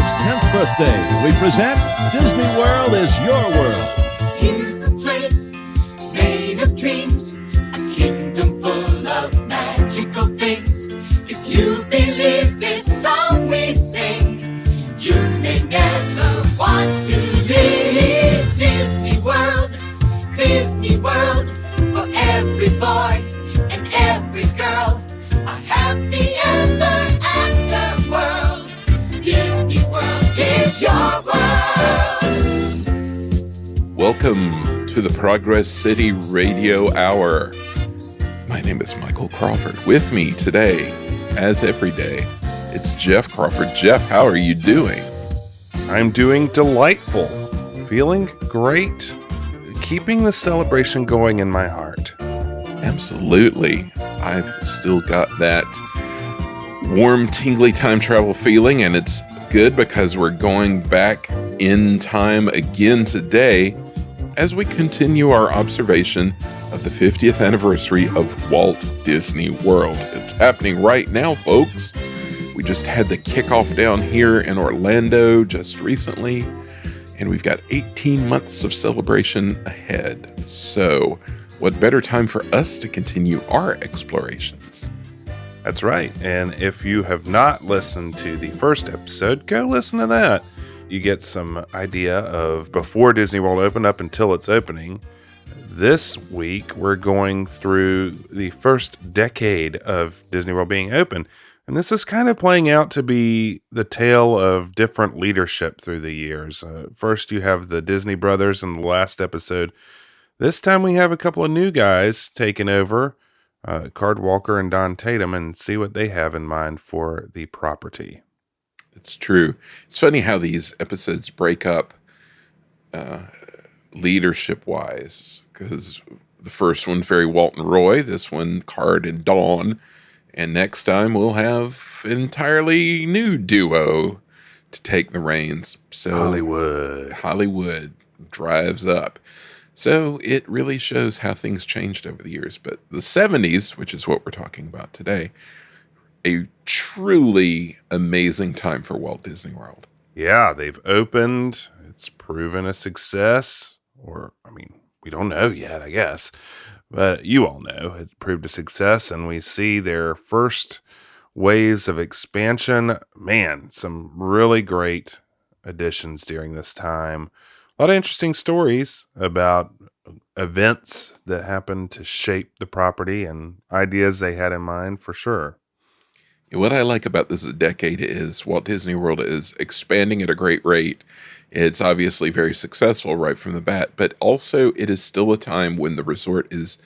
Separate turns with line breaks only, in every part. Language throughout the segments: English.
World's 10th birthday, we present Disney World is Your World.
Here's a place made of dreams, a kingdom full of magical things. If you believe this song we sing, you may never want to leave Disney World, Disney World, for every boy and every girl, a happy ever after world. Disney World is your world.
Welcome to the Progress City Radio Hour. My name is Michael Crawford. With me today, as every day, it's Jeff Crawford. Jeff, how are you doing?
I'm doing delightful. Feeling great. Keeping the celebration going in my heart.
Absolutely. I've still got that warm, tingly time travel feeling, and it's good because we're going back in time again today as we continue our observation of the 50th anniversary of Walt Disney World. It's happening right now, folks. We just had the kickoff down here in Orlando just recently, and we've got 18 months of celebration ahead. So, what better time for us to continue our explorations?
That's right. And if you have not listened to the first episode, go listen to that. You get some idea of before Disney World opened up until its opening. This week, we're going through the first decade of Disney World being open. And this is kind of playing out to be the tale of different leadership through the years. First, you have the Disney brothers in the last episode. This time, we have a couple of new guys taking over, Card Walker and Don Tatum, and see what they have in mind for the property.
It's true. It's funny how these episodes break up leadership-wise, because the first one, very Walt and Roy, this one, Card and Dawn, and next time we'll have an entirely new duo to take the reins. So Hollywood drives up. So it really shows how things changed over the years. But the 70s, which is what we're talking about today, a truly amazing time for Walt Disney World.
Yeah, they've opened. It's proven a success. We don't know yet, I guess. But you all know it's proved a success. And we see their first waves of expansion. Man, some really great additions during this time. A lot of interesting stories about events that happened to shape the property and ideas they had in mind for sure.
What I like about this decade is Walt Disney World is expanding at a great rate. It's obviously very successful right from the bat, but also it is still a time when the resort is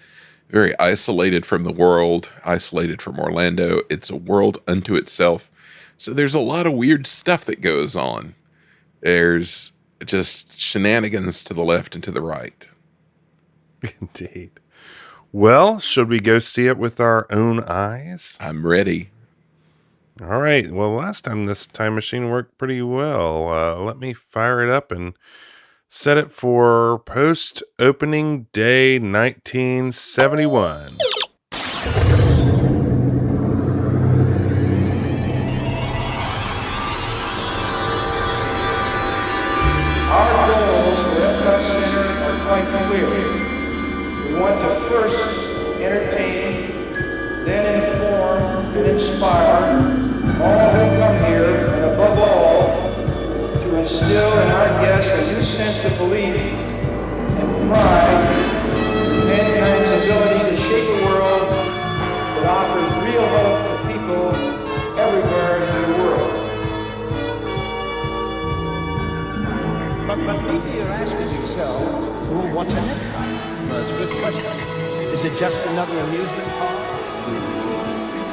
very isolated from the world, isolated from Orlando. It's a world unto itself. So there's a lot of weird stuff that goes on. There's just shenanigans to the left and to the right.
Indeed. Well, should we go see it with our own eyes?
I'm ready.
All right. Well, last time this time machine worked pretty well. Let me fire it up and set it for post-opening day 1971.
Our goals for Epcot Center are quite clear. We want to first entertain, then inform and inspire all who come here, and above all, to instill in our guests a new sense of belief and pride in mankind's ability to shape a world that offers real hope to people everywhere in the world.
But maybe you're asking yourself, well, what's an Epcot? Well, it's a good question. Is it just another amusement park?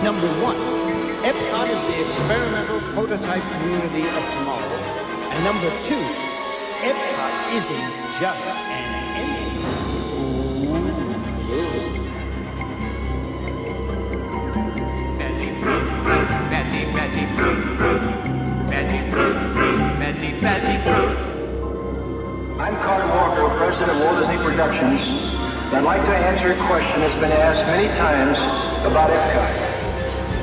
Number one, Epcot is the experimental prototype community of tomorrow. And number two, Epcot isn't just an ending.
Betty fruit, fruit, Betty, Betty fruit, fruit, Betty fruit, fruit, Betty, Betty fruit.
I'm Card Walker, president of Walt Disney Productions, and I'd like to answer a question that's been asked many times about Epcot.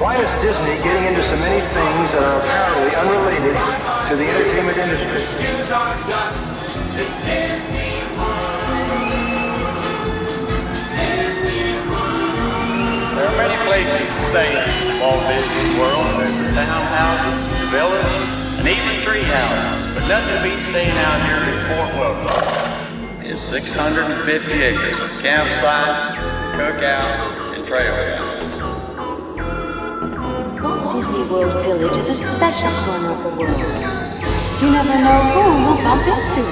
Why is Disney getting into so many things that are apparently unrelated to the entertainment industry?
There are many places to stay in Walt Disney World. There's the townhouses, villas, and even tree houses. But nothing beats staying out here in Fort Wilton. It's 650 acres of campsites, cookouts, and trail houses.
Walt Disney World Village is a special corner of the world. You never know who will bump into.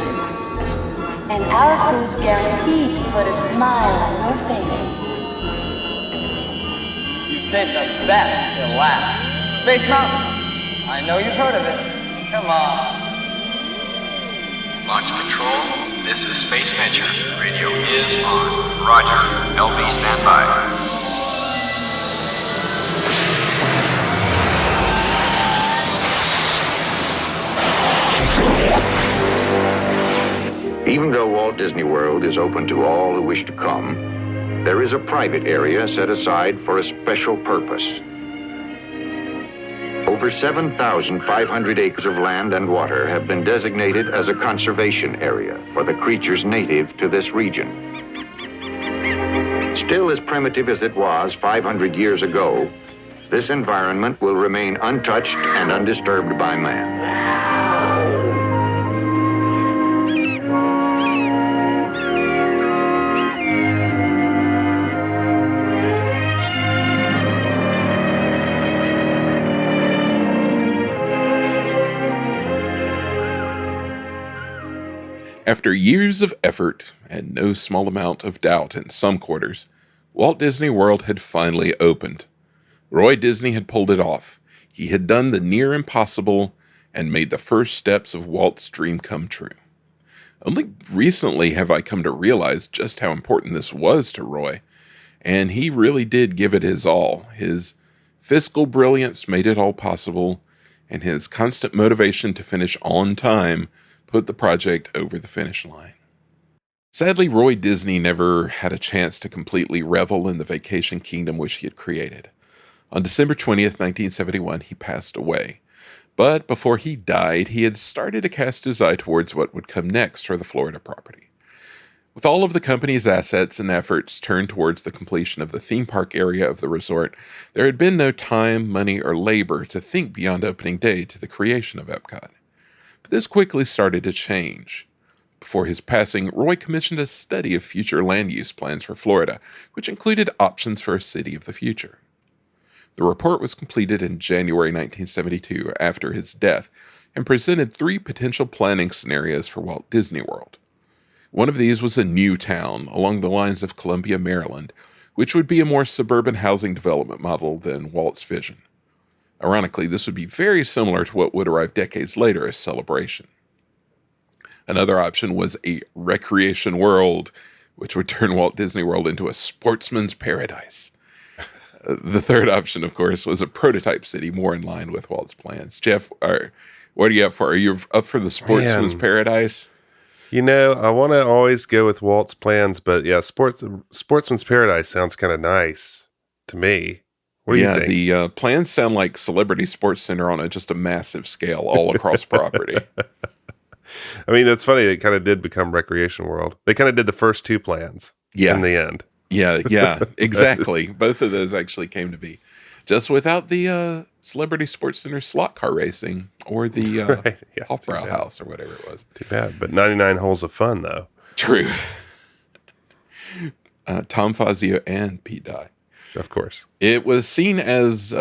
And our crew's guaranteed to put a smile on your face.
You've saved the best till last. Space Mountain. I know you've heard of it. Come on.
Launch control, this is Space Venture. Radio is on. Roger. LV standby.
Even though Walt Disney World is open to all who wish to come, there is a private area set aside for a special purpose. Over 7,500 acres of land and water have been designated as a conservation area for the creatures native to this region. Still as primitive as it was 500 years ago, this environment will remain untouched and undisturbed by man.
After years of effort and no small amount of doubt in some quarters, Walt Disney World had finally opened. Roy Disney had pulled it off. He had done the near impossible and made the first steps of Walt's dream come true. Only recently have I come to realize just how important this was to Roy, and he really did give it his all. His fiscal brilliance made it all possible, and his constant motivation to finish on time put the project over the finish line. Sadly, Roy Disney never had a chance to completely revel in the vacation kingdom which he had created. On December 20th, 1971, he passed away. But before he died, he had started to cast his eye towards what would come next for the Florida property. With all of the company's assets and efforts turned towards the completion of the theme park area of the resort, there had been no time, money, or labor to think beyond opening day to the creation of Epcot. But this quickly started to change. Before his passing, Roy commissioned a study of future land use plans for Florida, which included options for a city of the future. The report was completed in January 1972 after his death and presented 3 potential planning scenarios for Walt Disney World. One of these was a new town along the lines of Columbia, Maryland, which would be a more suburban housing development model than Walt's vision. Ironically, this would be very similar to what would arrive decades later as Celebration. Another option was a recreation world, which would turn Walt Disney World into a sportsman's paradise. The third option, of course, was a prototype city more in line with Walt's plans. Jeff, what are you up for? Are you up for the sportsman's paradise?
You know, I want to always go with Walt's plans, but yeah, sportsman's paradise sounds kind of nice to me. What do you think?
The plans sound like Celebrity Sports Center on just a massive scale all across property.
I mean, it's funny. It kind of did become Recreation World. They kind of did the first 2 plans in the end.
Yeah, exactly. Both of those actually came to be. Just without the Celebrity Sports Center slot car racing or the Hofbrau House or whatever it was.
Too bad. But 99 holes of fun, though.
True. Tom Fazio and Pete Dye.
Of course.
It was seen as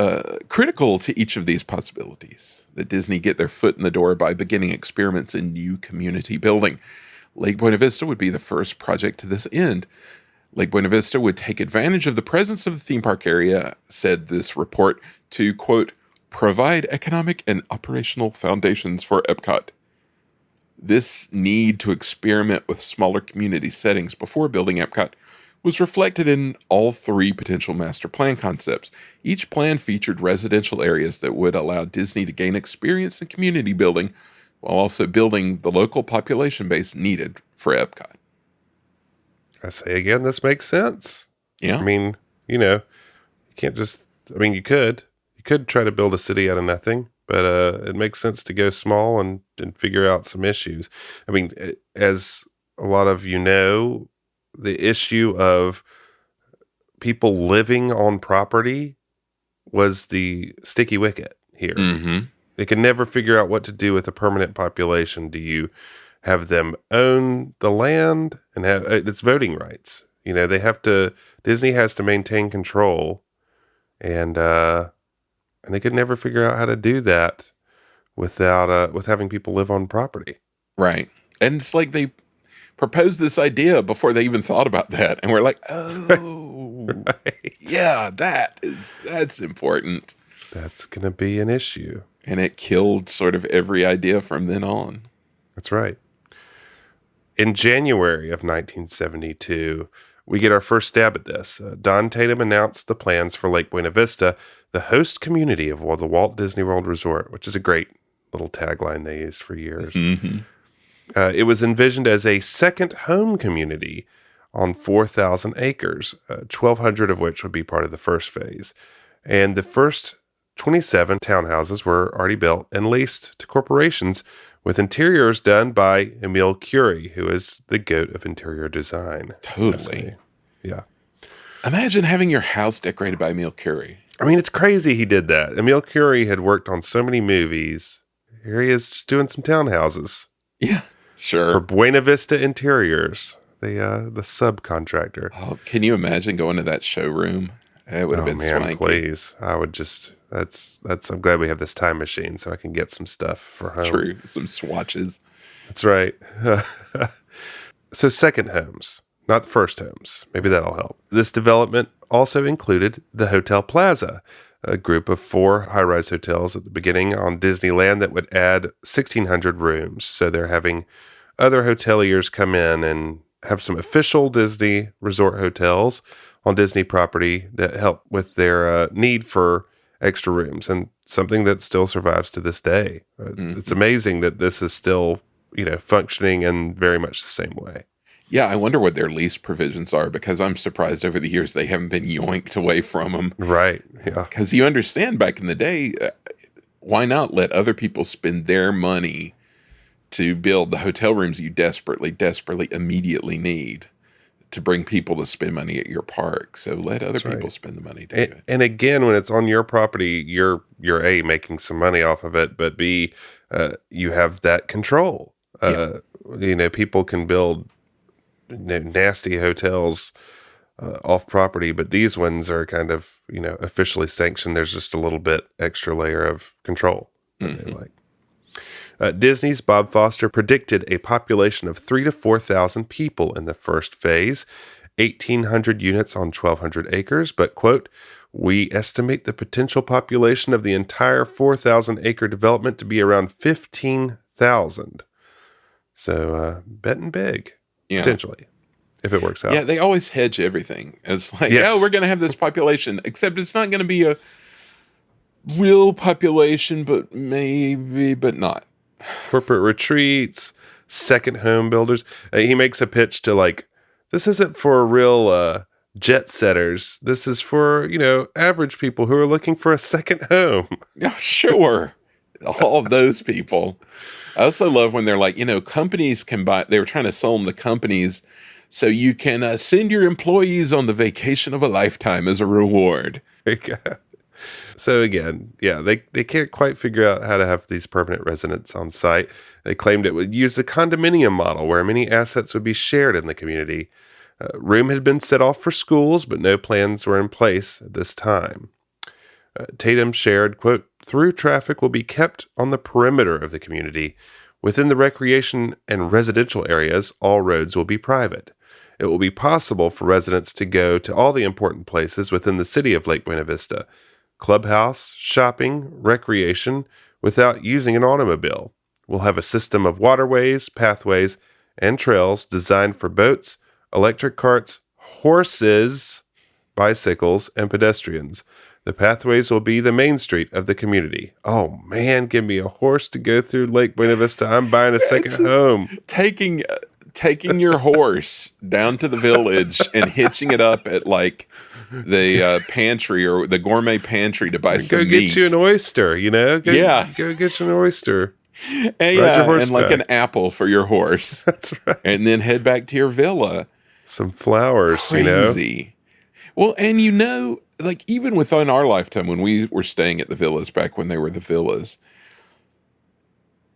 critical to each of these possibilities that Disney get their foot in the door by beginning experiments in new community building. Lake Buena Vista would be the first project to this end. Lake Buena Vista would take advantage of the presence of the theme park area, said this report, to, quote, provide economic and operational foundations for Epcot. This need to experiment with smaller community settings before building Epcot was reflected in all 3 potential master plan concepts. Each plan featured residential areas that would allow Disney to gain experience in community building while also building the local population base needed for Epcot.
I say again, this makes sense.
Yeah.
I mean, you know, you can't just, I mean, you could, could try to build a city out of nothing, but it makes sense to go small and figure out some issues. I mean, as a lot of you know, the issue of people living on property was the sticky wicket here.
Mm-hmm.
They can never figure out what to do with a permanent population. Do you have them own the land and have it's voting rights? You know, Disney has to maintain control, and they could never figure out how to do that without with having people live on property.
Right. And it's like they proposed this idea before they even thought about that. And we're like, oh,
Right.
yeah, that's important.
That's going to be an issue.
And it killed sort of every idea from then on.
That's right. In January of 1972, we get our first stab at this. Don Tatum announced the plans for Lake Buena Vista, the host community of the Walt Disney World Resort, which is a great little tagline they used for years.
Mm-hmm.
It was envisioned as a second home community on 4,000 acres, 1,200 of which would be part of the first phase. And the first 27 townhouses were already built and leased to corporations, with interiors done by Emile Curie, who is the goat of interior design.
Totally.
Yeah.
Imagine having your house decorated by Emile Curie.
I mean, it's crazy he did that. Emile Curie had worked on so many movies. Here he is just doing some townhouses.
Yeah, sure.
For Buena Vista Interiors, the subcontractor.
Oh, can you imagine going to that showroom? It would have been swanky.
Please. I would just, I'm glad we have this time machine so I can get some stuff for home.
True. Some swatches.
That's right. So second homes, not the first homes. Maybe that'll help. This development also included the Hotel Plaza, a group of 4 high-rise hotels at the beginning on Disneyland that would add 1,600 rooms. So they're having other hoteliers come in and have some official Disney resort hotels on Disney property that help with their need for extra rooms, and something that still survives to this day. It's amazing that this is still, functioning in very much the same way.
Yeah, I wonder what their lease provisions are, because I'm surprised over the years they haven't been yoinked away from them.
Right, yeah.
Because you understand, back in the day, why not let other people spend their money to build the hotel rooms you desperately, immediately need to bring people to spend money at your park? So let other people spend the money to do it.
And again, when it's on your property, you're A, making some money off of it, but B, you have that control. People can build nasty hotels off property, but these ones are kind of, officially sanctioned. There's just a little bit extra layer of control that they like. Disney's Bob Foster predicted a population of 3,000 to 4,000 people in the first phase, 1,800 units on 1,200 acres, but, quote, "We estimate the potential population of the entire 4,000-acre development to be around 15,000. So, betting big, potentially, if it works out.
Yeah, they always hedge everything. It's like, we're going to have this population, except it's not going to be a real population, but not.
Corporate retreats, second home builders. He makes a pitch to this isn't for real jet setters. This is for, average people who are looking for a second home.
Yeah, sure. All of those people. I also love when they're like, companies can buy, they were trying to sell them to companies so you can send your employees on the vacation of a lifetime as a reward.
So again, they can't quite figure out how to have these permanent residents on site. They claimed it would use a condominium model where many assets would be shared in the community. Room had been set off for schools, but no plans were in place at this time. Tatum shared, quote, "Through traffic will be kept on the perimeter of the community. Within the recreation and residential areas, all roads will be private. It will be possible for residents to go to all the important places within the city of Lake Buena Vista: clubhouse, shopping, recreation, without using an automobile. We'll have a system of waterways, pathways, and trails designed for boats, electric carts, horses, bicycles, and pedestrians. The pathways will be the main street of the community." Oh man, give me a horse to go through Lake Buena Vista. I'm buying a second home.
Taking your horse down to the village and hitching it up at the pantry or the gourmet pantry to buy some
Go
meat.
get you an oyster, Go get you an oyster.
And,
Ride your
and like
horseback.
an apple for your horse.
That's right.
And then head back to your villa.
Some flowers,
Crazy. Well, and like even within our lifetime, when we were staying at the villas back when they were the villas,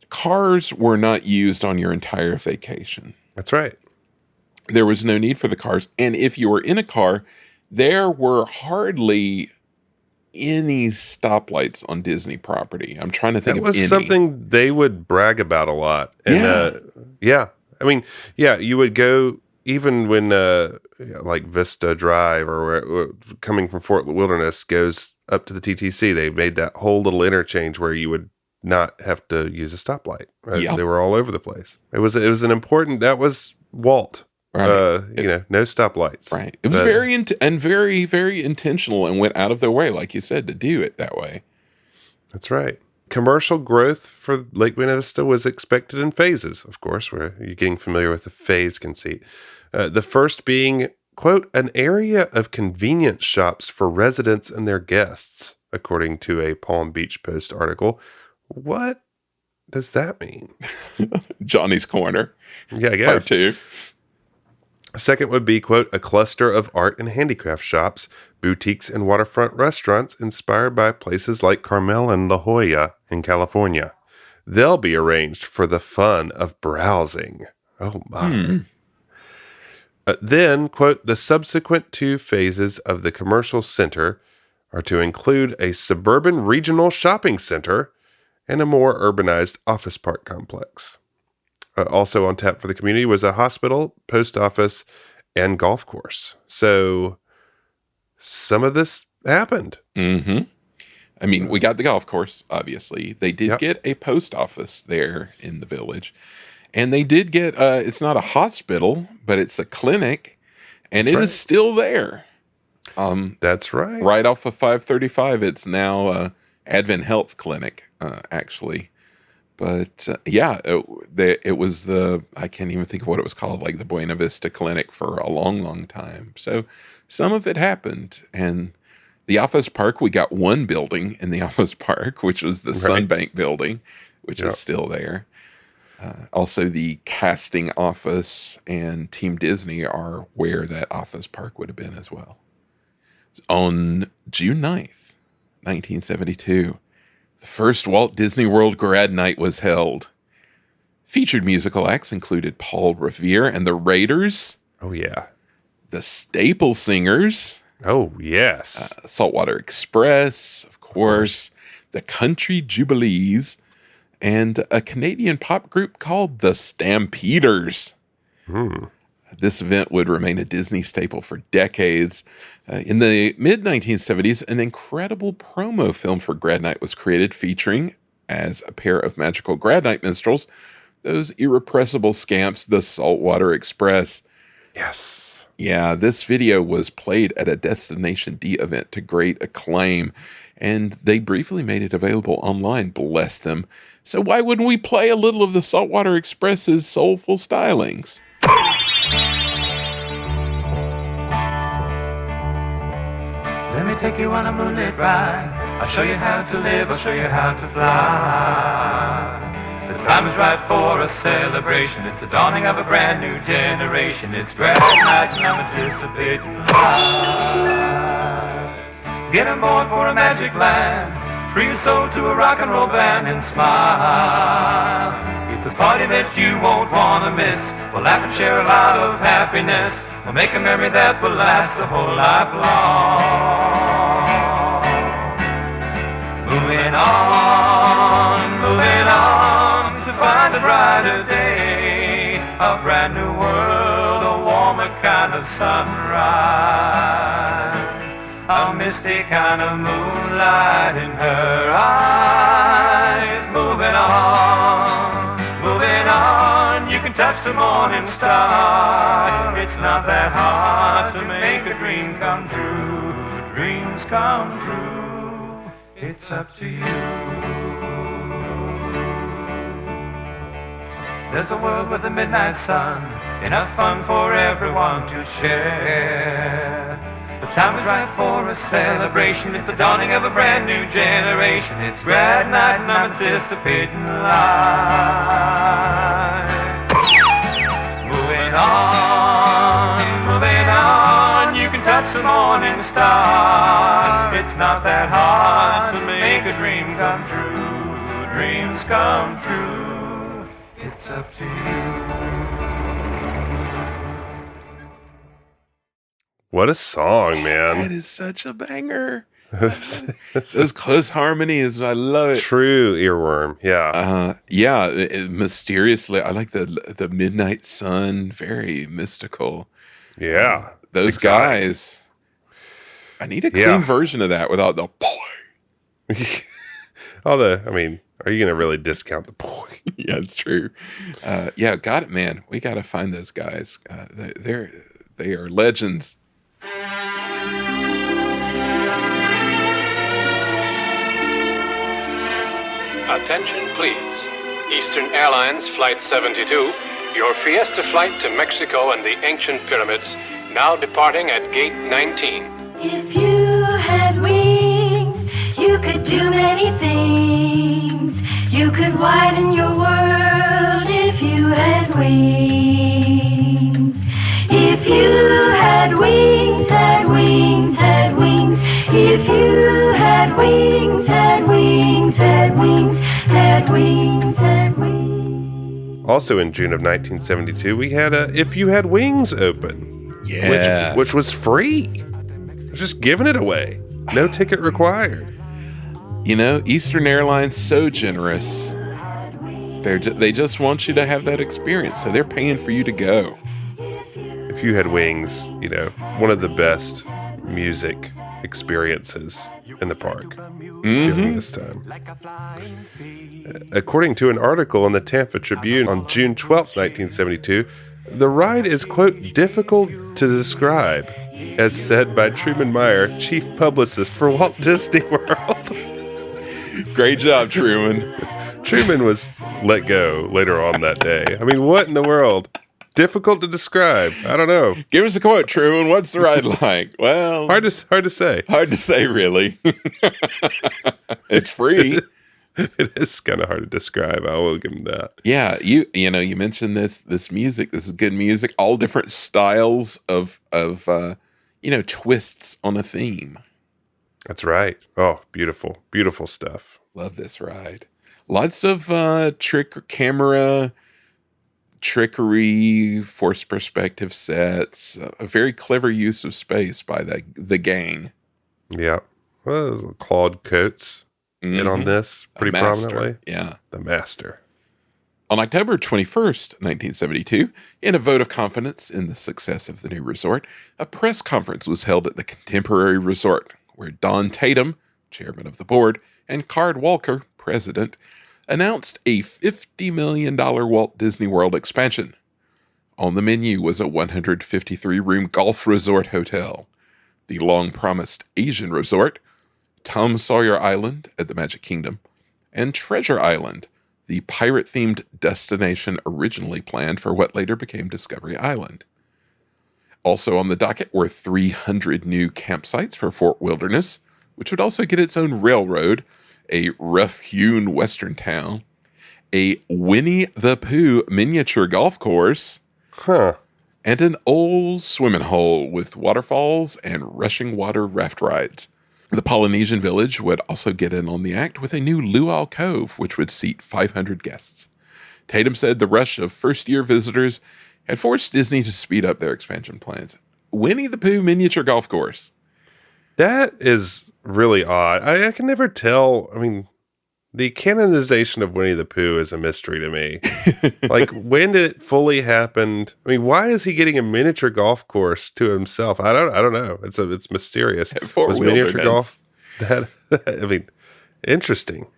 cars were not used on your entire vacation.
That's right.
There was no need for the cars. And if you were in a car, there were hardly any stoplights on Disney property. I'm trying to think of any.
That was something they would brag about a lot. And, I mean, you would go even when like Vista Drive or coming from Fort Wilderness goes up to the TTC. They made that whole little interchange where you would not have to use a stoplight. Right?
Yeah.
They were all over the place. It was an important. That was Walt.
Right.
No stoplights.
Right. It was very, very intentional and went out of their way, like you said, to do it that way.
That's right. Commercial growth for Lake Buena Vista was expected in phases, of course, where you're getting familiar with the phase conceit. The first being, quote, an area of convenience shops for residents and their guests, according to a Palm Beach Post article. What does that mean?
Johnny's Corner.
Yeah, I guess.
Part 2.
Second would be, quote, a cluster of art and handicraft shops, boutiques, and waterfront restaurants inspired by places like Carmel and La Jolla in California. They'll be arranged for the fun of browsing. Oh, my. Then, quote, the subsequent 2 phases of the commercial center are to include a suburban regional shopping center and a more urbanized office park complex. Also on tap for the community was a hospital, post office, and golf course. So some of this happened.
Mm-hmm. I mean, we got the golf course, obviously. They did get a post office there in the village. And they did get, it's not a hospital, but it's a clinic. And it is still there.
That's right.
Right off of 535. It's now Advent Health Clinic, actually. But it was I can't even think of what it was called, like the Buena Vista Clinic for a long, long time. So some of it happened. And the office park, we got one building in the office park, which was the Sunbank building, which is still there. Also, the casting office and Team Disney are where that office park would have been as well. On June 9th, 1972, the first Walt Disney World grad night was held. Featured musical acts included Paul Revere and the Raiders.
Oh, yeah.
The Staple Singers.
Oh, yes.
Saltwater Express, of course. The Country Jubilees. And a Canadian pop group called the Stampeders. This event would remain a Disney staple for decades. In the mid-1970s, an incredible promo film for Grad Night was created, featuring, as a pair of magical Grad Night minstrels, those irrepressible scamps, the Saltwater Express.
Yes.
Yeah, this video was played at a Destination D event to great acclaim, and they briefly made it available online, bless them. So why wouldn't we play a little of the Saltwater Express's soulful stylings?
Let me take you on a moonlit ride. I'll show you how to live, I'll show you how to fly. The time is right for a celebration. It's the dawning of a brand new generation. It's grad night and I'm anticipating life. Get on board for a magic land. Free your soul to a rock and roll band and smile. It's a party that you won't want to miss. We'll laugh and share a lot of happiness. We'll make a memory that will last a whole life long. Moving on to find a brighter day, a brand new world, a warmer kind of sunrise, a misty kind of moonlight in her eyes. Moving on, you can touch the morning star. It's not that hard to make a dream come true. Dreams come true, it's up to you. There's a world with a midnight sun, enough fun for everyone to share. The time is right for a celebration. It's the dawning of a brand new generation. It's grad night and I'm anticipating life. Moving on, you can touch the morning star. It's not that hard to make a dream come true. Dreams come true. It's up to you.
What a song, man.
That is such a banger. Those close harmonies, I love it.
True earworm. Yeah.
Mysteriously, I like the midnight sun, very mystical.
Yeah.
Those guys. I need a clean version of that without the boy.
Although, I mean, are you going to really discount the boy?
Yeah, it's true. Got it, man. We got to find those guys. They are legends.
Attention, please. Eastern Airlines Flight 72, your Fiesta flight to Mexico and the ancient pyramids, now departing at Gate 19.
If you had wings, you could do many things. You could widen your world if you had wings. If you had wings, had wings, had wings. If you had wings, had wings, had wings, had wings, had wings.
Also in June of 1972, we had If You Had Wings open.
Yeah.
Which was free. They're just giving it away. No ticket required.
You know, Eastern Airlines, so generous. They just want you to have that experience, so they're paying for you to go.
If You Had Wings, you know, one of the best music experiences in the park during this time. According to an article in the Tampa Tribune on June 12th, 1972, the ride is, quote, difficult to describe, as said by Truman Meyer, chief publicist for Walt Disney World.
Great job, Truman.
Truman was let go later on that day. I mean, what in the world? Difficult to describe. I don't know.
Give us a quote, Truman. What's the ride like? Well,
hard to say.
Hard to say, really. It's free.
It is kind of hard to describe. I will give him that.
Yeah, you mentioned this music. This is good music. All different styles of twists on a theme.
That's right. Oh, beautiful, beautiful stuff.
Love this ride. Lots of trickery, forced perspective sets, a very clever use of space by the gang.
Yeah. Well, Claude Coates in on this pretty prominently.
Yeah.
The master.
On October 21st, 1972, in a vote of confidence in the success of the new resort, a press conference was held at the Contemporary Resort, where Don Tatum, chairman of the board, and Card Walker, president, announced a $50 million Walt Disney World expansion. On the menu was a 153-room golf resort hotel, the long-promised Asian resort, Tom Sawyer Island at the Magic Kingdom, and Treasure Island, the pirate-themed destination originally planned for what later became Discovery Island. Also on the docket were 300 new campsites for Fort Wilderness, which would also get its own railroad, a rough-hewn western town, a Winnie the Pooh miniature golf course, and an old swimming hole with waterfalls and rushing water raft rides. The Polynesian Village would also get in on the act with a new Luau Cove, which would seat 500 guests. Tatum said the rush of first-year visitors had forced Disney to speed up their expansion plans. Winnie the Pooh miniature golf course.
That is really odd. I can never tell. I mean, the canonization of Winnie the Pooh is a mystery to me. Like, when did it fully happen? I mean, why is he getting a miniature golf course to himself? I don't know. It's mysterious. Was miniature golf that? I mean, interesting.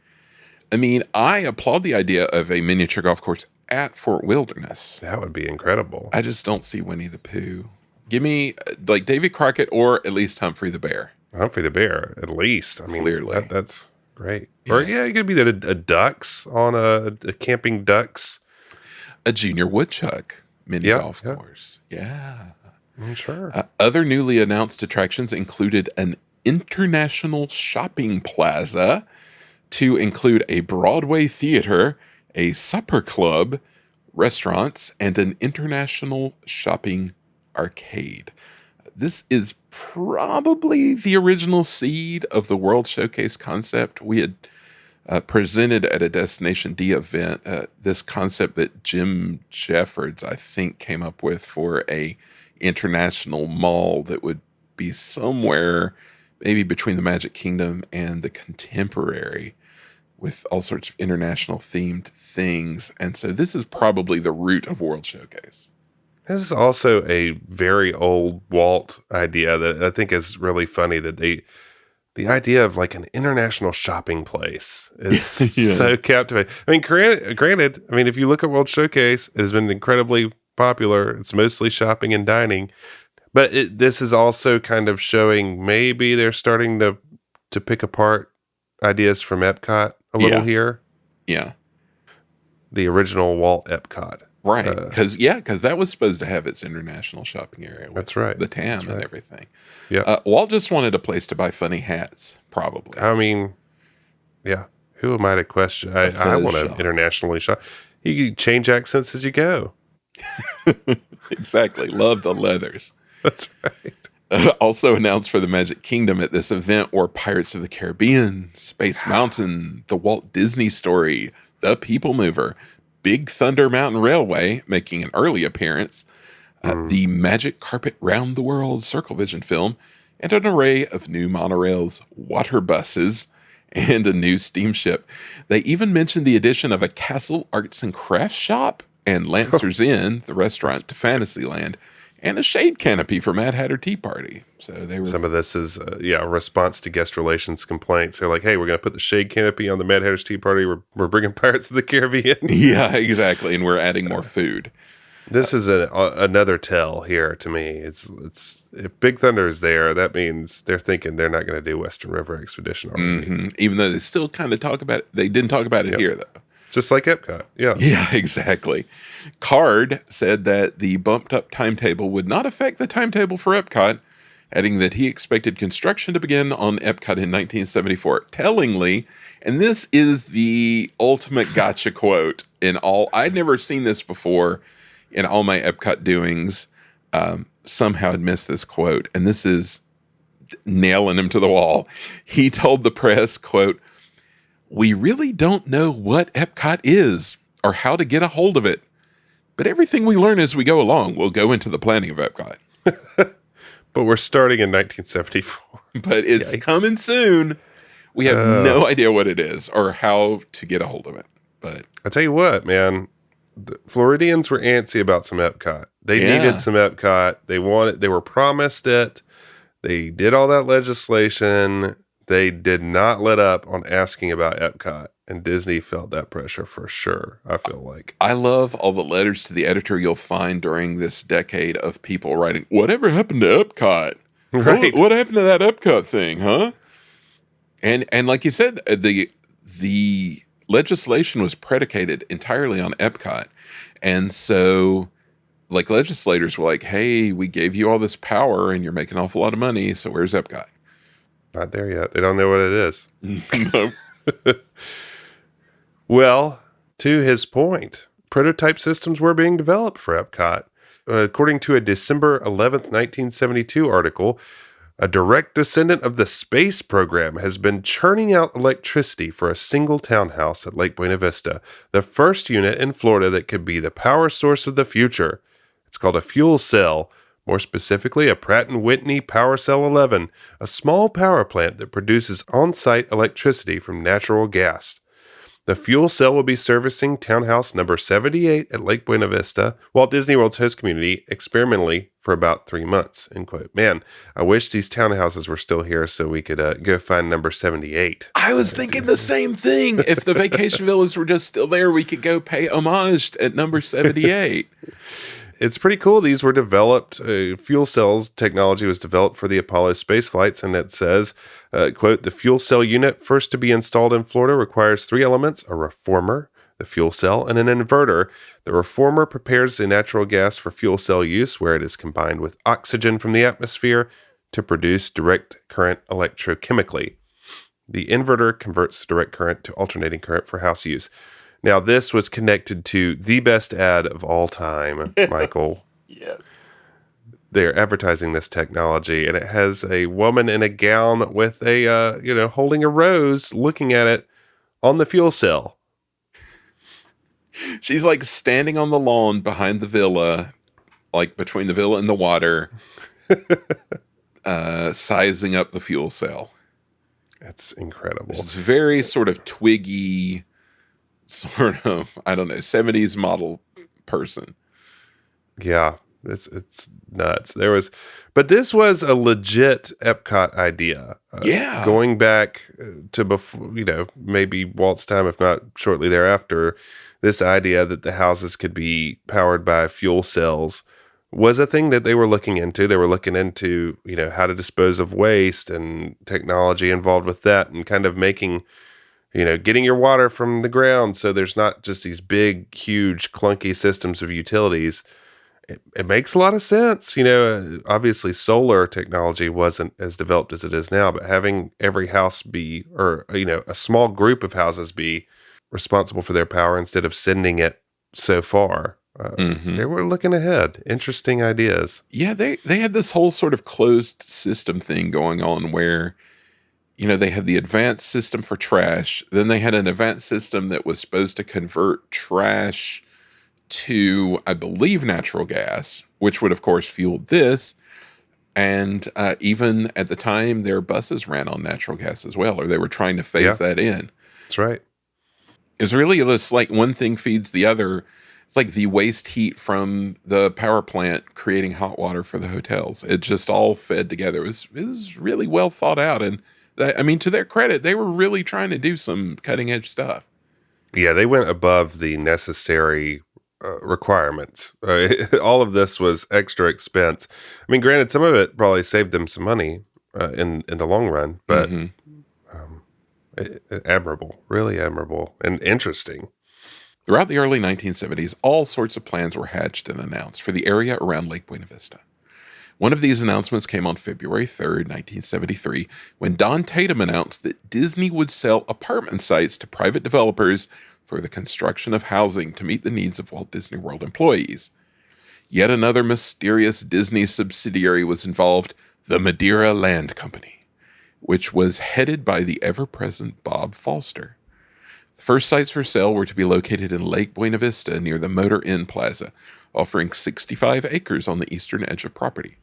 I mean, I applaud the idea of a miniature golf course at Fort Wilderness.
That would be incredible.
I just don't see Winnie the Pooh. Give me like Davy Crockett or at least Humphrey the Bear.
Humphrey the Bear, at least. I mean,
clearly.
That's great. Yeah. Or it could be that a ducks on a camping ducks.
A Junior Woodchuck mini golf course. Yeah.
Sure.
Other newly announced attractions included an international shopping plaza to include a Broadway theater, a supper club, restaurants, and an international shopping arcade. This is probably the original seed of the World Showcase concept. We had presented at a Destination D event this concept that Jim Jeffords, I think, came up with for a international mall that would be somewhere maybe between the Magic Kingdom and the Contemporary, with all sorts of international themed things. And so this is probably the root of World Showcase.
This is also a very old Walt idea that I think is really funny, that the idea of like an international shopping place is so captivating. I mean, granted, I mean, if you look at World Showcase, it has been incredibly popular. It's mostly shopping and dining, but this is also kind of showing maybe they're starting to pick apart ideas from Epcot a little here.
Yeah.
The original Walt Epcot.
Right. Because that was supposed to have its international shopping area.
That's right.
The TAM and everything.
Yeah.
Walt just wanted a place to buy funny hats, probably.
I mean, yeah. Who am I to question? I want to internationally shop. You can change accents as you go.
Exactly. Love the leathers.
That's right.
Also announced for the Magic Kingdom at this event were Pirates of the Caribbean, Space Mountain, the Walt Disney Story, The People Mover, Big Thunder Mountain Railway making an early appearance, the Magic Carpet Round the World Circle Vision film, and an array of new monorails, water buses, and a new steamship. They even mentioned the addition of a Castle Arts and Crafts shop and Lancer's Inn, the restaurant, to Fantasyland, and a shade canopy for Mad Hatter Tea Party. So they were.
Some of this is a response to guest relations complaints. They're like, "Hey, we're going to put the shade canopy on the Mad Hatter's Tea Party. We're bringing Pirates of the Caribbean."
Yeah, exactly, and we're adding more food.
This is another tell here to me. It's if Big Thunder is there, that means they're thinking they're not going to do Western River Expedition already.
Mm-hmm. Even though they still kind of talk about it, they didn't talk about it here though.
Just like Epcot. Yeah.
Yeah, exactly. Card said that the bumped up timetable would not affect the timetable for Epcot, adding that he expected construction to begin on Epcot in 1974. Tellingly, and this is the ultimate gotcha quote in all, I'd never seen this before in all my Epcot doings. Somehow I'd missed this quote, and this is nailing him to the wall. He told the press, quote, "We really don't know what Epcot is or how to get a hold of it. But everything we learn as we go along will go into the planning of Epcot."
But we're starting in 1974.
But it's coming soon. We have no idea what it is or how to get a hold of it. But
I tell you what, man, the Floridians were antsy about some Epcot. They needed some Epcot. They were promised it. They did all that legislation. They did not let up on asking about Epcot. And Disney felt that pressure for sure, I feel like.
I love all the letters to the editor you'll find during this decade of people writing, "Whatever happened to Epcot?
Right.
What happened to that Epcot thing, huh?" And like you said, the legislation was predicated entirely on Epcot. And so like legislators were like, "Hey, we gave you all this power and you're making an awful lot of money, so where's Epcot?"
Not there yet. They don't know what it is.
No.
Well, to his point, prototype systems were being developed for Epcot. According to a December 11th, 1972 article, a direct descendant of the space program has been churning out electricity for a single townhouse at Lake Buena Vista, the first unit in Florida that could be the power source of the future. It's called a fuel cell, more specifically a Pratt & Whitney Power Cell 11, a small power plant that produces on-site electricity from natural gas. The fuel cell will be servicing townhouse number 78 at Lake Buena Vista, Walt Disney World's host community, experimentally for about 3 months, end quote. Man, I wish these townhouses were still here so we could go find number 78.
I was thinking the same thing. If the vacation villas were just still there, we could go pay homage at number 78.
It's pretty cool. These were developed, fuel cells technology was developed for the Apollo space flights, and it says, quote, "The fuel cell unit first to be installed in Florida requires 3 elements, a reformer, the fuel cell, and an inverter. The reformer prepares the natural gas for fuel cell use, where it is combined with oxygen from the atmosphere to produce direct current electrochemically. The inverter converts direct current to alternating current for house use. Now, this was connected to the best ad of all time, Michael.
Yes.
They're advertising this technology, and it has a woman in a gown with a, holding a rose, looking at it on the fuel cell.
She's like standing on the lawn behind the villa, like between the villa and the water, sizing up the fuel cell.
That's incredible.
It's very sort of twiggy, sort of, I don't know, 70s model person.
Yeah, it's nuts. But this was a legit Epcot idea.
Yeah.
Going back to before, maybe Walt's time, if not shortly thereafter, this idea that the houses could be powered by fuel cells was a thing that they were looking into. They were looking into, how to dispose of waste and technology involved with that, and kind of making, getting your water from the ground so there's not just these big, huge, clunky systems of utilities. It makes a lot of sense. Obviously solar technology wasn't as developed as it is now, but having every house be, or, a small group of houses be responsible for their power instead of sending it so far. They were looking ahead. Interesting ideas.
Yeah, they had this whole sort of closed system thing going on where, they had the advanced system for trash. Then they had an advanced system that was supposed to convert trash to, I believe, natural gas, which would, of course, fuel this. And even at the time, their buses ran on natural gas as well, or they were trying to phase that in.
That's right.
It's really just like one thing feeds the other. It's like the waste heat from the power plant creating hot water for the hotels. It just all fed together. It was really well thought out. And to their credit, they were really trying to do some cutting edge stuff.
Yeah, they went above the necessary requirements. All of this was extra expense. Granted, some of it probably saved them some money in the long run, but admirable, really admirable and interesting.
Throughout the early 1970s, all sorts of plans were hatched and announced for the area around Lake Buena Vista. One of these announcements came on February 3rd, 1973, when Don Tatum announced that Disney would sell apartment sites to private developers for the construction of housing to meet the needs of Walt Disney World employees. Yet another mysterious Disney subsidiary was involved, the Madeira Land Company, which was headed by the ever-present Bob Foster. The first sites for sale were to be located in Lake Buena Vista near the Motor Inn Plaza, offering 65 acres on the eastern edge of property.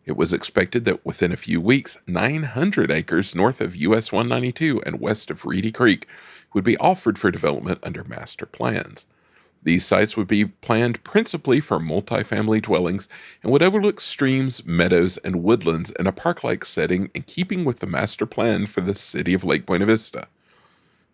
It was expected that within a few weeks, 900 acres north of US 192 and west of Reedy Creek would be offered for development under master plans. These sites would be planned principally for multifamily dwellings and would overlook streams, meadows, and woodlands in a park-like setting in keeping with the master plan for the city of Lake Buena Vista.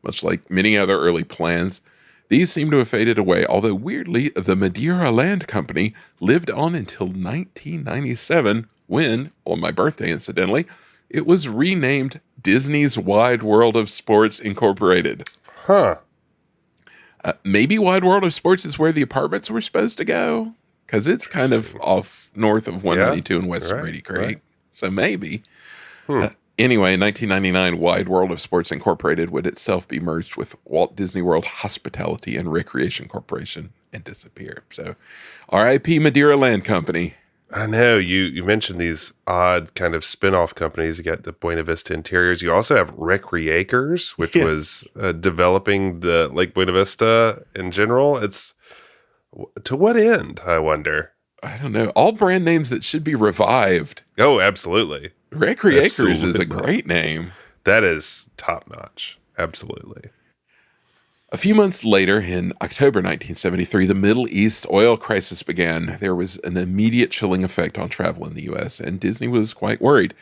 Much like many other early plans, these seem to have faded away, although weirdly, the Madeira Land Company lived on until 1997 when, on my birthday incidentally, it was renamed Disney's Wide World of Sports Incorporated.
Huh.
Maybe Wide World of Sports is where the apartments were supposed to go, because it's kind of off north of 192 and west of Reedy Creek. Right. So maybe. Anyway, in 1999, Wide World of Sports Incorporated would itself be merged with Walt Disney World Hospitality and Recreation Corporation and disappear. So, R.I.P. Madeira Land Company.
I know you mentioned these odd kind of spin-off companies. You got the Buena Vista Interiors. You also have Recreacres, which was developing the Lake Buena Vista in general. It's to what end, I wonder?
I don't know. All brand names that should be revived.
Oh, absolutely.
Recreacres is a great name.
That is top-notch. Absolutely.
A few months later, in October 1973, the Middle East oil crisis began. There was an immediate chilling effect on travel in the U.S., and Disney was quite worried.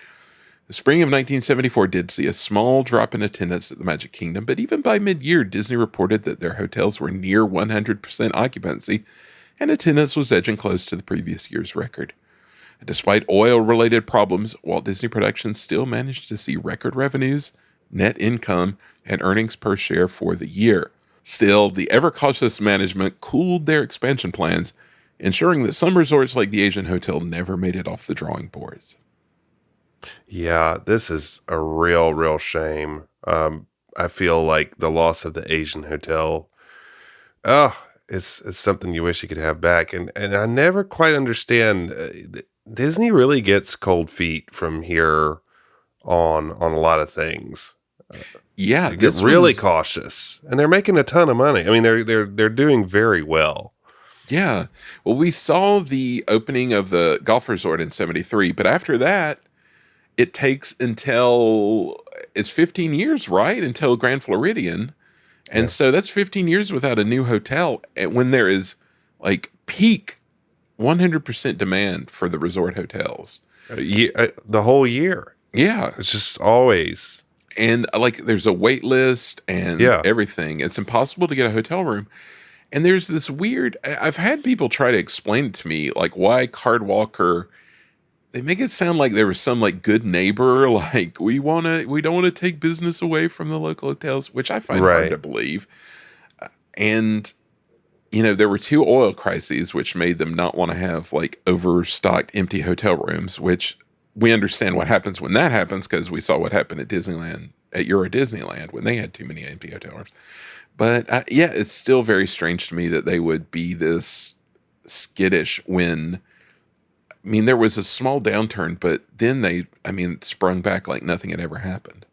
The spring of 1974 did see a small drop in attendance at the Magic Kingdom, but even by mid-year, Disney reported that their hotels were near 100% occupancy, and attendance was edging close to the previous year's record. Despite oil-related problems, Walt Disney Productions still managed to see record revenues, net income, and earnings per share for the year. Still, the ever-cautious management cooled their expansion plans, ensuring that some resorts like the Asian Hotel never made it off the drawing boards.
Yeah, this is a real shame. I feel like the loss of the Asian Hotel, it's something you wish you could have back. And I never quite understand. Disney really gets cold feet from here on a lot of things.
Yeah,
They get really cautious, and they're making a ton of money. I mean, they're doing very well.
Yeah. Well, we saw the opening of the golf resort in 73, but after that, it takes until it's 15 years, right? Until Grand Floridian. And so that's 15 years without a new hotel when there is like peak 100% demand for the resort hotels.
The whole year.
Yeah.
It's just always.
And like there's a wait list and everything. It's impossible to get a hotel room. And there's this weird, I've had people try to explain it to me, like why Cardwalker, they make it sound like there was some like good neighbor, like we don't want to take business away from the local hotels, which I find hard to believe. And, you know, there were 2 oil crises, which made them not want to have like overstocked empty hotel rooms, which we understand what happens when that happens because we saw what happened at Disneyland, at Euro Disneyland, when they had too many empty hotel rooms. But it's still very strange to me that they would be this skittish when, I mean, there was a small downturn, but then they sprung back like nothing had ever happened.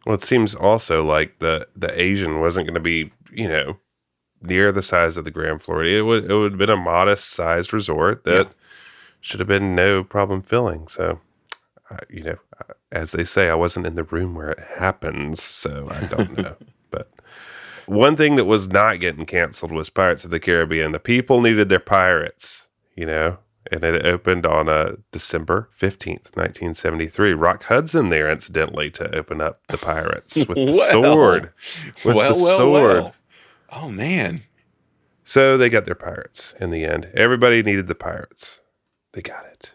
Well, it seems also like the Asian wasn't going to be, you know, near the size of the Grand Floridian. It would have been a modest sized resort that should have been no problem filling. So, you know, as they say, I wasn't in the room where it happens, so I don't know. But one thing that was not getting canceled was Pirates of the Caribbean. The people needed their pirates, you know, and it opened on December 15th, 1973. Rock Hudson there, incidentally, to open up the Pirates with the sword. With the sword.
Oh, man.
So they got their pirates in the end. Everybody needed the pirates. They got it.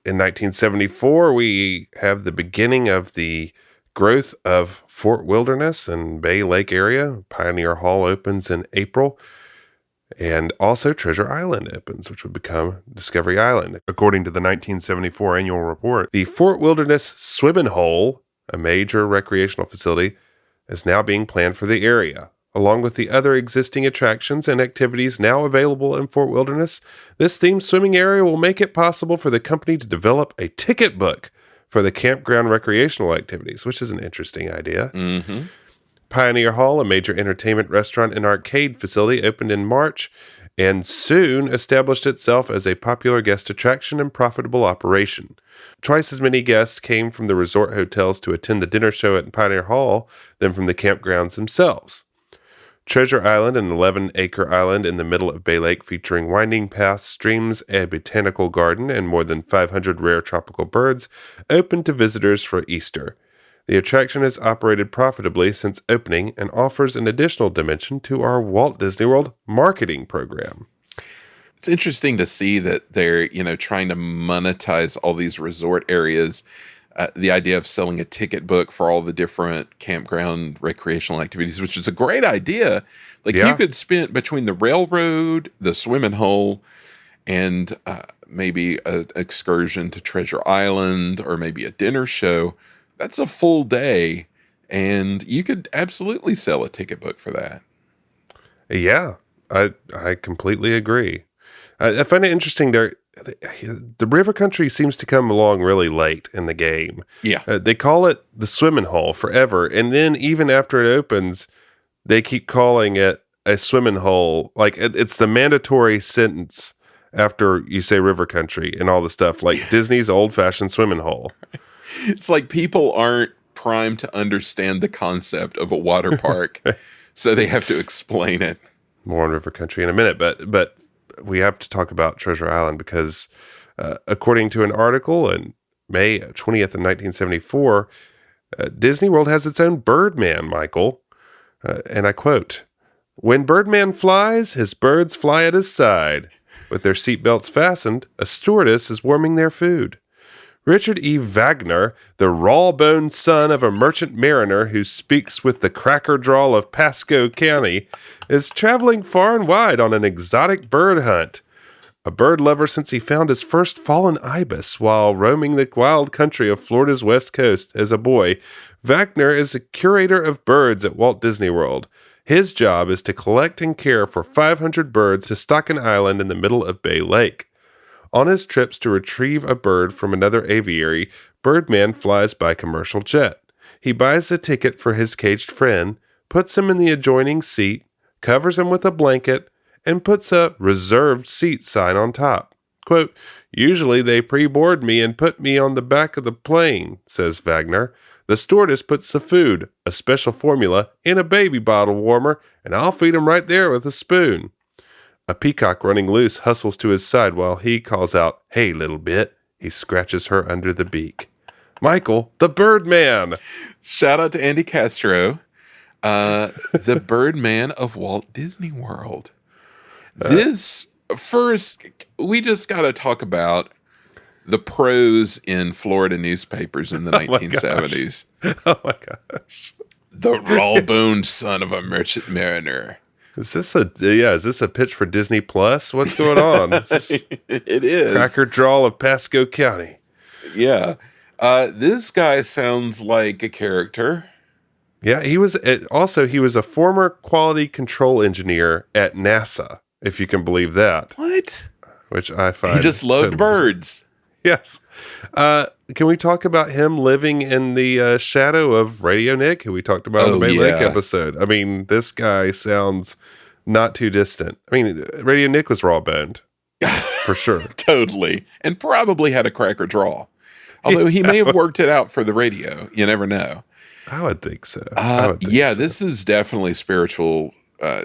In 1974, we have the beginning of the growth of Fort Wilderness and Bay Lake area. Pioneer Hall opens in April. And also Treasure Island opens, which would become Discovery Island. According to the 1974 annual report, the Fort Wilderness Swimming Hole, a major recreational facility, is now being planned for the area. Along with the other existing attractions and activities now available in Fort Wilderness, this themed swimming area will make it possible for the company to develop a ticket book for the campground recreational activities, which is an interesting idea.
Mm-hmm.
Pioneer Hall, a major entertainment, restaurant, and arcade facility, opened in March and soon established itself as a popular guest attraction and profitable operation. Twice as many guests came from the resort hotels to attend the dinner show at Pioneer Hall than from the campgrounds themselves. Treasure Island, an 11-acre island in the middle of Bay Lake featuring winding paths, streams, a botanical garden, and more than 500 rare tropical birds, opened to visitors for Easter. The attraction has operated profitably since opening and offers an additional dimension to our Walt Disney World marketing program.
It's interesting to see that they're, you know, trying to monetize all these resort areas. The idea of selling a ticket book for all the different campground recreational activities, which is a great idea. Like you could spend between the railroad, the swimming hole, and maybe an excursion to Treasure Island or maybe a dinner show. That's a full day, and you could absolutely sell a ticket book for that.
Yeah, I completely agree. I find it interesting there. The River Country seems to come along really late in the game.
Yeah.
They call it the swimming hole forever. And then even after it opens, they keep calling it a swimming hole. Like it's the mandatory sentence after you say River Country and all the stuff, like Disney's old fashioned swimming hole.
It's like people aren't primed to understand the concept of a water park. So they have to explain it.
More on River Country in a minute, but we have to talk about Treasure Island because according to an article in May 20th of 1974, Disney World has its own Birdman, Michael. And I quote, "When Birdman flies, his birds fly at his side. With their seatbelts fastened, a stewardess is warming their food. Richard E. Wagner, the raw-boned son of a merchant mariner who speaks with the cracker drawl of Pasco County, is traveling far and wide on an exotic bird hunt. A bird lover since he found his first fallen ibis while roaming the wild country of Florida's west coast as a boy, Wagner is a curator of birds at Walt Disney World. His job is to collect and care for 500 birds to stock an island in the middle of Bay Lake. On his trips to retrieve a bird from another aviary, Birdman flies by commercial jet. He buys a ticket for his caged friend, puts him in the adjoining seat, covers him with a blanket, and puts a reserved seat sign on top. Quote, "Usually they pre-board me and put me on the back of the plane," says Wagner. "The stewardess puts the food, a special formula, in a baby bottle warmer, and I'll feed him right there with a spoon." A peacock running loose hustles to his side while he calls out, "Hey, little bit." He scratches her under the beak. Michael, the Birdman.
Shout out to Andy Castro, the Birdman of Walt Disney World. This, first, we just got to talk about the prose in Florida newspapers in the 1970s.
Oh my gosh.
The raw-boned son of a merchant mariner.
Is this a pitch for Disney Plus? What's going on?
It is.
Cracker drawl of Pasco County.
Yeah. This guy sounds like a character.
Yeah, he was a former quality control engineer at NASA, if you can believe that.
What?
Which I find...
He just loved birds.
Yes. Can we talk about him living in the shadow of Radio Nick, who we talked about in the Bay Lake episode? I mean, this guy sounds not too distant. I mean, Radio Nick was raw-boned, for sure.
Totally. And probably had a cracker draw. Although he may have worked it out for the radio. You never know.
I would think so.
This is definitely spiritual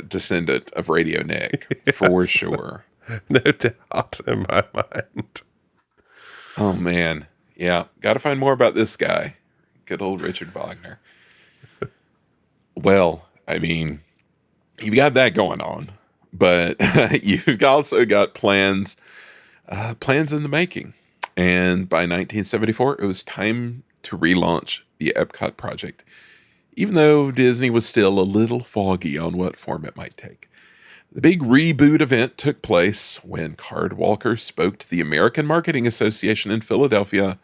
descendant of Radio Nick, for sure.
No doubt in my mind.
Oh, man. Yeah. Got to find more about this guy. Good old Richard Wagner. Well, I mean, you've got that going on, but you've also got plans in the making. And by 1974, it was time to relaunch the Epcot project, even though Disney was still a little foggy on what form it might take. The big reboot event took place when Card Walker spoke to the American Marketing Association in Philadelphia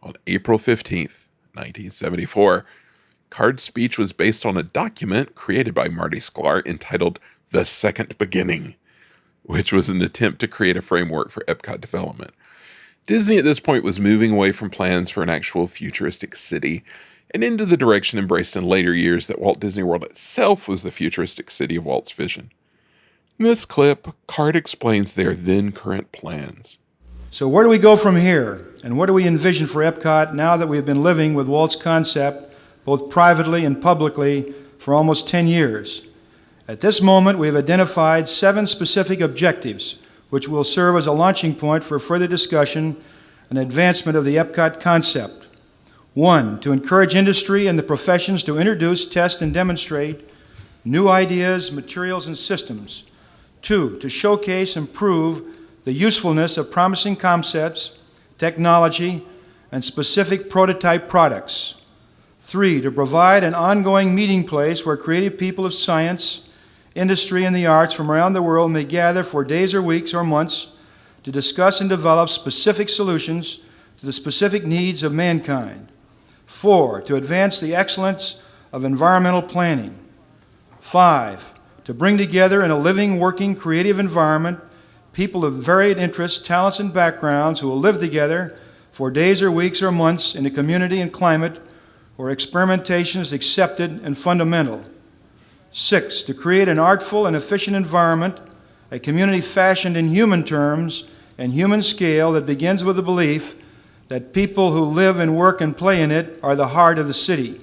on April 15th, 1974. Card's speech was based on a document created by Marty Sklar entitled The Second Beginning, which was an attempt to create a framework for Epcot development. Disney at this point was moving away from plans for an actual futuristic city and into the direction embraced in later years that Walt Disney World itself was the futuristic city of Walt's vision. In this clip, Card explains their then current plans.
So where do we go from here? And what do we envision for Epcot now that we have been living with Walt's concept, both privately and publicly, for almost 10 years? At this moment, we have identified 7 specific objectives, which will serve as a launching point for further discussion and advancement of the Epcot concept. 1, to encourage industry and the professions to introduce, test, and demonstrate new ideas, materials, and systems. 2, to showcase and prove the usefulness of promising concepts, technology, and specific prototype products. 3, to provide an ongoing meeting place where creative people of science, industry, and the arts from around the world may gather for days or weeks or months to discuss and develop specific solutions to the specific needs of mankind. 4, to advance the excellence of environmental planning. 5, to bring together in a living, working, creative environment people of varied interests, talents, and backgrounds who will live together for days or weeks or months in a community and climate where experimentation is accepted and fundamental. 6, to create an artful and efficient environment, a community fashioned in human terms and human scale that begins with the belief that people who live and work and play in it are the heart of the city.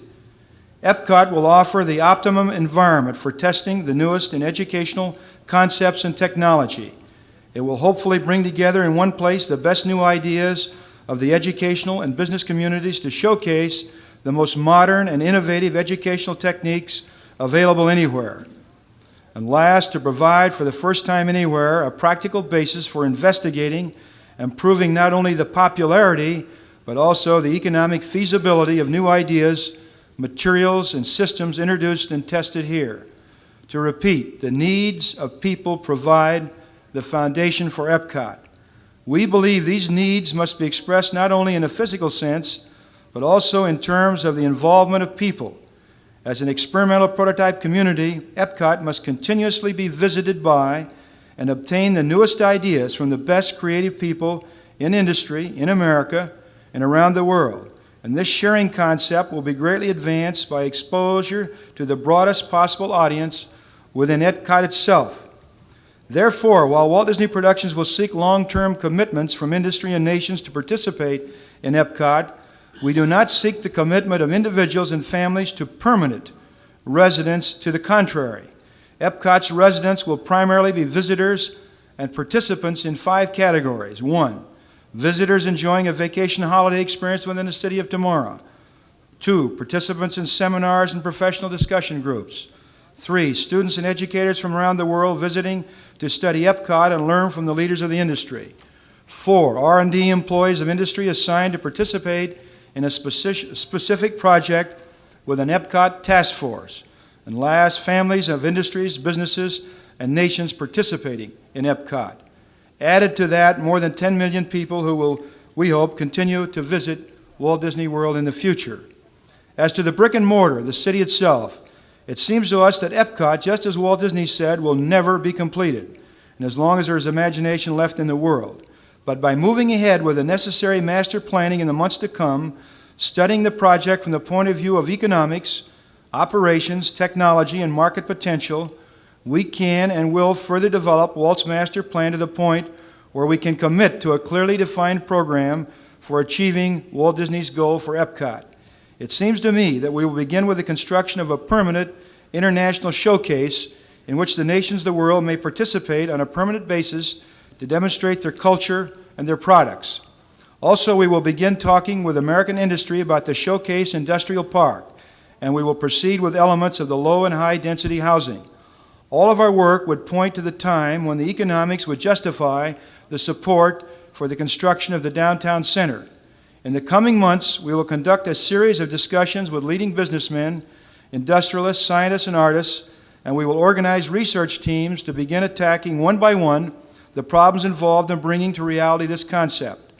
Epcot will offer the optimum environment for testing the newest in educational concepts and technology. It will hopefully bring together in one place the best new ideas of the educational and business communities to showcase the most modern and innovative educational techniques available anywhere. And last, to provide for the first time anywhere a practical basis for investigating and proving not only the popularity but also the economic feasibility of new ideas, materials, and systems introduced and tested here. To repeat, the needs of people provide the foundation for Epcot. We believe these needs must be expressed not only in a physical sense, but also in terms of the involvement of people. As an experimental prototype community, Epcot must continuously be visited by and obtain the newest ideas from the best creative people in industry, in America, and around the world. And this sharing concept will be greatly advanced by exposure to the broadest possible audience within Epcot itself. Therefore, while Walt Disney Productions will seek long-term commitments from industry and nations to participate in Epcot, we do not seek the commitment of individuals and families to permanent residence. To the contrary, Epcot's residents will primarily be visitors and participants in 5 categories. 1, visitors enjoying a vacation holiday experience within the city of tomorrow. 2, participants in seminars and professional discussion groups. 3, students and educators from around the world visiting to study Epcot and learn from the leaders of the industry. 4, R&D employees of industry assigned to participate in a specific project with an Epcot task force. And last, families of industries, businesses, and nations participating in Epcot. Added to that, more than 10 million people who will, we hope, continue to visit Walt Disney World in the future. As to the brick and mortar, the city itself, it seems to us that Epcot, just as Walt Disney said, will never be completed, and as long as there is imagination left in the world. But by moving ahead with the necessary master planning in the months to come, studying the project from the point of view of economics, operations, technology, and market potential, we can and will further develop Walt's master plan to the point where we can commit to a clearly defined program for achieving Walt Disney's goal for Epcot. It seems to me that we will begin with the construction of a permanent international showcase in which the nations of the world may participate on a permanent basis to demonstrate their culture and their products. Also, we will begin talking with American industry about the Showcase Industrial Park, and we will proceed with elements of the low and high density housing. All of our work would point to the time when the economics would justify the support for the construction of the downtown center. In the coming months, we will conduct a series of discussions with leading businessmen, industrialists, scientists, and artists, and we will organize research teams to begin attacking one by one the problems involved in bringing to reality this concept.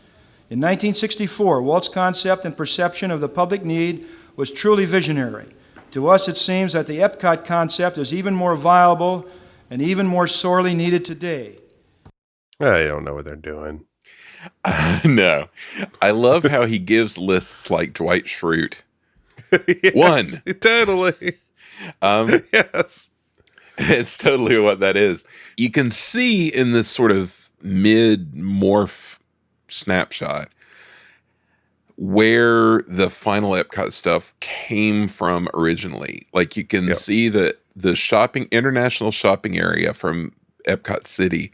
In 1964, Walt's concept and perception of the public need was truly visionary. To us, it seems that the Epcot concept is even more viable and even more sorely needed today.
I don't know what they're doing.
No. I love how he gives lists like Dwight Schrute.
Yes,
1.
Totally. Yes.
It's totally what that is. You can see in this sort of mid-morph snapshot where the final Epcot stuff came from originally. Like you can see that the international shopping area from Epcot City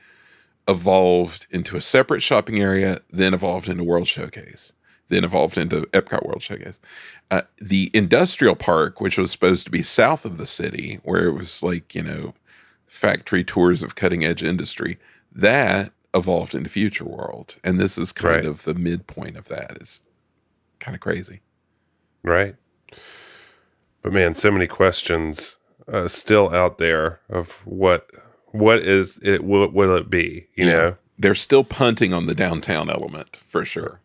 evolved into a separate shopping area, then evolved into World Showcase, then evolved into Epcot World Showcase. The industrial park, which was supposed to be south of the city, where it was like, factory tours of cutting edge industry, that evolved into Future World. And this is kind of the midpoint of that. Is kind of crazy.
Right. But man, so many questions still out there of what is it, will it be, you know?
They're still punting on the downtown element, for sure.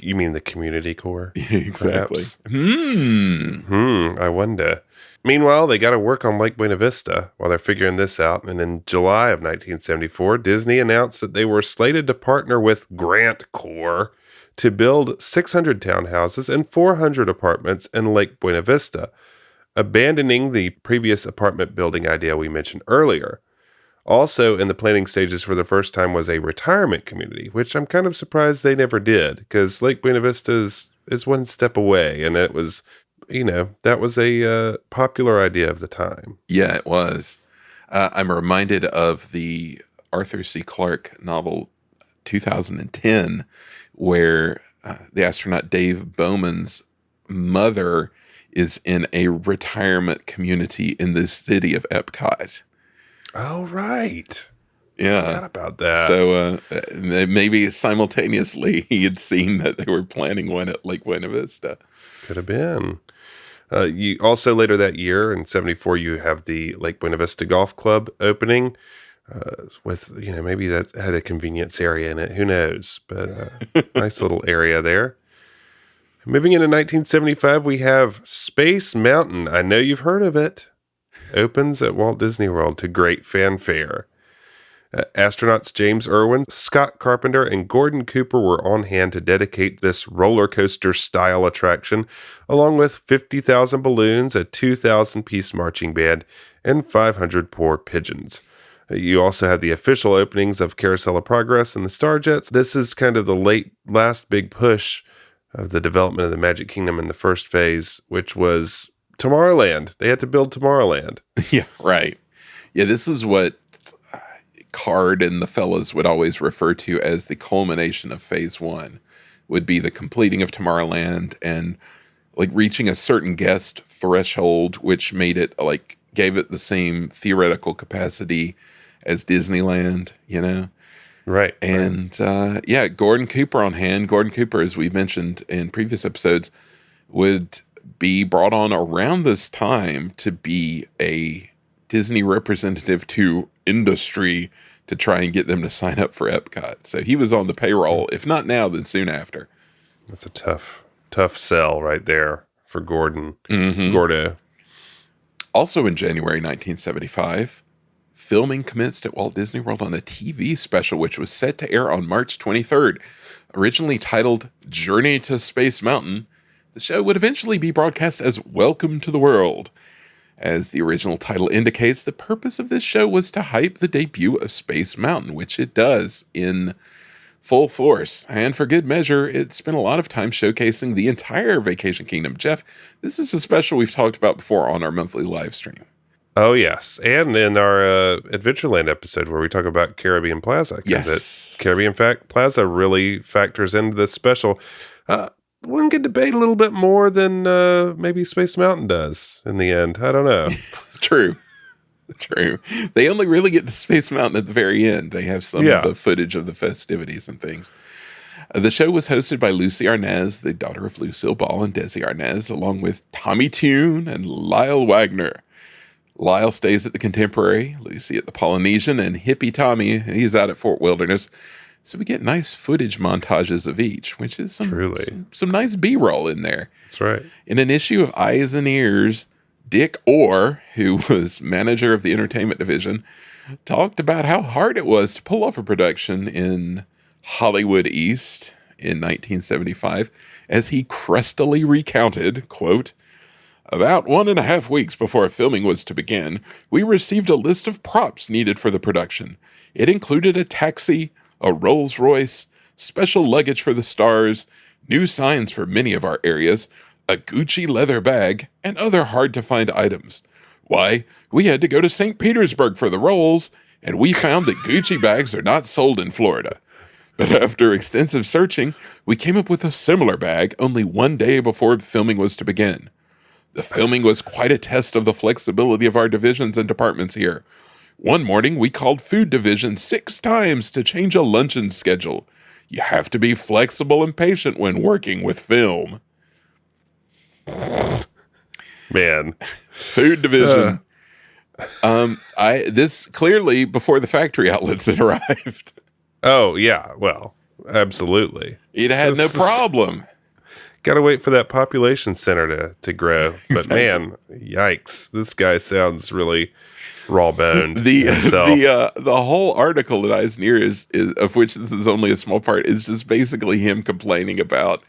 You mean the community core?
Exactly.
I wonder. Meanwhile, they got to work on Lake Buena Vista while they're figuring this out. And in July of 1974, Disney announced that they were slated to partner with Grant Corps to build 600 townhouses and 400 apartments in Lake Buena Vista, abandoning the previous apartment building idea we mentioned earlier. Also in the planning stages for the first time was a retirement community, which I'm kind of surprised they never did, because Lake Buena Vista is one step away, and it was, that was a popular idea of the time.
Yeah, it was. I'm reminded of the Arthur C. Clarke novel 2010, where the astronaut Dave Bowman's mother is in a retirement community in the city of Epcot.
Oh, right.
Yeah.
Forgot about that.
So maybe simultaneously he had seen that they were planning one at Lake Buena Vista.
Could have been. You also later that year in 74, you have the Lake Buena Vista Golf Club opening with, maybe that had a convenience area in it. Who knows? But nice little area there. Moving into 1975, we have Space Mountain. I know you've heard of it. Opens at Walt Disney World to great fanfare. Astronauts James Irwin, Scott Carpenter, and Gordon Cooper were on hand to dedicate this roller coaster style attraction, along with 50,000 balloons, a 2,000-piece marching band, and 500 poor pigeons. You also have the official openings of Carousel of Progress and the Starjets. This is kind of the last big push of the development of the Magic Kingdom in the first phase, which was Tomorrowland. They had to build Tomorrowland.
Yeah, right. Yeah, this is what Card and the fellas would always refer to as the culmination of phase one, would be the completing of Tomorrowland and like reaching a certain guest threshold, which made it gave it the same theoretical capacity as Disneyland,
Right.
And Gordon Cooper on hand. Gordon Cooper, as we've mentioned in previous episodes, would be brought on around this time to be a Disney representative to industry to try and get them to sign up for Epcot. So he was on the payroll, if not now, then soon after.
That's a tough sell right there for Gordon.
Mm-hmm.
Gordo.
Also in January 1975, filming commenced at Walt Disney World on a TV special, which was set to air on March 23rd. Originally titled Journey to Space Mountain, the show would eventually be broadcast as Welcome to the World. As the original title indicates, the purpose of this show was to hype the debut of Space Mountain, which it does in full force. And for good measure, it spent a lot of time showcasing the entire Vacation Kingdom. Jeff, this is a special we've talked about before on our monthly live stream.
Oh, yes. And in our Adventureland episode where we talk about Caribbean Plaza.
Yes.
Caribbean Plaza really factors into this special. One could debate a little bit more than maybe Space Mountain does in the end. I don't know.
True. They only really get to Space Mountain at the very end. They have some of the footage of the festivities and things. The show was hosted by Lucy Arnaz, the daughter of Lucille Ball and Desi Arnaz, along with Tommy Tune and Lyle Wagner. Lyle stays at the Contemporary, Lucy at the Polynesian, and Hippie Tommy, he's out at Fort Wilderness. So we get nice footage montages of each, which is some nice B-roll in there.
That's right.
In an issue of Eyes and Ears, Dick Orr, who was manager of the entertainment division, talked about how hard it was to pull off a production in Hollywood East in 1975, as he crustily recounted, quote, "About 1.5 weeks before filming was to begin, we received a list of props needed for the production. It included a taxi, a Rolls Royce, special luggage for the stars, new signs for many of our areas, a Gucci leather bag, and other hard-to-find items. Why, we had to go to St. Petersburg for the rolls, and we found that Gucci bags are not sold in Florida. But after extensive searching, we came up with a similar bag only 1 day before filming was to begin. The filming was quite a test of the flexibility of our divisions and departments here. One morning, we called food division 6 times to change a luncheon schedule. You have to be flexible and patient when working with film."
Man.
Food division. This clearly before the factory outlets had arrived.
Oh, yeah. Well, absolutely.
It had no problem.
Got to wait for that population center to grow. But
Exactly.
Man, yikes. This guy sounds really raw-boned
the whole article at Eyes and Ears, of which this is only a small part, is just basically him complaining about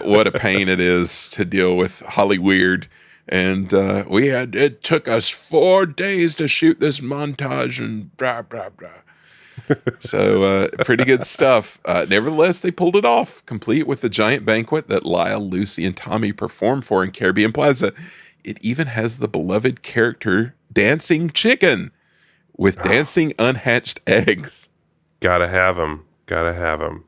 what a pain it is to deal with Hollyweird. And it took us 4 days to shoot this montage and blah, blah, blah. So pretty good stuff. Nevertheless, they pulled it off, complete with the giant banquet that Lyle, Lucy, and Tommy performed for in Caribbean Plaza. It even has the beloved character Dancing Chicken with dancing unhatched eggs.
Gotta have him. Gotta have him.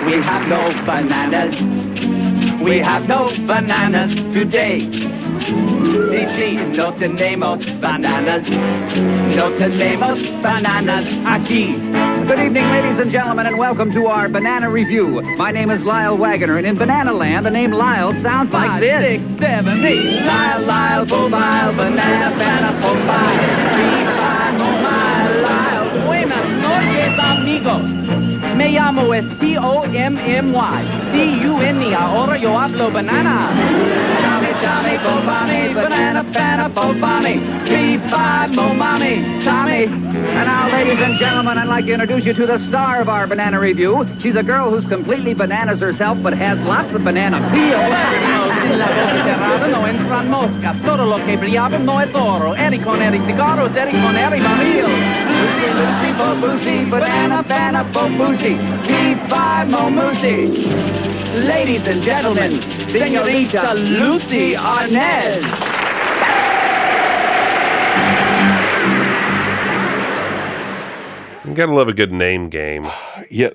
We have no bananas. We have no bananas today. Sí, no tenemos bananas. No tenemos bananas aquí. Good evening, ladies and gentlemen, and welcome to our Banana Review. My name is Lyle Wagoner, and in Banana Land, the name Lyle sounds like this. 6, 7, 8. Lyle, Bobile, Banana, Popeye. 3, 5, Mobile, Lyle. Buenas noches, amigos. Me llamo es Tommy. T-U-N-E, ahora yo hablo banana. Tommy, Bobami, banana, Popeye. 3, 5, Momami, Tommy. And now, ladies and gentlemen, I'd like to introduce you to the star of our Banana Review. She's a girl who's completely bananas herself, but has lots of banana peel. La boca cerrada no entran moscas. Todo lo que brillaba no es oro. Eddie con Eddie cigarros, Eddie con Eddie mamil. Lucy, Bobusi, banana, Bobusi. P5 Momusi. Ladies and gentlemen, Senorita Lucy Arnez.
You gotta love a good name game.
Yeah,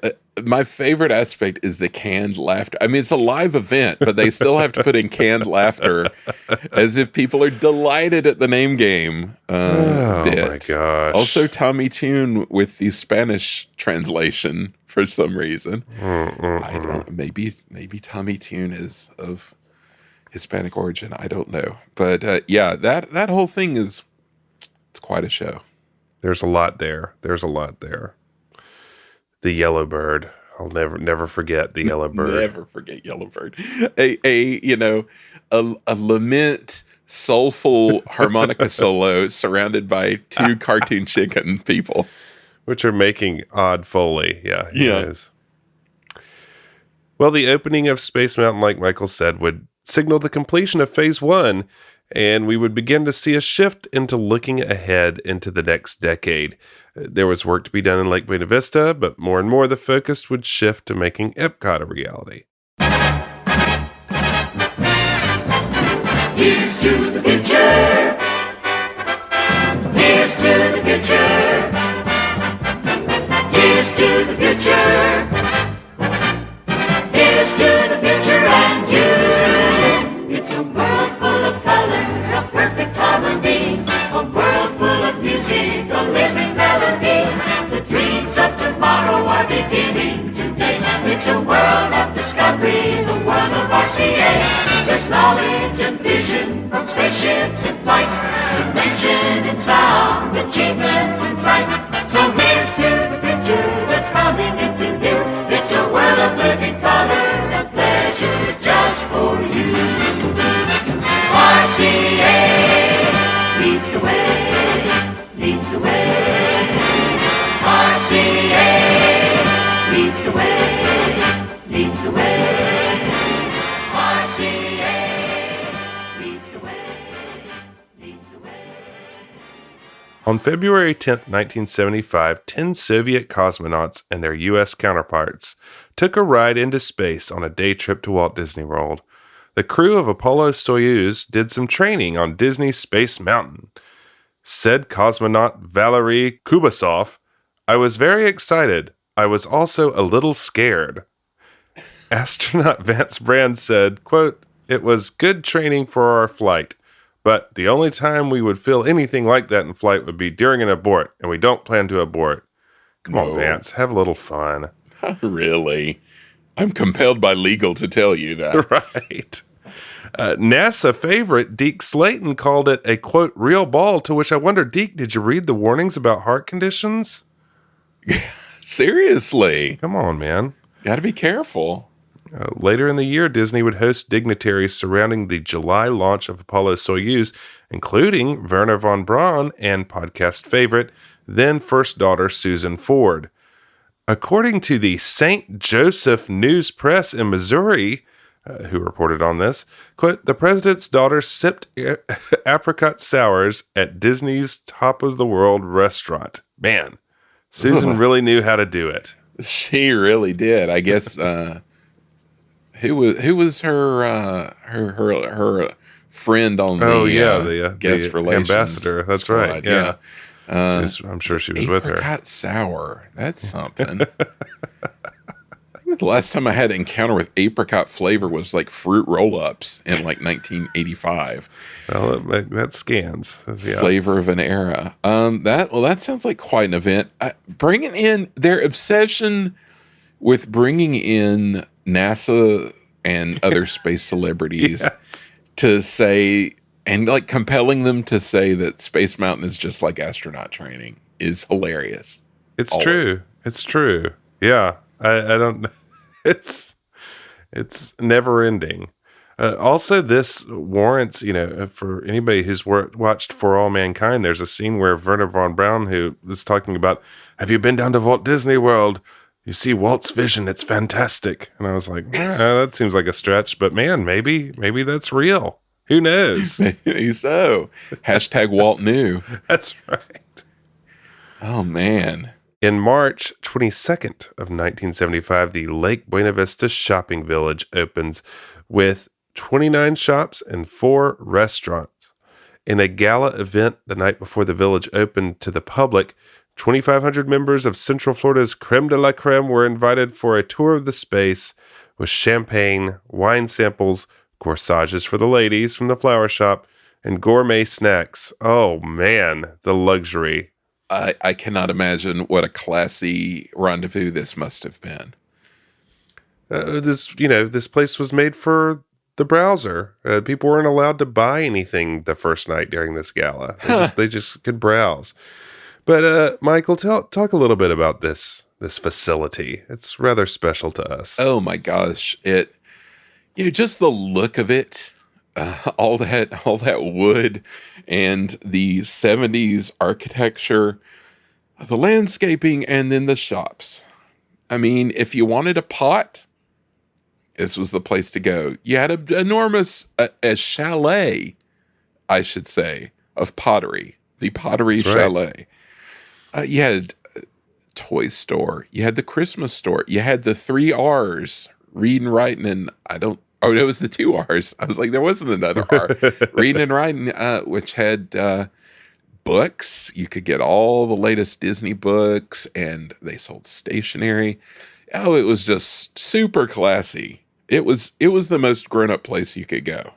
my favorite aspect is the canned laughter. I mean, it's a live event, but they still have to put in canned laughter as if people are delighted at the name game.
Oh my gosh.
Also, Tommy Tune with the Spanish translation for some reason. I don't. Maybe Tommy Tune is of Hispanic origin. I don't know, but yeah, that whole thing it's quite a show.
There's a lot there. The Yellowbird. I'll never forget the Yellowbird.
Never forget Yellowbird. A lament, soulful harmonica solo surrounded by 2 cartoon chicken people,
which are making odd Foley. Yeah. It is. Well, the opening of Space Mountain, like Michael said, would signal the completion of Phase 1. And we would begin to see a shift into looking ahead into the next decade. There was work to be done in Lake Buena Vista, but more and more the focus would shift to making Epcot a reality.
Here's to the future. Here's to the future. Here's to the future. Here's to the future and you. It's a world full of color, a perfect harmony, a world full of music, a living melody. The dreams of tomorrow are beginning today. It's a world of discovery, the world of RCA. There's knowledge and vision from spaceships in flight, invention and sound, achievements in sight. So here's to the future that's coming into view. It's a world of living color and pleasure just for you. RCA leads the way, leads the way. RCA leads the way, leads the way. RCA leads the way, leads the way.
On February 10th, 1975, 10 Soviet cosmonauts and their U.S. counterparts took a ride into space on a day trip to Walt Disney World. The crew of Apollo-Soyuz did some training on Disney's Space Mountain. Said cosmonaut Valery Kubasov, "I was very excited. I was also a little scared." Astronaut Vance Brand said, quote, "It was good training for our flight, but the only time we would feel anything like that in flight would be during an abort, and we don't plan to abort." Come on, Vance, have a little fun.
Really? I'm compelled by legal to tell you that.
Right. NASA favorite Deke Slayton called it a, quote, real ball, to which I wonder, Deke, did you read the warnings about heart conditions?
Seriously?
Come on, man.
Got to be careful.
Later in the year, Disney would host dignitaries surrounding the July launch of Apollo-Soyuz, including Werner von Braun and podcast favorite, then first daughter Susan Ford. According to the St. Joseph News Press in Missouri, who reported on this, quote, "The president's daughter sipped apricot sours at Disney's Top of the World restaurant." Man, Susan really knew how to do it.
She really did. I guess who was her friend on the guest relations
ambassador. That's
squad.
right. Yeah. I'm sure she was with her.
Apricot sour. That's something. The last time I had an encounter with apricot flavor was like fruit roll-ups in like 1985.
Well, that scans. Yeah.
Flavor of an era. That sounds like quite an event. Bringing in their obsession with bringing in NASA and other space celebrities to say, and like compelling them to say that Space Mountain is just like astronaut training is hilarious.
It's true. It's true. Yeah. I don't. It's never ending. Also, this warrants, for anybody who's watched For All Mankind, there's a scene where Werner von Braun, who was talking about, have you been down to Walt Disney World? You see Walt's vision. It's fantastic. And I was like, that seems like a stretch, but man, maybe that's real. Who knows?
Maybe so. Hashtag Walt knew.
That's right.
Oh, man.
In March 22nd of 1975, the Lake Buena Vista Shopping Village opens with 29 shops and 4 restaurants. In a gala event the night before the village opened to the public, 2,500 members of Central Florida's creme de la creme were invited for a tour of the space with champagne, wine samples, corsages for the ladies from the flower shop, and gourmet snacks. Oh man, the luxury.
I cannot imagine what a classy rendezvous this must have been.
This place was made for the browser. People weren't allowed to buy anything the first night during this gala. They just could browse. But Michael, talk a little bit about this facility. It's rather special to us.
Oh my gosh. Just the look of it, all that wood and the 70s architecture, the landscaping, and then the shops. I mean, if you wanted a pot, this was the place to go. You had an enormous a chalet, I should say, of pottery. The Pottery
That's
Chalet. Right. You had a toy store. You had the Christmas store. You had the 3 R's, reading, writing, and Oh, it was the 2 R's. I was like, there wasn't another R. Reading and writing, which had books. You could get all the latest Disney books, and they sold stationery. Oh, it was just super classy. It was the most grown-up place you could go.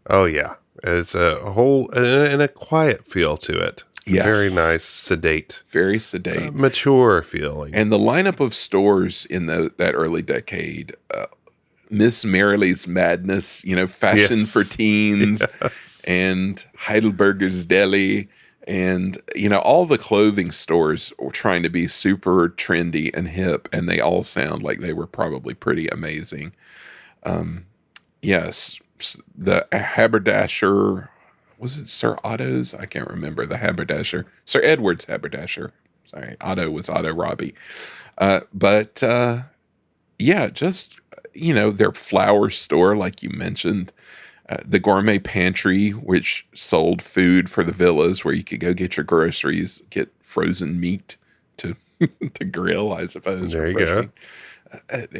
Oh, yeah. It's a whole, and a quiet feel to it.
Yes.
Very nice, sedate.
Very sedate.
Mature feeling.
And the lineup of stores in that early decade, Miss Merrili's Madness, fashion for teens, and Heidelberger's Deli, and, all the clothing stores were trying to be super trendy and hip, and they all sound like they were probably pretty amazing. Yes, the haberdasher, was it Sir Otto's? I can't remember. The haberdasher. Sir Edward's haberdasher. Sorry, Otto was Otto Robbie. Just... their flower store, like you mentioned, the gourmet pantry, which sold food for the villas where you could go get your groceries, get frozen meat to grill, I suppose.
There you go.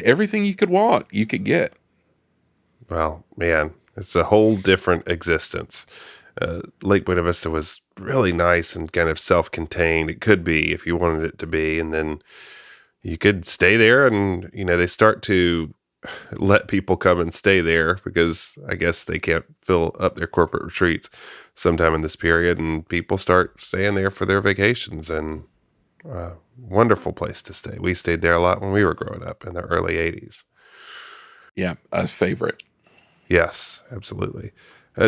Everything you could want, you could get.
Well, man, it's a whole different existence. Lake Buena Vista was really nice and kind of self-contained. It could be if you wanted it to be. And then you could stay there and, they start to let people come and stay there because I guess they can't fill up their corporate retreats sometime in this period, and people start staying there for their vacations, and wonderful place to stay. We stayed there a lot when we were growing up in the early 80s.
Yeah, a favorite.
Yes, absolutely.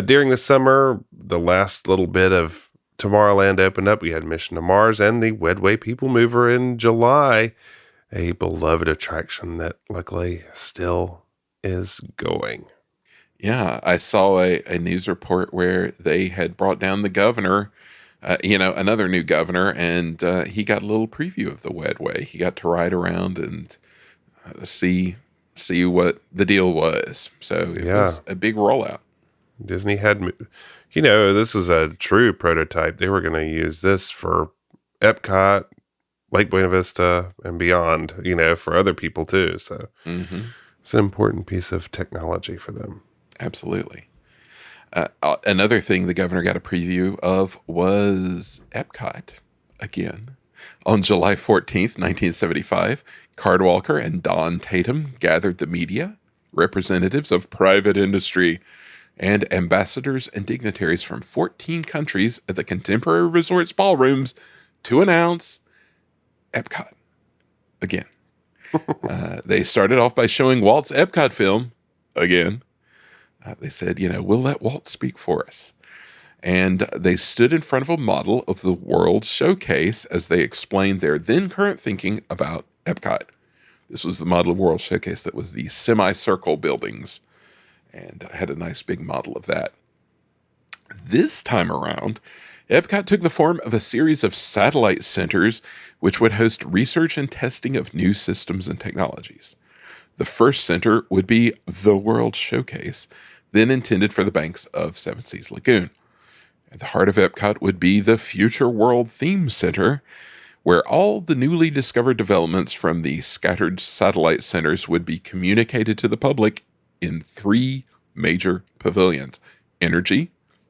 During the summer, the last little bit of Tomorrowland opened up. We had Mission to Mars and the Wedway People Mover in July, a beloved attraction that luckily still is going.
Yeah, I saw a news report where they had brought down the governor, another new governor, and he got a little preview of the Wedway. He got to ride around and see what the deal was. So it was a big rollout.
Disney had, this was a true prototype. They were going to use this for Epcot, Lake Buena Vista, and beyond, for other people too. So it's an important piece of technology for them.
Absolutely. Another thing the governor got a preview of was Epcot again. On July 14th, 1975, Cardwalker and Don Tatum gathered the media, representatives of private industry, and ambassadors and dignitaries from 14 countries at the Contemporary Resorts ballrooms to announce Epcot again. They started off by showing Walt's Epcot film again. They said, we'll let Walt speak for us. And they stood in front of a model of the World Showcase as they explained their then current thinking about Epcot. This was the model of World Showcase that was the semicircle buildings, and I had a nice big model of that. This time around, Epcot took the form of a series of satellite centers which would host research and testing of new systems and technologies. The first center would be the World Showcase, then intended for the banks of Seven Seas Lagoon. At the heart of Epcot would be the Future World Theme Center, where all the newly discovered developments from the scattered satellite centers would be communicated to the public in 3 major pavilions: energy,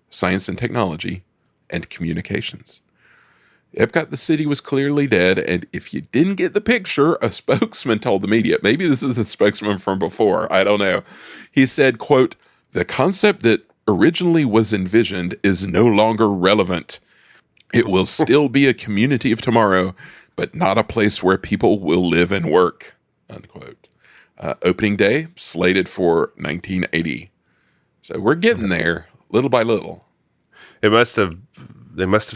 science and technology, and communications. Epcot, the city, was clearly dead, and if you didn't get the picture, a spokesman told the media, maybe this is the spokesman from before, I don't know. He said, quote, "The concept that originally was envisioned is no longer relevant. It will still be a community of tomorrow, but not a place where people will live and work," unquote. Opening day slated for 1980. So we're getting there little by little.
They must have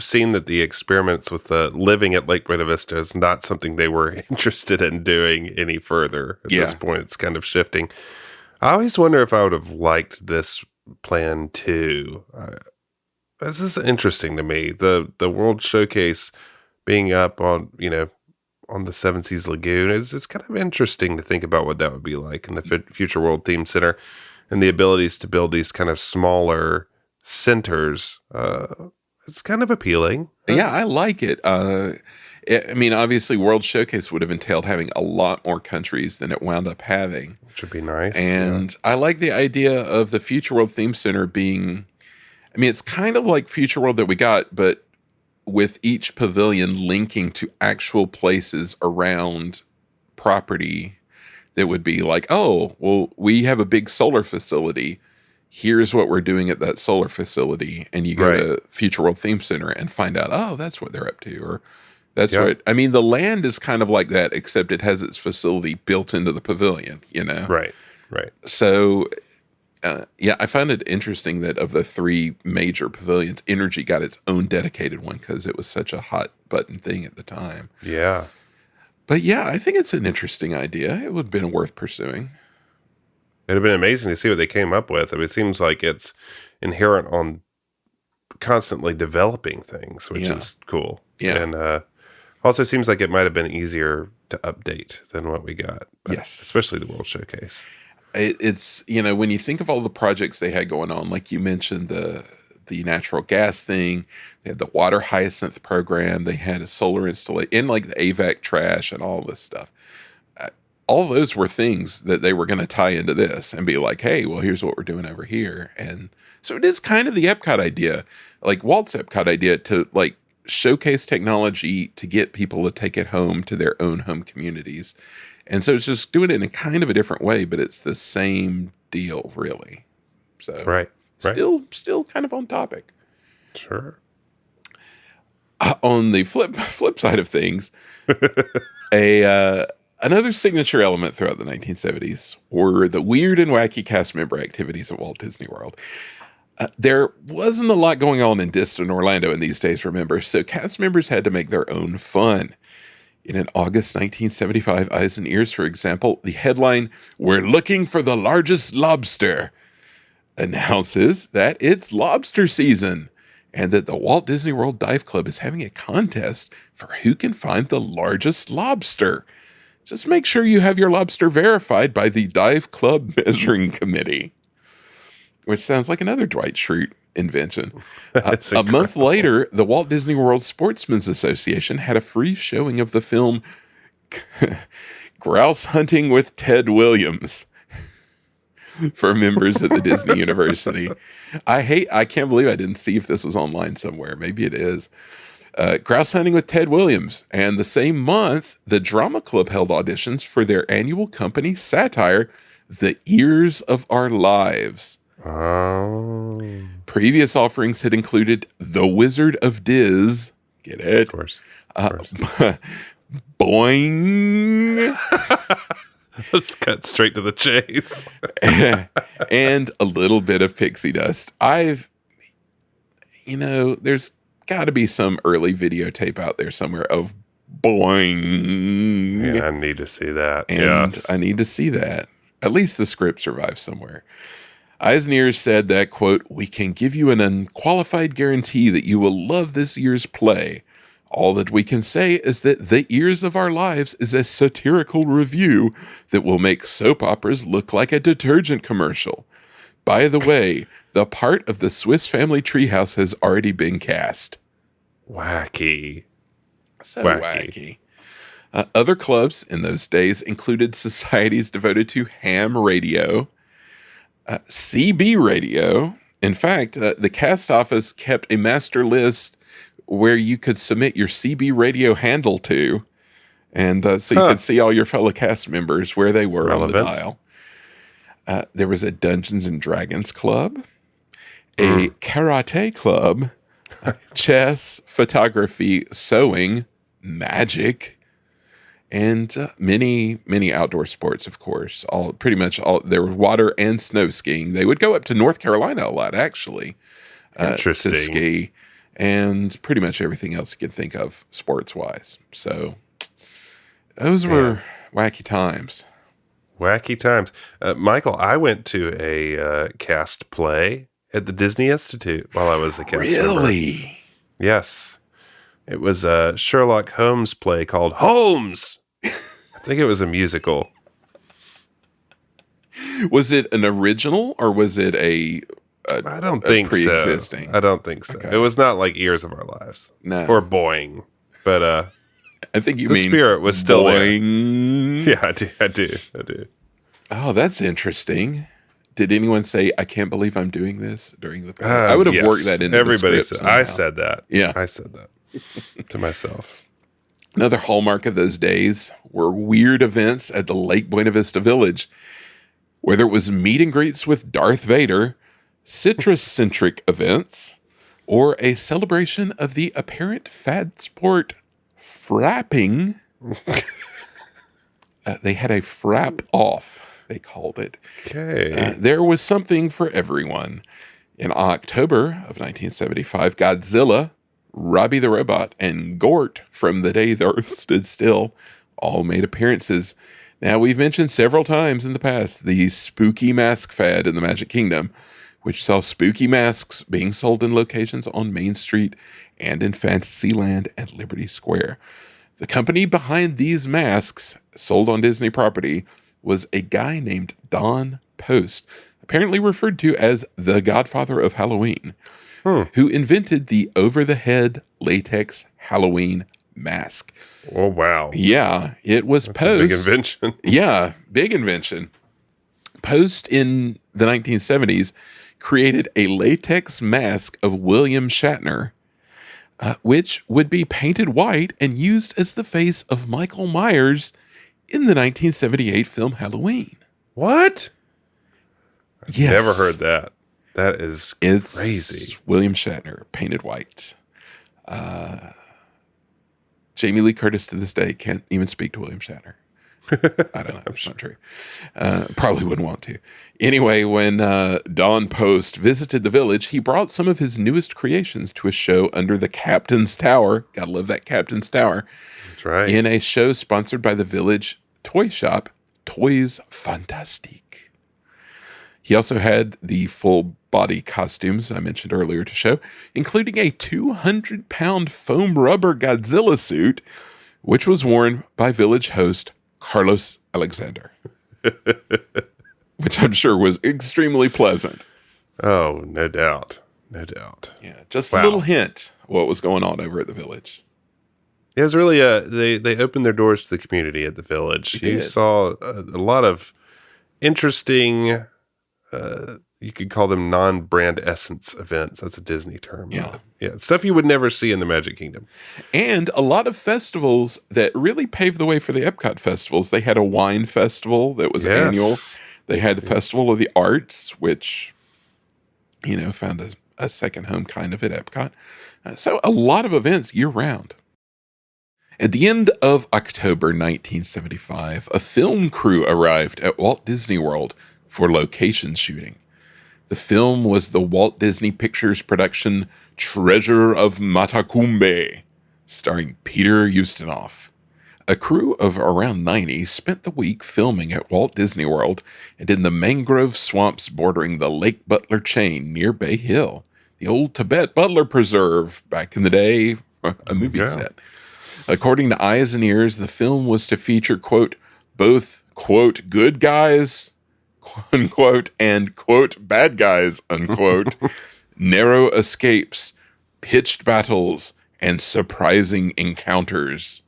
seen that the experiments with living at Lake Buena Vista is not something they were interested in doing any further. At this point, it's kind of shifting. I always wonder if I would have liked this plan too. This is interesting to me. The World Showcase being up on the Seven Seas Lagoon it's kind of interesting to think about what that would be like in the Future World Theme Center, and the abilities to build these kind of smaller centers. It's kind of appealing.
Yeah, I like it. Obviously, World Showcase would have entailed having a lot more countries than it wound up having.
Which would be nice.
And I like the idea of the Future World Theme Center being, it's kind of like Future World that we got, but with each pavilion linking to actual places around property that would be like, oh, well, we have a big solar facility. Here's what we're doing at that solar facility. And you go to Future World Theme Center and find out, oh, that's what they're up to. Or that's right. The land is kind of like that, except it has its facility built into the pavilion,
Right.
So, I found it interesting that of the 3 major pavilions, energy got its own dedicated one because it was such a hot button thing at the time.
Yeah.
But I think it's an interesting idea. It would have been worth pursuing.
It'd have been amazing to see what they came up with. It seems like it's inherent on constantly developing things, which is cool.
Yeah.
And also seems like it might have been easier to update than what we got.
Yes.
Especially the World Showcase.
It's, when you think of all the projects they had going on, like you mentioned, the natural gas thing, they had the water hyacinth program, they had a solar installation, and like the AVAC trash and all this stuff. All those were things that they were going to tie into this and be like, hey, well, here's what we're doing over here. And so it is kind of the Epcot idea, like Walt's Epcot idea, to like showcase technology to get people to take it home to their own home communities. And so it's just doing it in a kind of a different way, but it's the same deal, really. So still kind of on topic.
Sure.
On the flip side of things, another signature element throughout the 1970s were the weird and wacky cast member activities at Walt Disney World. There wasn't a lot going on in distant Orlando in these days, remember, so cast members had to make their own fun. In an August 1975 Eyes and Ears, for example, the headline, "We're looking for the largest lobster," announces that it's lobster season and that the Walt Disney World Dive Club is having a contest for who can find the largest lobster. Just make sure you have your lobster verified by the Dive Club Measuring Committee. Which sounds like another Dwight Schrute invention. A month later, the Walt Disney World Sportsmen's Association had a free showing of the film Grouse Hunting with Ted Williams for members at the Disney University. I can't believe I didn't see if this was online somewhere. Maybe it is. Grouse hunting with Ted Williams. And the same month, the Drama Club held auditions for their annual company satire, The Ears of Our Lives.
Oh.
Previous offerings had included The Wizard of Diz. Get it?
Of course.
Boing.
Let's cut straight to the chase.
And a little bit of pixie dust. There's got to be some early videotape out there somewhere of boing.
Yeah, I need to see that.
And
yes.
I need to see that. At least the script survives somewhere. Eisner said that, quote, "We can give you an unqualified guarantee that you will love this year's play. All that we can say is that The Ears of Our Lives is a satirical review that will make soap operas look like a detergent commercial. By the way, the part of the Swiss Family Treehouse has already been cast."
Wacky.
So wacky. Other clubs in those days included societies devoted to ham radio, CB radio. In fact, the cast office kept a master list where you could submit your CB radio handle to. And so you could see all your fellow cast members where they were on the dial. There was a Dungeons and Dragons club, a karate club, chess, photography, sewing, magic, and many, many outdoor sports, of course. Pretty much all. There was water and snow skiing. They would go up to North Carolina a lot, actually, to ski, and pretty much everything else you can think of sports-wise. So those were wacky times.
Wacky times. Michael, I went to a cast play at the Disney Institute while I was a cast member.
Really?
Yes. It was a Sherlock Holmes play called Holmes. I think it was a musical.
Was it an original or was it a
I don't think
pre-existing?
so. I don't think so.
Okay.
It was not like Ears of Our Lives.
No.
Or Boing. But
I think you
the
mean
spirit was still
Boing.
there. Yeah, I do.
Oh, that's interesting. Did anyone say, "I can't believe I'm doing this" during the play? I would have
yes.
worked that into
Everybody
the script
said, I
somehow.
said that.
Yeah.
I said that to myself.
Another hallmark of those days were weird events at the Lake Buena Vista Village. Whether it was meet and greets with Darth Vader, citrus-centric events, or a celebration of the apparent fad sport frapping. They had a frap off, they called it.
Okay.
There was something for everyone. In October of 1975, Godzilla, Robbie the Robot, and Gort from The Day the Earth Stood Still all made appearances. Now, we've mentioned several times in the past the spooky mask fad in the Magic Kingdom, which saw spooky masks being sold in locations on Main Street and in Fantasyland and Liberty Square. The company behind these masks sold on Disney property was a guy named Don Post, apparently referred to as the Godfather of Halloween, who invented the over-the-head latex Halloween mask.
Oh, wow.
Yeah, it was
That's
Post.
a big invention.
Yeah, big invention. Post in the 1970s created a latex mask of William Shatner, which would be painted white and used as the face of Michael Myers in the 1978 film Halloween.
What?
Yes.
Never heard that. That is
It's
crazy.
William Shatner, painted white. Jamie Lee Curtis to this day can't even speak to William Shatner. I don't know. That's not true. Probably wouldn't want to. Anyway, when Don Post visited the village, he brought some of his newest creations to a show under the Captain's Tower. Gotta love that Captain's Tower.
That's right.
In a show sponsored by the village toy shop, Toys Fantastique. He also had the full body costumes I mentioned earlier to show, including a 200-pound foam rubber Godzilla suit, which was worn by village host Carlos Alexander, which I'm sure was extremely pleasant.
Oh, no doubt. No doubt.
Yeah, just a little hint of what was going on over at the village.
It was really they opened their doors to the community at the village. You saw a lot of interesting you could call them non-brand essence events. That's a Disney term.
Yeah.
Yeah. Stuff you would never see in the Magic Kingdom.
And a lot of festivals that really paved the way for the Epcot festivals. They had a wine festival that was annual. They had the Festival of the Arts, which, found a second home kind of at Epcot. So a lot of events year round. At the end of October 1975, a film crew arrived at Walt Disney World for location shooting. The film was the Walt Disney Pictures production Treasure of Matacumbe, starring Peter Ustinov. A crew of around 90 spent the week filming at Walt Disney World and in the mangrove swamps bordering the Lake Butler chain near Bay Hill, the old Tibet Butler Preserve back in the day, a movie set. According to Eyes and Ears, the film was to feature, quote, both, quote, good guys, unquote, and, quote, bad guys, unquote, narrow escapes, pitched battles, and surprising encounters.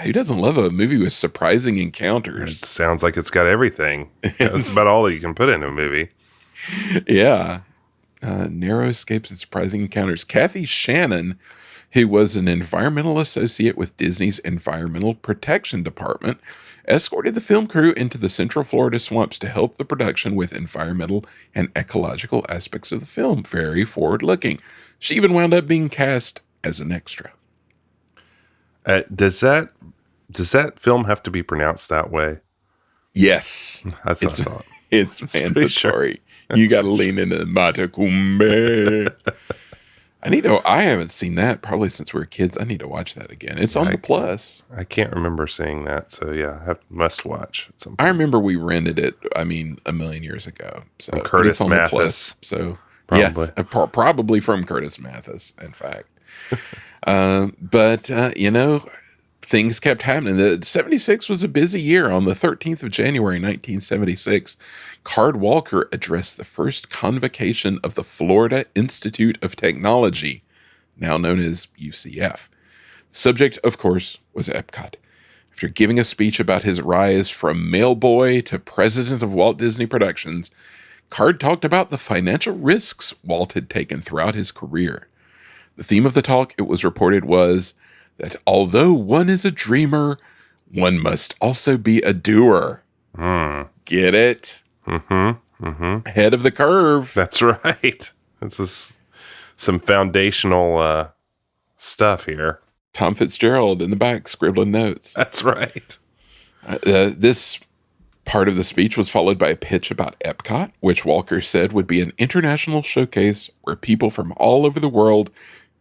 Who doesn't love a movie with surprising encounters?
It sounds like it's got everything. That's about all that you can put in a movie.
Yeah. Narrow escapes and surprising encounters. Kathy Shannon, who was an environmental associate with Disney's Environmental Protection Department, escorted the film crew into the Central Florida swamps to help the production with environmental and ecological aspects of the film. Very forward-looking. She even wound up being cast as an extra.
Does that film have to be pronounced that way?
Yes.
That's what I thought.
It's mandatory. Sure. You got to lean into Matacumbe. I haven't seen that probably since we were kids. I need to watch that again. It's on the Plus.
I can't remember seeing that. So yeah, must watch at some point.
I remember we rented it, a million years ago. So
from Curtis
on
Mathis.
The Plus, so
probably.
Yes, probably from Curtis Mathis, in fact. But things kept happening. The 76 was a busy year. On the 13th of January, 1976, Card Walker addressed the first convocation of the Florida Institute of Technology, now known as UCF. The subject, of course, was Epcot. After giving a speech about his rise from mailboy to president of Walt Disney Productions, Card talked about the financial risks Walt had taken throughout his career. The theme of the talk, it was reported, was that although one is a dreamer, one must also be a doer. Get it? Ahead of the curve.
That's right. This is some foundational stuff here.
Tom Fitzgerald in the back scribbling notes.
That's right.
This part of the speech was followed by a pitch about Epcot, which Walker said would be an international showcase where people from all over the world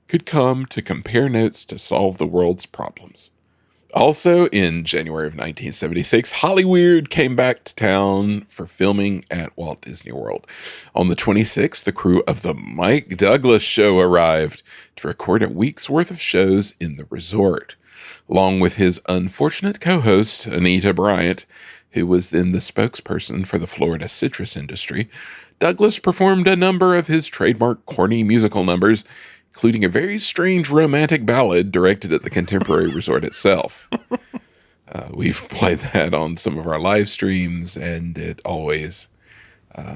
could come to compare notes to solve the world's problems. Also, in January of 1976, Hollywood came back to town for filming at Walt Disney World. On the 26th, the crew of The Mike Douglas Show arrived to record a week's worth of shows in the resort. Along with his unfortunate co-host, Anita Bryant, who was then the spokesperson for the Florida citrus industry, Douglas performed a number of his trademark corny musical numbers, including a very strange romantic ballad directed at the contemporary resort itself. We've played that on some of our live streams, and it always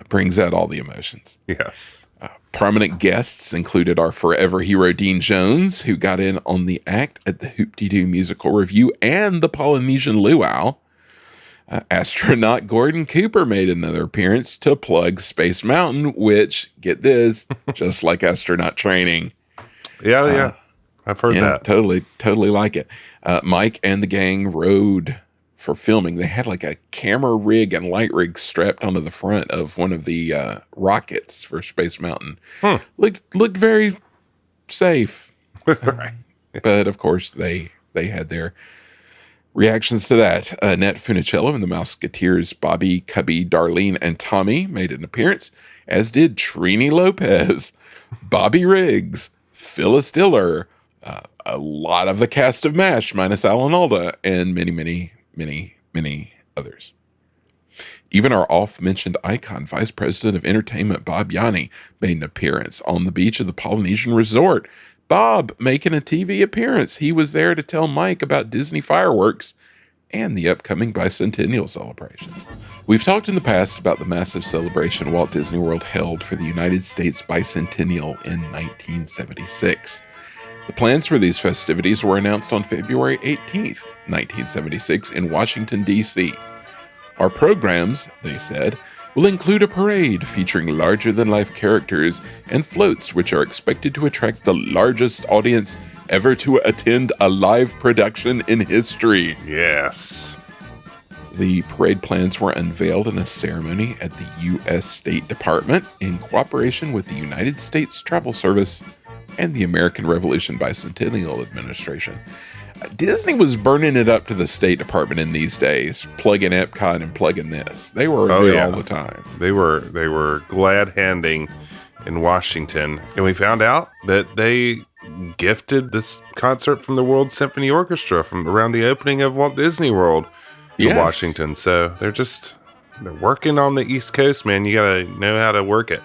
brings out all the emotions.
Yes.
Prominent guests included our forever hero, Dean Jones, who got in on the act at the Hoop-Dee-Doo musical review and the Polynesian Luau. Astronaut Gordon Cooper made another appearance to plug Space Mountain, which, get this, just like astronaut training.
Yeah. I've heard that.
Totally like it. Mike and the gang rode for filming. They had like a camera rig and light rig strapped onto the front of one of the rockets for Space Mountain. Looked very safe.
Right.
But of course, they had their reactions to that. Annette Funicello and the Mouseketeers, Bobby, Cubby, Darlene, and Tommy made an appearance, as did Trini Lopez, Bobby Riggs, Phyllis Diller, a lot of the cast of MASH minus Alan Alda, and many others. Even our oft-mentioned icon, Vice President of Entertainment Bob Yanni, made an appearance on the beach of the Polynesian Resort. Bob making a TV appearance. He was there to tell Mike about Disney fireworks and the upcoming bicentennial celebration. We've talked in the past about the massive celebration Walt Disney World held for the United States bicentennial in 1976. The plans for these festivities were announced on February 18th, 1976 in Washington, D.C. Our programs, they said, will include a parade featuring larger-than-life characters and floats which are expected to attract the largest audience ever to attend a live production in history.
Yes.
The parade plans were unveiled in a ceremony at the U.S. State Department in cooperation with the United States Travel Service and the American Revolution Bicentennial Administration. Disney was burning it up to the State Department in these days, plugging Epcot and plugging this. They were there all the time.
They were glad handing in Washington, and we found out that they gifted this concert from the World Symphony Orchestra from around the opening of Walt Disney World to Washington. So they're working on the East Coast, man. You gotta know how to work it.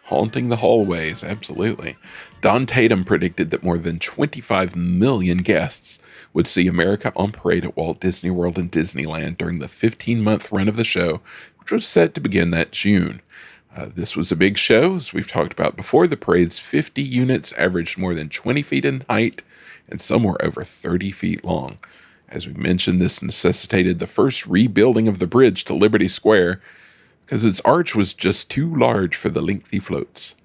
Haunting the hallways, absolutely. Don Tatum predicted that more than 25 million guests would see America on parade at Walt Disney World and Disneyland during the 15-month run of the show, which was set to begin that June. This was a big show, as we've talked about before. The parade's 50 units averaged more than 20 feet in height, and some were over 30 feet long. As we mentioned, this necessitated the first rebuilding of the bridge to Liberty Square, because its arch was just too large for the lengthy floats.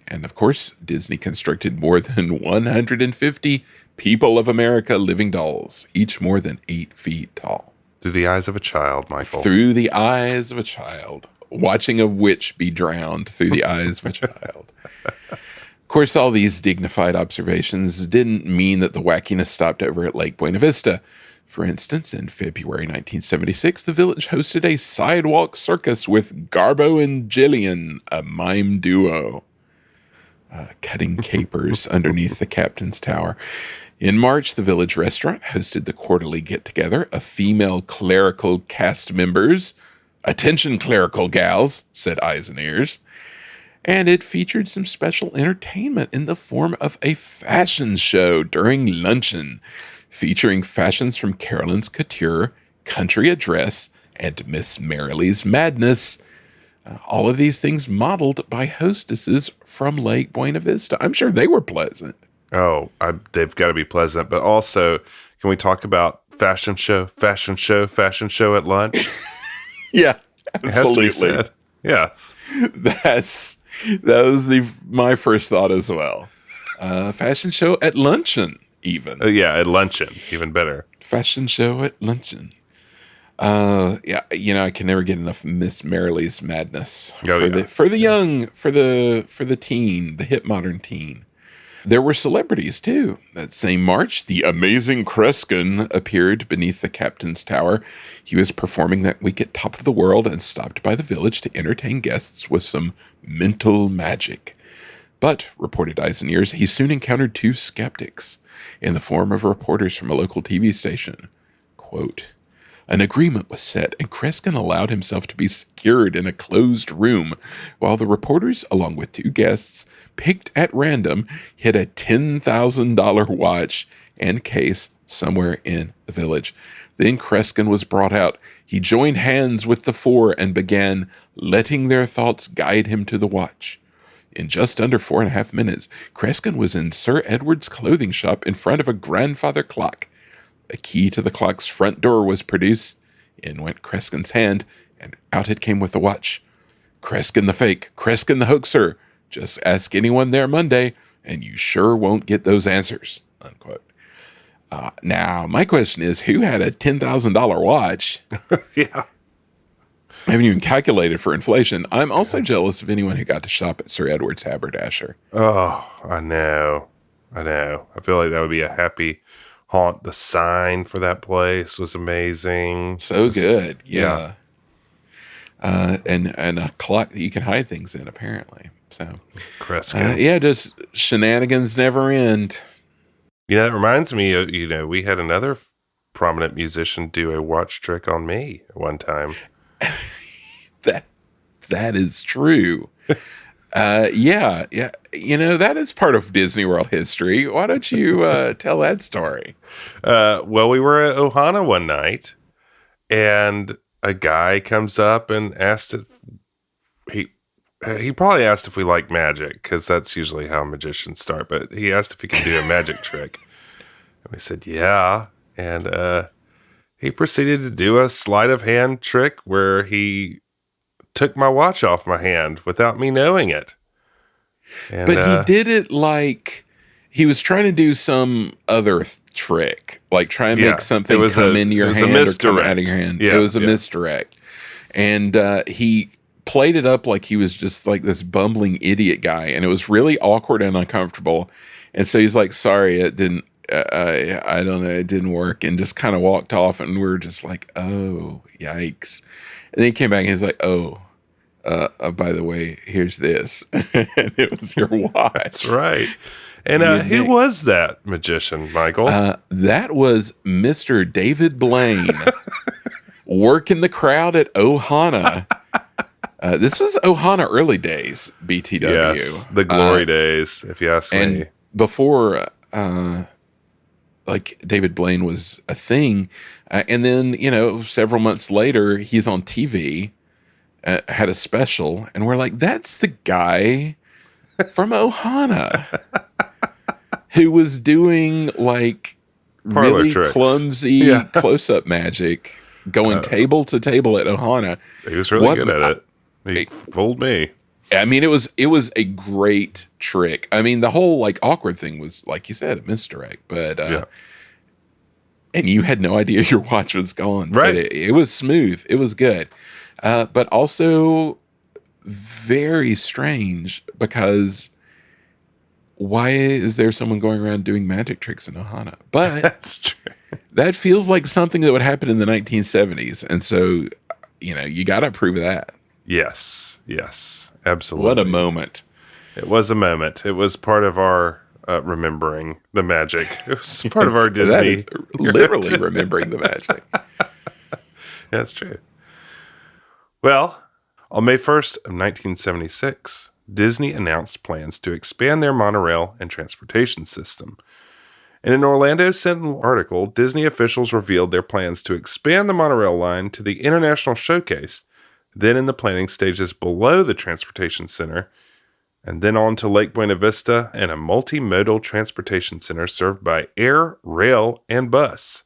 And of course, Disney constructed more than 150 People of America living dolls, each more than 8 feet tall.
Through the eyes of a child, Michael.
Through the eyes of a child. Watching a witch be drowned through the eyes of a child. Of course, all these dignified observations didn't mean that the wackiness stopped over at Lake Buena Vista. For instance, in February 1976, the village hosted a sidewalk circus with Garbo and Jillian, a mime duo, cutting capers underneath the captain's tower. In March, the village restaurant hosted the quarterly get-together of female clerical cast members. "Attention, clerical gals," said eyes and ears. And it featured some special entertainment in the form of a fashion show during luncheon, featuring fashions from Carolyn's Couture, Country Address, and Miss Merrily's Madness. All of these things modeled by hostesses from Lake Buena Vista. I'm sure they were pleasant.
Oh, they've got to be pleasant. But also, can we talk about fashion show at lunch?
Yeah, absolutely.
It has to be said. Yeah.
That was my first thought as well. Fashion show at luncheon, even.
At luncheon, even better.
Fashion show at luncheon. I can never get enough Miss Merrily's Madness for the young, for the teen, the hip modern teen. There were celebrities too. That same March, the amazing Kreskin appeared beneath the captain's tower. He was performing that week at Top of the World and stopped by the village to entertain guests with some mental magic. But, reported Eyes and Ears, he soon encountered two skeptics in the form of reporters from a local TV station. Quote, "An agreement was set, and Kreskin allowed himself to be secured in a closed room, while the reporters, along with two guests, picked at random, hid a $10,000 watch and case somewhere in the village. Then Kreskin was brought out. He joined hands with the four and began letting their thoughts guide him to the watch. In just under 4.5 minutes, Kreskin was in Sir Edward's clothing shop in front of a grandfather clock. A key to the clock's front door was produced. In went Kreskin's hand, and out it came with the watch. Kreskin the fake, Kreskin the hoaxer. Just ask anyone there Monday, and you sure won't get those answers." Unquote. Now, my question is, who had a $10,000 watch?
Yeah.
I haven't even calculated for inflation. I'm also jealous of anyone who got to shop at Sir Edward's Haberdasher.
Oh, I know. I feel like that would be a happy haunt. The sign for that place was amazing.
So good. Yeah. And a clock that you can hide things in, apparently. So,
Kreskin.
Just shenanigans never end.
That reminds me of, we had another prominent musician do a watch trick on me at one time.
That is true. Yeah. That is part of Disney World history. Why don't you tell that story?
Well, we were at Ohana one night, and a guy comes up and asked if he probably asked if we like magic, because that's usually how magicians start. But he asked if he could do a magic trick, and we said yeah. And he proceeded to do a sleight of hand trick where he took my watch off my hand without me knowing it. And,
but he did it like he was trying to do some other trick, like try and make something come in your hand or come out of your hand.
Yeah,
it was a misdirect. And he played it up like he was just like this bumbling idiot guy. And it was really awkward and uncomfortable. And so he's like, sorry, it didn't, I don't know, it didn't work. And just kind of walked off. And we were just like, oh, yikes. And then he came back and he's like, by the way, here's this. And it was your watch.
That's right. And who was that magician, Michael?
That was Mr. David Blaine, working the crowd at Ohana. This was Ohana early days, BTW.
Yes, the glory days, if you ask me.
And before, like, David Blaine was a thing. And then, several months later, he's on TV, had a special, and we're like, that's the guy from Ohana. Who was doing like
parlor
really
tricks.
Clumsy close-up magic, going table to table at Ohana.
He was really good at it. He fooled me.
I mean, it was a great trick. I mean, the whole like awkward thing was, like you said, a misdirect. But and you had no idea your watch was gone.
Right.
But it was smooth. It was good. But also very strange, because why is there someone going around doing magic tricks in Ohana? But
that's true.
That feels like something that would happen in the 1970s. And so, you got to approve of that.
Yes, absolutely.
What a moment.
It was a moment. It was part of our remembering the magic. It was part of our Disney.
That is literally remembering the magic.
That's true. Well, on May 1st of 1976, Disney announced plans to expand their monorail and transportation system. In an Orlando Sentinel article, Disney officials revealed their plans to expand the monorail line to the International Showcase, then in the planning stages below the transportation center, and then on to Lake Buena Vista and a multimodal transportation center served by air, rail, and bus.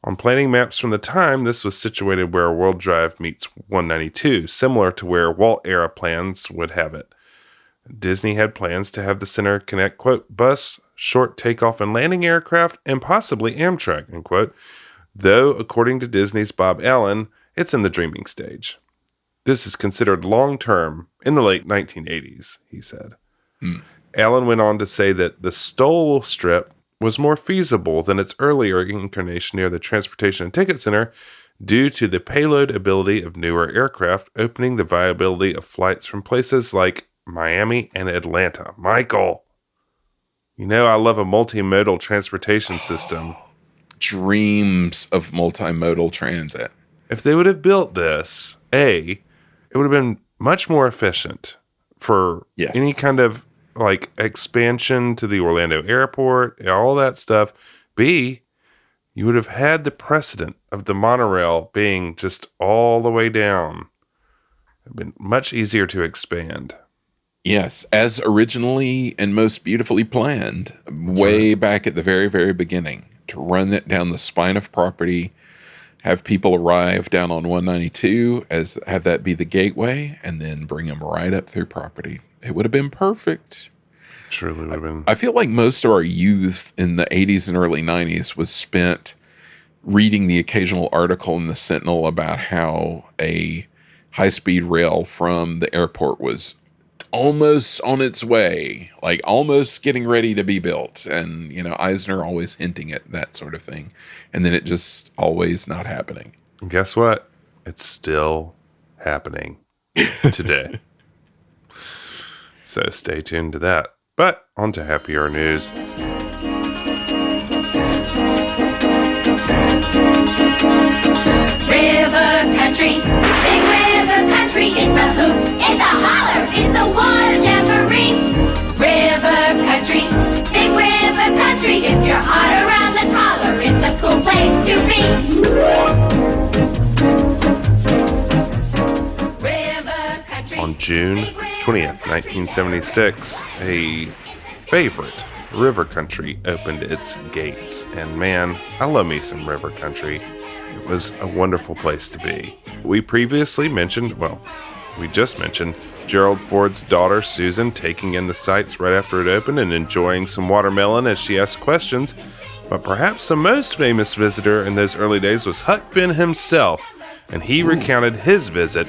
On planning maps from the time, this was situated where World Drive meets 192, similar to where Walt-era plans would have it. Disney had plans to have the center connect, quote, bus, short takeoff and landing aircraft, and possibly Amtrak, end quote, though, according to Disney's Bob Allen, it's in the dreaming stage. This is considered long-term in the late 1980s, he said. Allen went on to say that the Stoll Strip was more feasible than its earlier incarnation near the Transportation and Ticket Center due to the payload ability of newer aircraft, opening the viability of flights from places like Miami and Atlanta. Michael, I love a multimodal transportation system.
Dreams of multimodal transit.
If they would have built this, it would have been much more efficient for any kind of like expansion to the Orlando airport, all that stuff. B, you would have had the precedent of the monorail being just all the way down. It would have been much easier to expand.
Yes, as originally and most beautifully planned, way back at the very, very beginning, to run it down the spine of property, have people arrive down on 192, have that be the gateway, and then bring them right up through property. It would have been perfect.
Truly would have been.
I feel like most of our youth in the 80s and early 90s was spent reading the occasional article in the Sentinel about how a high-speed rail from the airport was almost on its way, like almost getting ready to be built. And, Eisner always hinting at that sort of thing. And then it just always not happening.
And guess what? It's still happening today. So stay tuned to that. But on to happier news.
River country, big river country. It's a hoot, it's a holler, it's a water jamboree. River country, big river country. If you're hot around the collar, it's a cool place to be.
on June 20th, 1976, a favorite river country opened its gates. And man, I love me some river country. It was a wonderful place to be. We previously mentioned, we just mentioned Gerald Ford's daughter, Susan, taking in the sights right after it opened and enjoying some watermelon as she asked questions. But perhaps the most famous visitor in those early days was Huck Finn himself, and he recounted his visit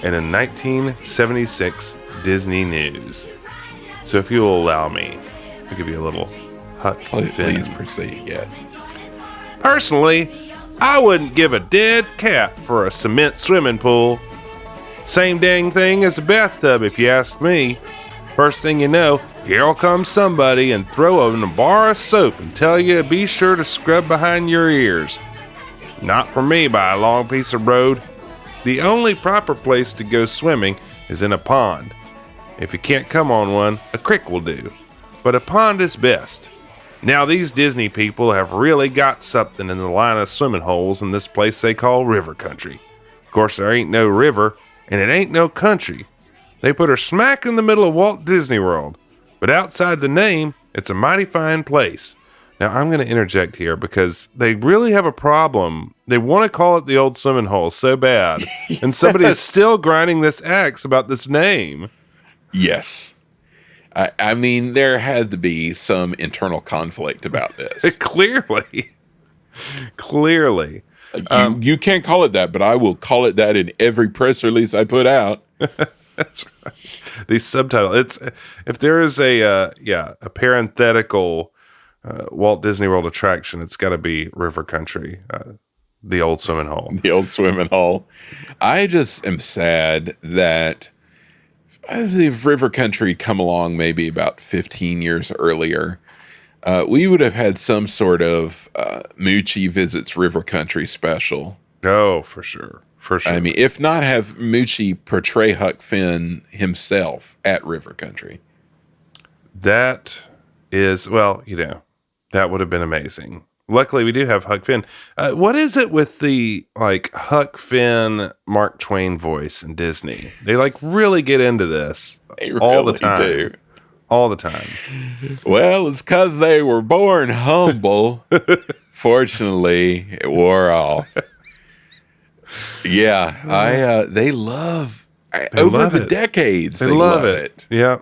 in a 1976 Disney News. So if you will allow me, I'll give you a little Huck Finn.
Please proceed, yes.
Personally, I wouldn't give a dead cat for a cement swimming pool. Same dang thing as a bathtub, if you ask me. First thing you know, here'll come somebody and throw in a bar of soap and tell you to be sure to scrub behind your ears. Not for me by a long piece of road. The only proper place to go swimming is in a pond. If you can't come on one, a creek will do. But a pond is best. Now these Disney people have really got something in the line of swimming holes in this place they call river country. Of course, there ain't no river, and it ain't no country. They put her smack in the middle of Walt Disney World. But outside the name, it's a mighty fine place. Now, I'm going to interject here because they really have a problem. They want to call it the old swimming hole so bad. Yes. And somebody is still grinding this axe about this name.
Yes. I mean, there had to be some internal conflict about this.
Clearly.
You can't call it that, but I will call it that in every press release I put out.
That's right. The subtitle. It's if there is a parenthetical Walt Disney World attraction, it's got to be River Country, the old swimming hole.
The old swimming hole. I just am sad that if River Country had come along maybe about 15 years earlier, we would have had some sort of Moochie Visits River Country special.
Oh, for sure.
I mean, if not have Moochie portray Huck Finn himself at River Country.
That is, that would have been amazing. Luckily, we do have Huck Finn. What is it with the, Huck Finn, Mark Twain voice in Disney? They, really get into this all the time. Do. All the time.
Well, it's because they were born humble. Fortunately, it wore off. Yeah, they love the decades.
They love it. Yeah.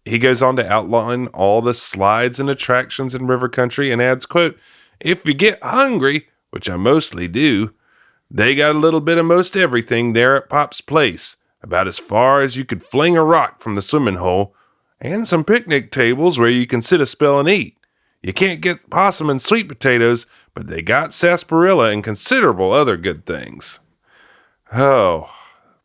He goes on to outline all the slides and attractions in River Country and adds, quote, "If you get hungry, which I mostly do, they got a little bit of most everything there at Pop's Place, about as far as you could fling a rock from the swimming hole, and some picnic tables where you can sit a spell and eat. You can't get possum and sweet potatoes, but they got sarsaparilla and considerable other good things." Oh,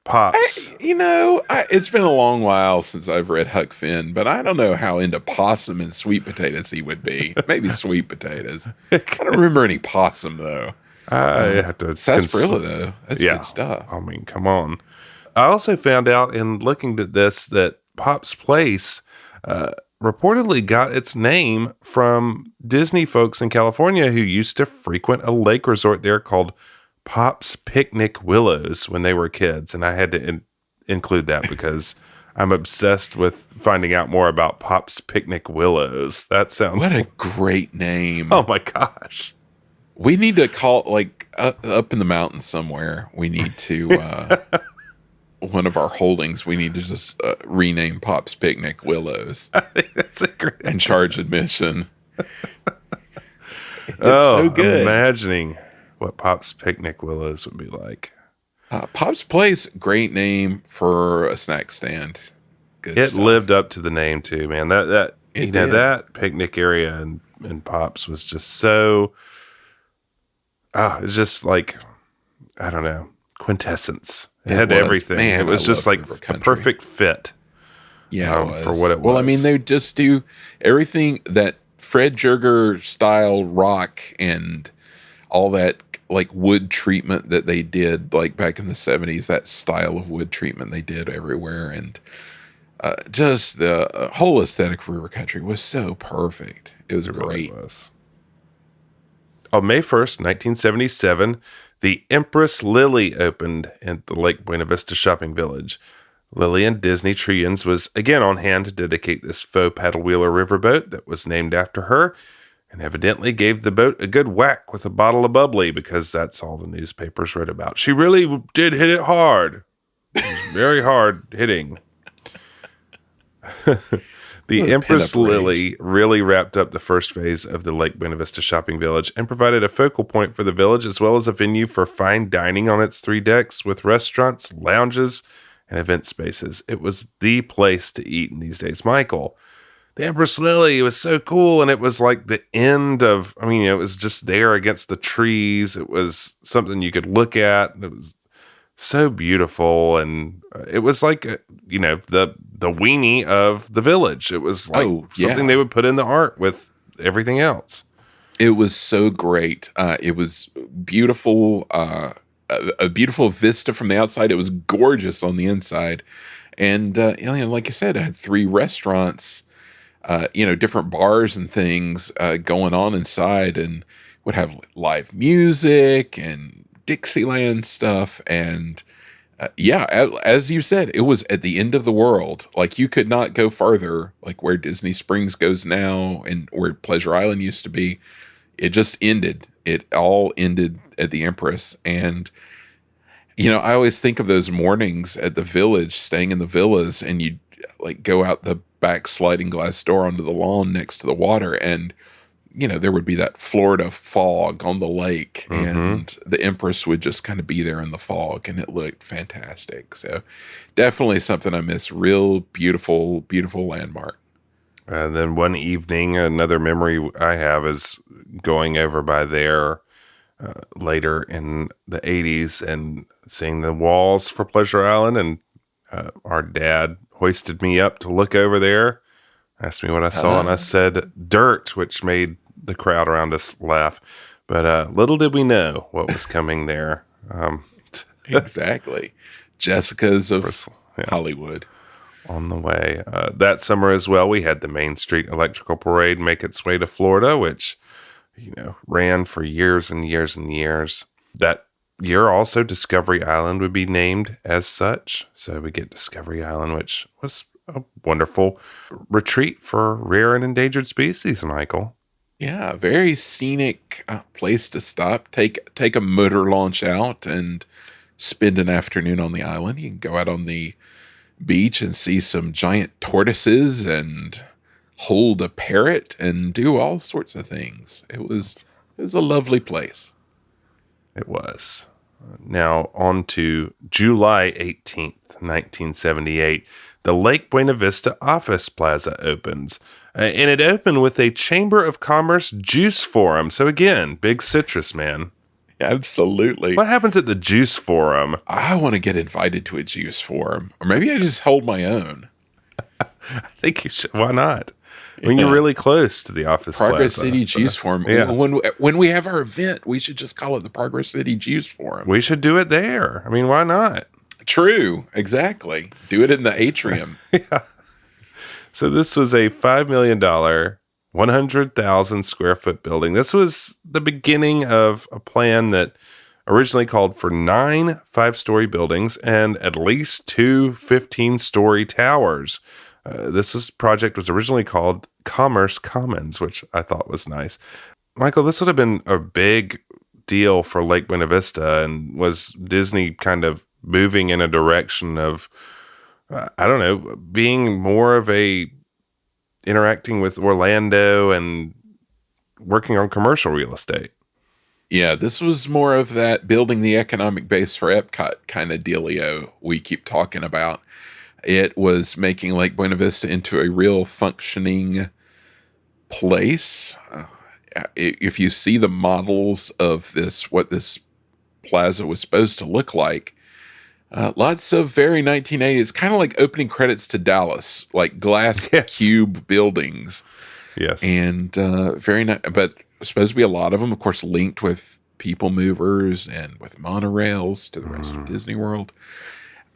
Pops.
It's been a long while since I've read Huck Finn, but I don't know how into possum and sweet potatoes he would be. Maybe sweet potatoes. I don't remember any possum, though.
I have to
sarsaparilla, though. That's good stuff.
I mean, come on. I also found out in looking at this that Pop's Place reportedly got its name from Disney folks in California who used to frequent a lake resort there called Pop's Picnic Willows when they were kids. And I had to include that because I'm obsessed with finding out more about Pop's Picnic Willows. That sounds...
What a great name.
Oh my gosh.
We need to call, up in the mountains somewhere, we need to... one of our holdings, we need to just rename Pop's Picnic Willows.
I think that's a great
and charge admission. It's
so
good.
Imagining what Pop's Picnic Willows would be like.
Pop's Place, great name for a snack stand. Good
It
stuff.
lived up to the name too, man. That picnic area in Pop's was just so. It's just I don't know, quintessence. It had everything.
Man,
it was just a perfect fit.
Yeah,
for what it was.
Well, I mean, they just do everything that Fred Jerger style rock and all that wood treatment that they did back in the 70s. That style of wood treatment they did everywhere, and just the whole aesthetic for River Country was so perfect. It was great.
Really was. On May 1st, 1977. The Empress Lily opened at the Lake Buena Vista Shopping Village. Lillian Disney Treans was again on hand to dedicate this faux paddle wheeler riverboat that was named after her, and evidently gave the boat a good whack with a bottle of bubbly, because that's all the newspapers wrote about. She really did hit it hard. It was very hard hitting. The Empress Lily really wrapped up the first phase of the Lake Buena Vista shopping village and provided a focal point for the village, as well as a venue for fine dining on its 3 decks with restaurants, lounges, and event spaces. It was the place to eat in these days. Michael, the Empress Lily was so cool, and it was like the end of, it was just there against the trees. It was something you could look at. It was so beautiful, and it was like, the weenie of the village. It was like something they would put in the art with everything else.
It was so great. It was beautiful, a beautiful vista from the outside. It was gorgeous on the inside. And, like you said, it had 3 restaurants, different bars and things going on inside, and would have live music and Dixieland stuff. And as you said, it was at the end of the world. Like, you could not go farther, like where Disney Springs goes now and where Pleasure Island used to be. It just ended. It all ended at the Empress. And, I always think of those mornings at the village, staying in the villas, and you'd like go out the back sliding glass door onto the lawn next to the water, and there would be that Florida fog on the lake, and the Empress would just kind of be there in the fog, and it looked fantastic. So definitely something I miss. Real beautiful, beautiful landmark.
And then one evening, another memory I have is going over by there later in the 80s and seeing the walls for Pleasure Island, and our dad hoisted me up to look over there, asked me what I saw, and I said dirt, which made the crowd around us laugh. But little did we know what was coming there.
Exactly. Jessica's of Hollywood.
On the way. That summer as well, we had the Main Street Electrical Parade make its way to Florida, which, ran for years and years and years. That year also, Discovery Island would be named as such. So we get Discovery Island, which was a wonderful retreat for rare and endangered species, Michael.
Yeah, very scenic place to stop. Take a motor launch out and spend an afternoon on the island. You can go out on the beach and see some giant tortoises and hold a parrot and do all sorts of things. It was a lovely place.
It was. Now on to July 18th, 1978. The Lake Buena Vista Office Plaza opens. And it opened with a Chamber of Commerce juice forum. So again, big citrus, man.
Absolutely.
What happens at the juice forum?
I want to get invited to a juice forum. Or maybe I just hold my own.
I think you should. Why not? You're really close to the Office
Progress
Plaza.
City Juice Forum.
Yeah.
When we have our event, we should just call it the Progress City Juice Forum.
We should do it there. Why not?
True. Exactly. Do it in the atrium.
Yeah. So this was a $5 million, 100,000 square foot building. This was the beginning of a plan that originally called for 9 5-story buildings and at least 2 15-story towers. This project was originally called Commerce Commons, which I thought was nice. Michael, this would have been a big deal for Lake Buena Vista, and was Disney kind of moving in a direction of, being more of a interacting with Orlando and working on commercial real estate.
Yeah, this was more of that building the economic base for Epcot kind of dealio we keep talking about. It was making Lake Buena Vista into a real functioning place. If you see the models of what this plaza was supposed to look like, lots of very 1980s, kind of like opening credits to Dallas, like glass cube buildings.
Yes.
And very nice, but supposed to be a lot of them, of course, linked with people movers and with monorails to the rest of Disney World.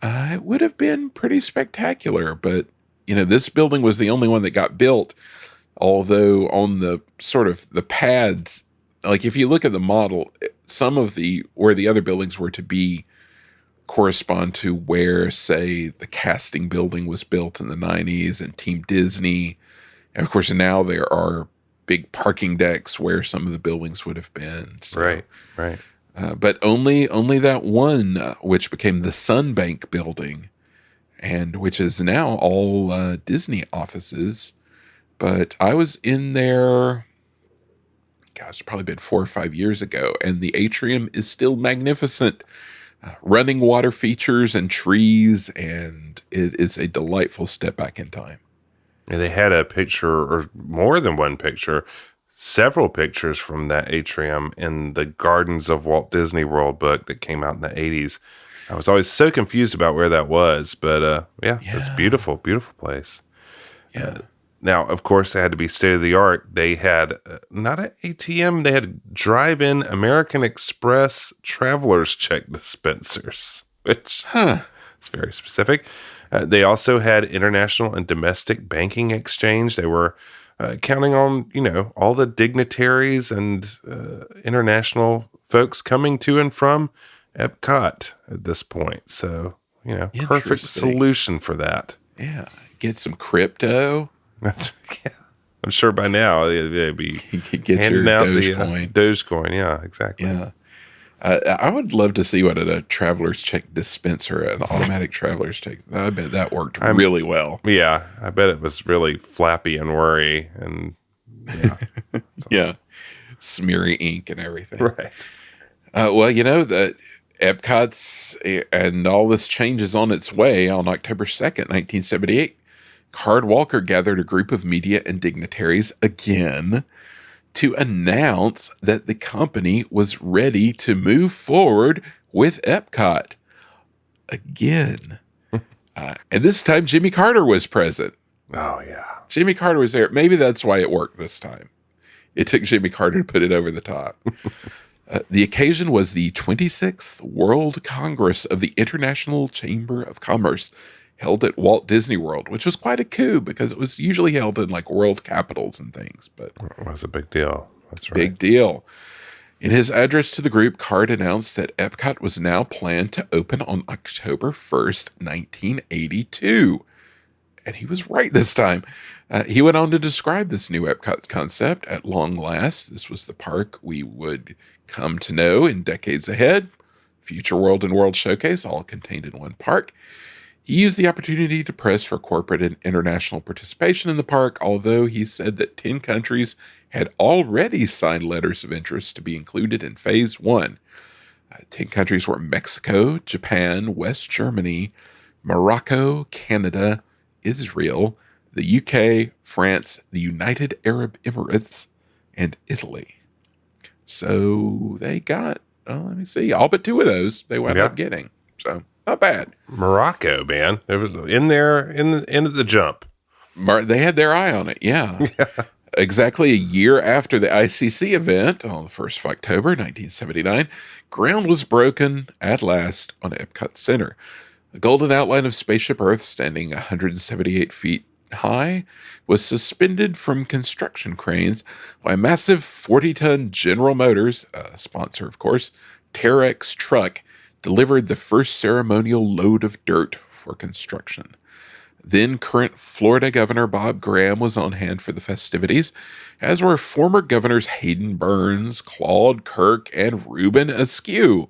It would have been pretty spectacular, but this building was the only one that got built. Although on the sort of the pads, like if you look at the model, some of where the other buildings were to be correspond to where, say, the casting building was built in the 90s and Team Disney. And of course, now there are big parking decks where some of the buildings would have been. So,
Right.
But only that one, which became the Sunbank building, and which is now all Disney offices. But I was in there, gosh, probably been 4 or 5 years ago, and the atrium is still magnificent. Running water features and trees, and it is a delightful step back in time.
And they had a picture, or more than one picture, several pictures from that atrium in the Gardens of Walt Disney World book that came out in the 80s. I was always so confused about where that was, but it's beautiful, beautiful place.
Yeah.
Now, of course, they had to be state of the art. They had not an ATM, they had drive-in American Express traveler's check dispensers, which is very specific. They also had international and domestic banking exchange. They were counting on, all the dignitaries and international folks coming to and from Epcot at this point. So, perfect solution for that.
Yeah. Get some crypto.
I'm sure by now they'd be
get
handing
your
out
Dogecoin.
Dogecoin, yeah, exactly.
Yeah. I would love to see what a traveler's check dispenser, an automatic traveler's check. I bet that worked really well.
Yeah, I bet it was really flappy and whirry and
yeah, smeary ink and everything.
Right.
Well, that Epcot's and all this changes on its way on October 2nd, 1978. Card Walker gathered a group of media and dignitaries again to announce that the company was ready to move forward with Epcot again. And this time, Jimmy Carter was present.
Oh, yeah.
Jimmy Carter was there. Maybe that's why it worked this time. It took Jimmy Carter to put it over the top. The occasion was the 26th World Congress of the International Chamber of Commerce, held at Walt Disney World, which was quite a coup because it was usually held in like world capitals and things. But
it was a big deal. That's right.
Big deal. In his address to the group, Card announced that Epcot was now planned to open on October 1st, 1982. And he was right this time. He went on to describe this new Epcot concept. At long last, this was the park we would come to know in decades ahead. Future World and World Showcase, all contained in one park. He used the opportunity to press for corporate and international participation in the park, although he said that 10 countries had already signed letters of interest to be included in Phase 1. 10 countries were Mexico, Japan, West Germany, Morocco, Canada, Israel, the UK, France, the United Arab Emirates, and Italy. So they got, let me see, all but 2 of those they wound up getting. So not bad.
Morocco, man. It was in there in the end of the jump.
They had their eye on it, yeah. Exactly a year after the ICC event, on the 1st of October, 1979, ground was broken at last on Epcot Center. A golden outline of Spaceship Earth, standing 178 feet high, was suspended from construction cranes by a massive 40-ton General Motors, a sponsor of course, Terex truck, delivered the first ceremonial load of dirt for construction. Then current Florida Governor Bob Graham was on hand for the festivities, as were former governors Hayden Burns, Claude Kirk, and Reuben Askew.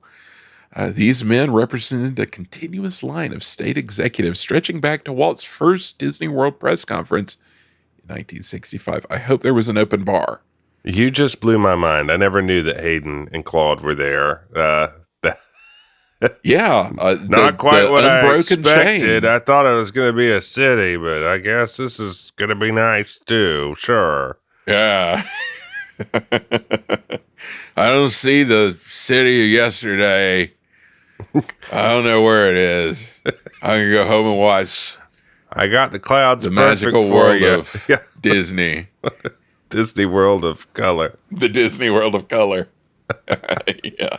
These men represented a continuous line of state executives stretching back to Walt's first Disney World press conference in 1965. I hope there was an open bar.
You just blew my mind. I never knew that Hayden and Claude were there.
Yeah.
Not quite what I expected.
Chain.
I thought it was going to be a city, but I guess this is going to be nice too. Sure.
Yeah. I don't see the city of yesterday. I don't know where it is. I can go home and watch.
I got the clouds.
The magical world of Disney.
Disney World of Color.
The Disney World of Color. Yeah.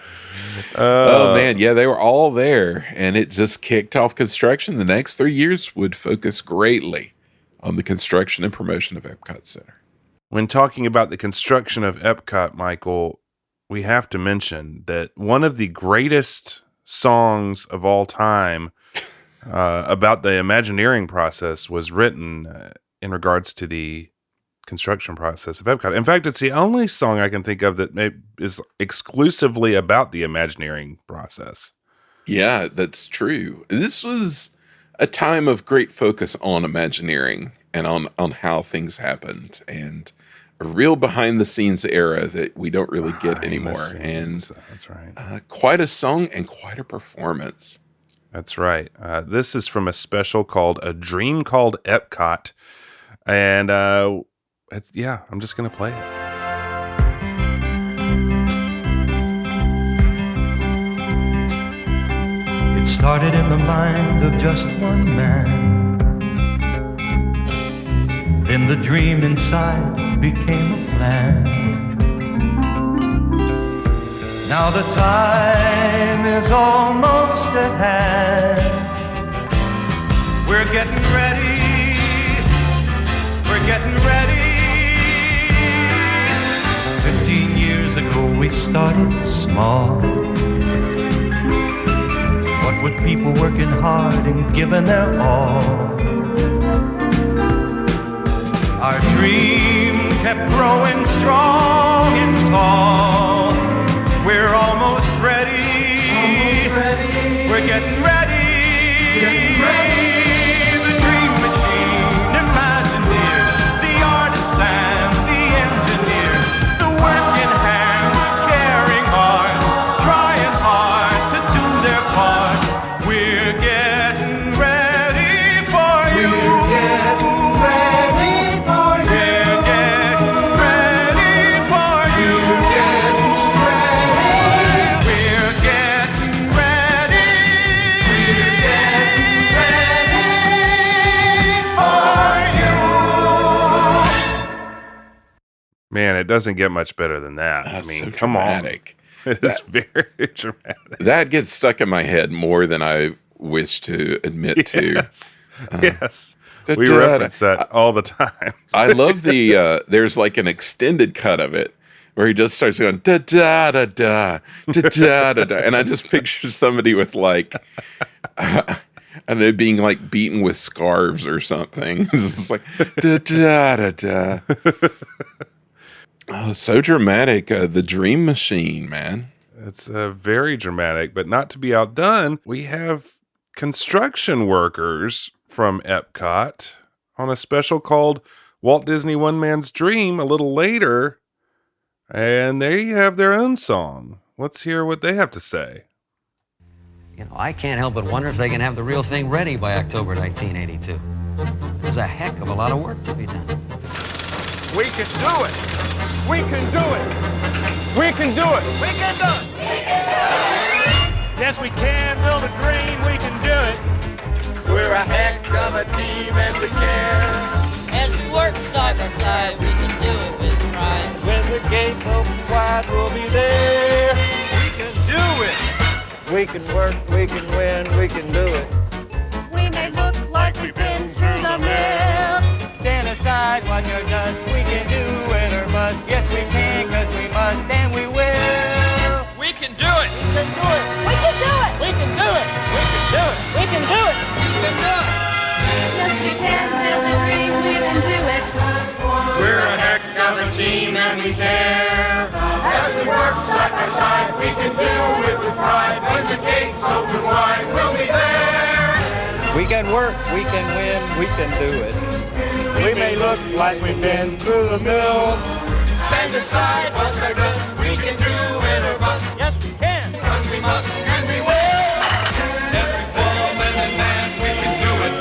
Oh man, yeah, they were all there, and it just kicked off construction. The next 3 years would focus greatly on the construction and promotion of Epcot Center.
When talking about the construction of Epcot, Michael, we have to mention that one of the greatest songs of all time about the Imagineering process was written in regards to the construction process of Epcot. In fact, it's the only song I can think of that is exclusively about the Imagineering process.
Yeah, that's true. This was a time of great focus on Imagineering and on how things happened, and a real behind the scenes era that we don't really get anymore. And
that's right.
Quite a song and quite a performance.
That's right. This is from a special called A Dream Called Epcot. And I'm just going to play it.
It started in the mind of just one man. Then the dream inside became a plan. Now the time is almost at hand. We're getting ready. We're getting ready. 15 years ago we started small. What with people working hard and giving their all. Our dream kept growing strong and tall. We're almost ready. We're getting ready. The dream machine, Imagineers, the artists and the engineers, the working hands, caring hard, trying hard to do their part. We're getting ready for you. We're getting ready for you. We're getting ready for you. We're getting ready. We're getting ready. We're getting ready for you.
Man, it doesn't get much better than that.
That's
I mean,
so
come
dramatic.
on. It is very dramatic.
That gets stuck in my head more than I wish to admit to.
Yes. Yes. We reference that all the time.
I love the, there's like an extended cut of it where he just starts going, da da da da, da da da da. And I just picture somebody with like, and it being like beaten with scarves or something. It's just like, da da da da. Oh, so dramatic. The Dream Machine, man.
It's very dramatic, but not to be outdone. We have construction workers from Epcot on a special called Walt Disney One Man's Dream a little later, and they have their own song. Let's hear what they have to say.
You know, I can't help but wonder if they can have the real thing ready by October 1982. There's a heck of a lot of work to be done.
We can do it. We can do it. We can do it. We can do it.
Yes, we can build a dream. We can do it.
We're a heck of a team and we care.
As we work side by side, we can do it with pride.
When the gates open wide, we'll be there.
We can do it.
We can work, we can win, we can do it.
We may look like we've been through the mill.
Stand aside, watch our dust. We can do it or bust. Yes, we can, cause we must, and we will.
We can do it. We can do it. We can do it.
We can do it. We can do it.
We can do it.
We can do it.
Yes, we can build a dream, we can do it.
We're a heck of a team and we care. As we work side by side, we can do it with pride. When the gates open wide, we'll be there.
We can work, we can win, we can do it. We may look like we've been through the mill.
Stand aside, watch our dust. We can do it or bust.
Yes, we can.
Cause we must and we will. Yes, we fall and in dance, we can do it.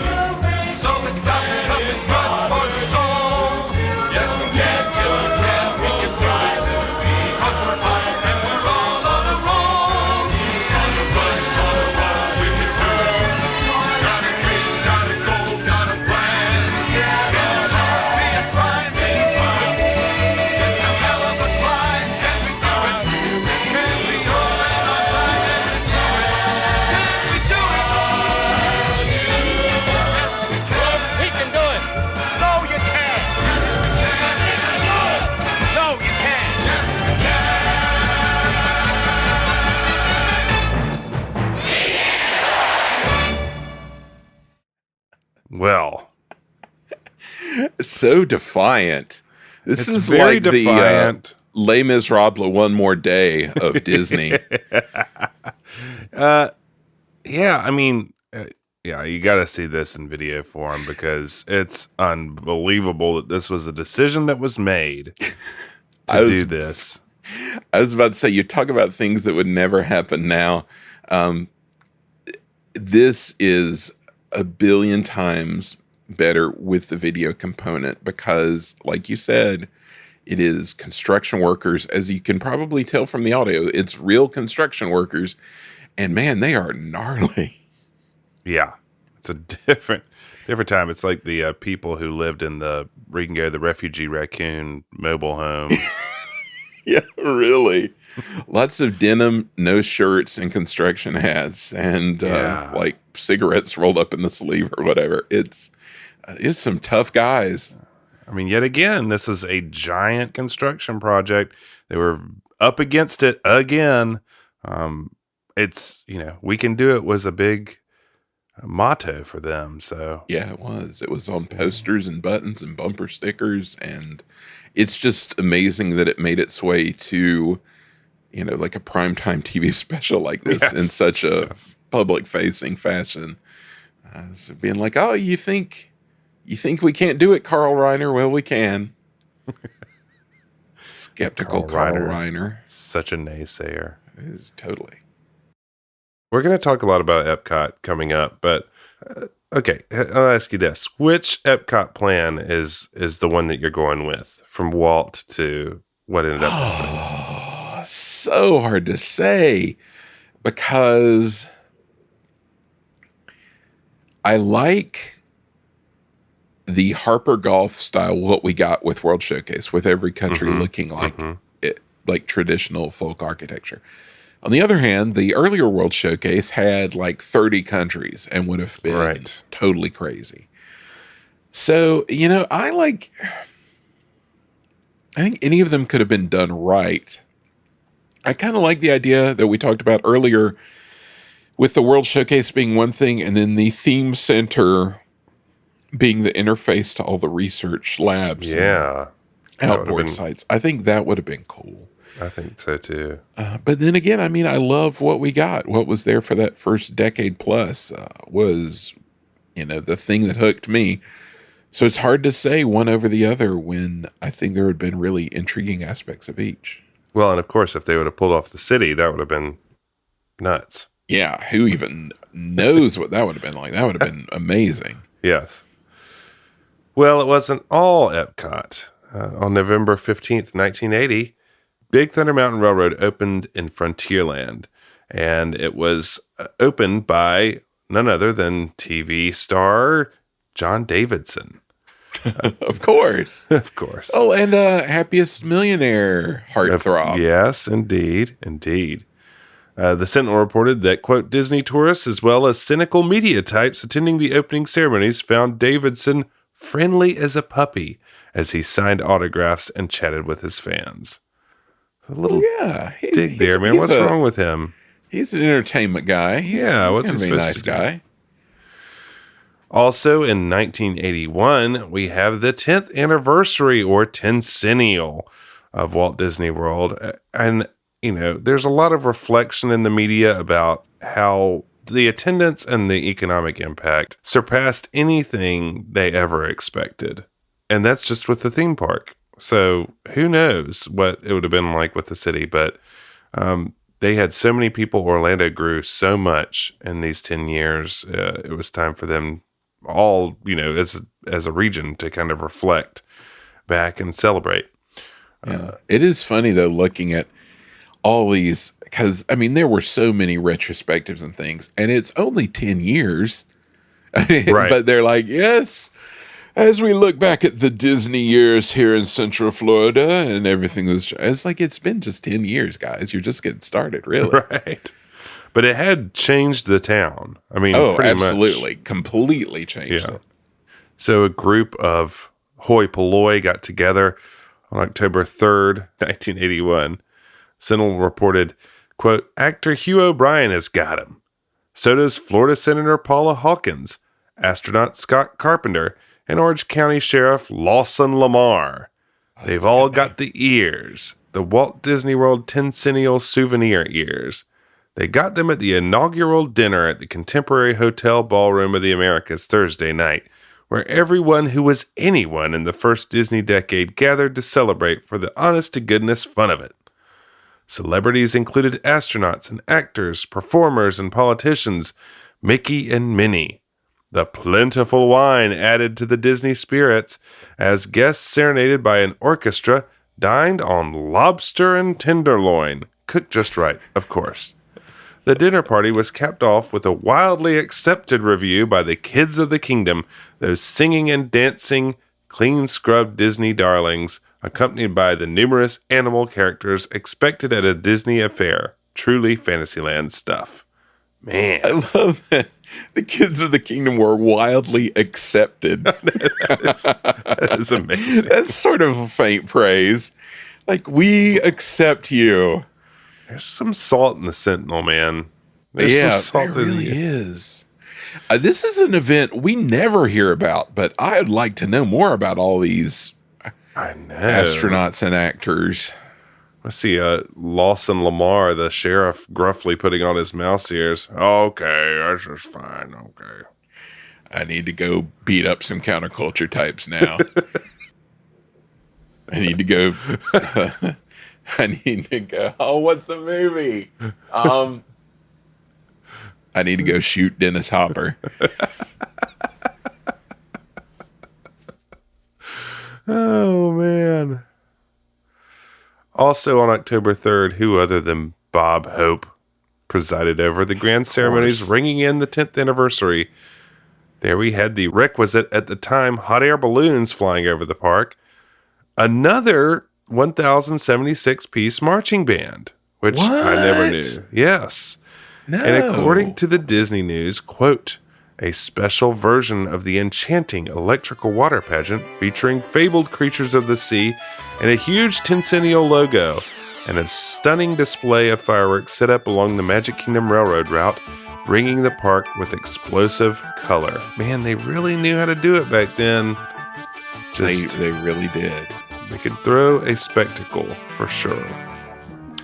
So it's tough is good for the soul. Yes, we can, yes, we can, we can do it. Cause we're fine and we're all on a roll. On the run, we can do it. Got a dream, got a goal, got a plan. Get up, be a prime, be a fun. It's a hell of a climb, and we do it. Can we all and our time and it's
Well,
so defiant. This
It's
is
very
like
defiant.
the Les Miserables One More Day of Disney.
Yeah, I mean, yeah, you got to see this in video form because it's unbelievable that this was a decision that was made to do this.
I was about to say, you talk about things that would never happen now. This is a billion times better with the video component because, like you said, it is construction workers. As you can probably tell from the audio, it's real construction workers. And man, they are gnarly.
Yeah, it's a different time. It's like the people who lived in the refugee raccoon mobile home.
Yeah, really. Lots of denim, no shirts, and construction hats, and like cigarettes rolled up in the sleeve or whatever. It's some tough guys.
I mean, yet again, this is a giant construction project. They were up against it again. It's, we can do it was a big motto for them. So
yeah, it was. It was on posters and buttons and bumper stickers, and it's just amazing that it made its way to, like a primetime TV special like this in such a public-facing fashion. So being like, oh, you think we can't do it, Carl Reiner? Well, we can. Skeptical Carl Reiner.
Such a naysayer.
It is totally.
We're going to talk a lot about Epcot coming up, but okay, I'll ask you this. Which Epcot plan is the one that you're going with from Walt to what ended up happening?
So hard to say because I like the Harper Golf style, what we got with World Showcase, with every country looking like it, like traditional folk architecture. On the other hand, the earlier World Showcase had like 30 countries and would have been totally crazy. So, I think any of them could have been done right. I kind of like the idea that we talked about earlier with the World Showcase being one thing and then the theme center being the interface to all the research labs and outboard sites. I think that would have been cool.
I think so too.
But then again, I mean, I love what we got. What was there for that first decade plus was, the thing that hooked me. So it's hard to say one over the other when I think there had been really intriguing aspects of each.
Well, and of course, if they would have pulled off the city, that would have been nuts.
Yeah, who even knows what that would have been like? That would have been amazing.
Yes. Well, it wasn't all Epcot. On November 15th, 1980, Big Thunder Mountain Railroad opened in Frontierland, and it was opened by none other than TV star John Davidson.
Of course.
Of course.
Oh, and Happiest Millionaire heartthrob.
Yes, indeed. Indeed. The Sentinel reported that, quote, Disney tourists as well as cynical media types attending the opening ceremonies found Davidson friendly as a puppy as he signed autographs and chatted with his fans. A little dig there, man. What's wrong with him?
He's an entertainment guy.
What's he supposed
to be a nice
to
guy?
Do? Also, in 1981, we have the 10th anniversary or tencennial of Walt Disney World. And, there's a lot of reflection in the media about how the attendance and the economic impact surpassed anything they ever expected. And that's just with the theme park. So who knows what it would have been like with the city, but they had so many people. Orlando grew so much in these 10 years. It was time for them all, as a region to kind of reflect back and celebrate.
It is funny though, looking at all these, because I mean, there were so many retrospectives and things, and it's only 10 years, right? But they're like, yes, as we look back at the Disney years here in Central Florida and everything, it's like, it's been just 10 years, guys. You're just getting started, really.
Right. But it had changed the town. I mean,
absolutely. Completely changed it.
So a group of hoi polloi got together on October 3rd, 1981. Sentinel reported, quote, actor Hugh O'Brien has got him. So does Florida Senator Paula Hawkins. astronaut Scott Carpenter, and Orange County Sheriff Lawson Lamar. They've all got the ears, the Walt Disney World Tencennial Souvenir ears. They got them at the inaugural dinner at the Contemporary Hotel Ballroom of the Americas Thursday night, where everyone who was anyone in the first Disney decade gathered to celebrate for the honest-to-goodness fun of it. Celebrities included astronauts and actors, performers and politicians, Mickey and Minnie. The plentiful wine added to the Disney spirits as guests serenaded by an orchestra dined on lobster and tenderloin, cooked just right, of course. The dinner party was capped off with a wildly accepted review by the kids of the kingdom, those singing and dancing, clean-scrubbed Disney darlings, accompanied by the numerous animal characters expected at a Disney affair. Truly Fantasyland stuff. Man.
I love that. The kids of the kingdom were wildly accepted.
that is amazing.
That's sort of a faint praise. Like, we accept you.
There's some salt in the Sentinel, man.
There really is. This is an event we never hear about, but I'd like to know more about all these astronauts and actors.
I see Lawson Lamar, the sheriff, gruffly putting on his mouse ears. Okay, that's just fine. Okay.
I need to go beat up some counterculture types now. I need to go. Oh, what's the movie? I need to go shoot Dennis Hopper.
Oh, man. Also on October 3rd, who other than Bob Hope presided over the grand ceremonies ringing in the 10th anniversary. There we had the requisite, at the time, hot air balloons flying over the park. Another 1,076-piece marching band, which I never knew. Yes.
No.
And according to the Disney News, quote, a special version of the enchanting electrical water pageant featuring fabled creatures of the sea and a huge Tencennial logo and a stunning display of fireworks set up along the Magic Kingdom Railroad route, ringing the park with explosive color. Man, they really knew how to do it back then.
They really did.
They could throw a spectacle, for sure.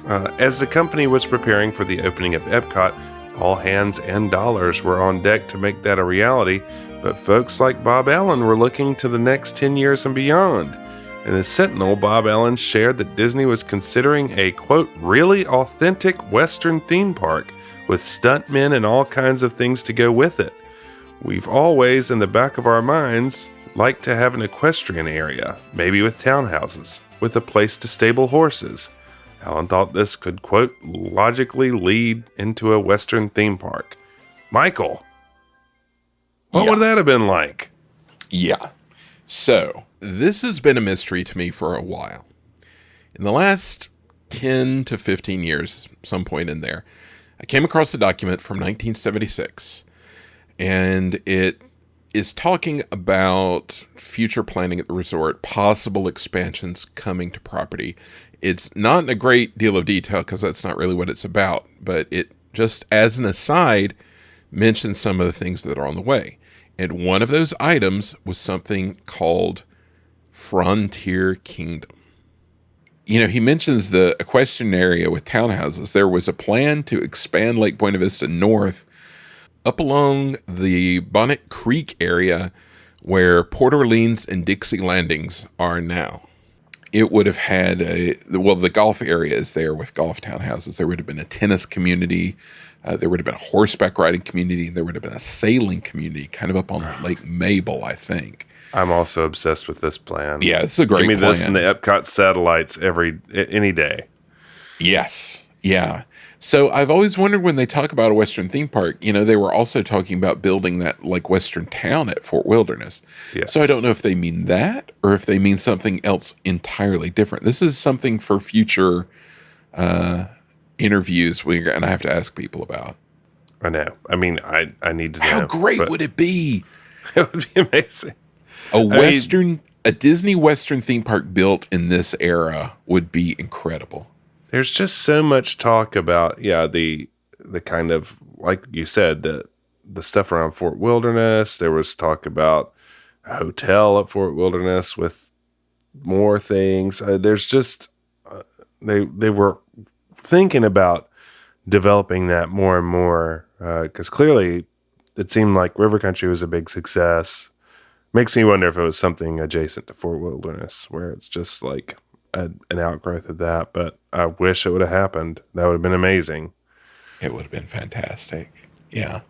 As the company was preparing for the opening of Epcot, all hands and dollars were on deck to make that a reality, but folks like Bob Allen were looking to the next 10 years and beyond. In the Sentinel, Bob Allen shared that Disney was considering a, quote, really authentic Western theme park with stuntmen and all kinds of things to go with it. We've always, in the back of our minds, liked to have an equestrian area, maybe with townhouses, with a place to stable horses. Allen thought this could, quote, logically lead into a Western theme park. Michael, what would that have been like?
Yeah. So, this has been a mystery to me for a while. In the last 10 to 15 years, some point in there, I came across a document from 1976, and it is talking about future planning at the resort, possible expansions coming to property. It's not in a great deal of detail because that's not really what it's about, but it just, as an aside, mentions some of the things that are on the way. And one of those items was something called Frontier Kingdom. You know, he mentions the equestrian area with townhouses. There was a plan to expand Lake Buena Vista north up along the Bonnet Creek area where Port Orleans and Dixie Landings are now. It would have had the golf area is there with golf townhouses. There would have been a tennis community. There would have been a horseback riding community. There would have been a sailing community kind of up on Lake Mabel, I think.
I'm also obsessed with this plan.
Yeah, it's a great plan.
Give me this and the Epcot satellites any day.
Yes. Yeah. So I've always wondered when they talk about a Western theme park, you know, they were also talking about building that like Western town at Fort Wilderness.
Yes.
So I don't know if they mean that or if they mean something else entirely different. This is something for future interviews we're going to have to ask people about.
I know. I mean, I need to know.
How great would it be?
It would be amazing.
A Disney Western theme park built in this era would be incredible.
There's just so much talk about, the kind of, like you said, the the stuff around Fort Wilderness. There was talk about a hotel at Fort Wilderness with more things. There's just they were thinking about developing that more and more because clearly it seemed like River Country was a big success. Makes me wonder if it was something adjacent to Fort Wilderness where it's just like an outgrowth of that. But I wish it would have happened. That would have been amazing.
It would have been fantastic. Yeah.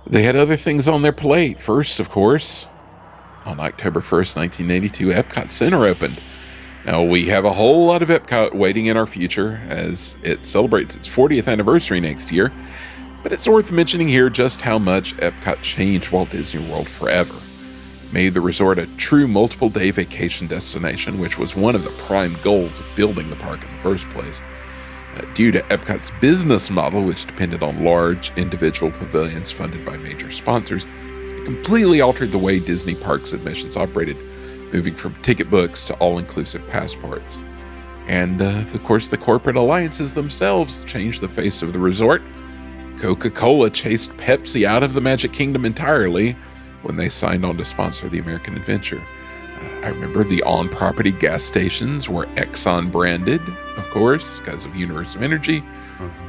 They had other things on their plate. First, of course, on October 1st, 1982, Epcot Center opened. Now, we have a whole lot of Epcot waiting in our future as it celebrates its 40th anniversary next year. But it's worth mentioning here just how much Epcot changed Walt Disney World forever. Made the resort a true multiple-day vacation destination, which was one of the prime goals of building the park in the first place. Due to Epcot's business model, which depended on large individual pavilions funded by major sponsors, it completely altered the way Disney Parks admissions operated, moving from ticket books to all-inclusive passports. And, of course, the corporate alliances themselves changed the face of the resort. Coca-Cola chased Pepsi out of the Magic Kingdom entirely when they signed on to sponsor the American Adventure. I remember the on-property gas stations were Exxon branded, of course, because of Universe of Energy,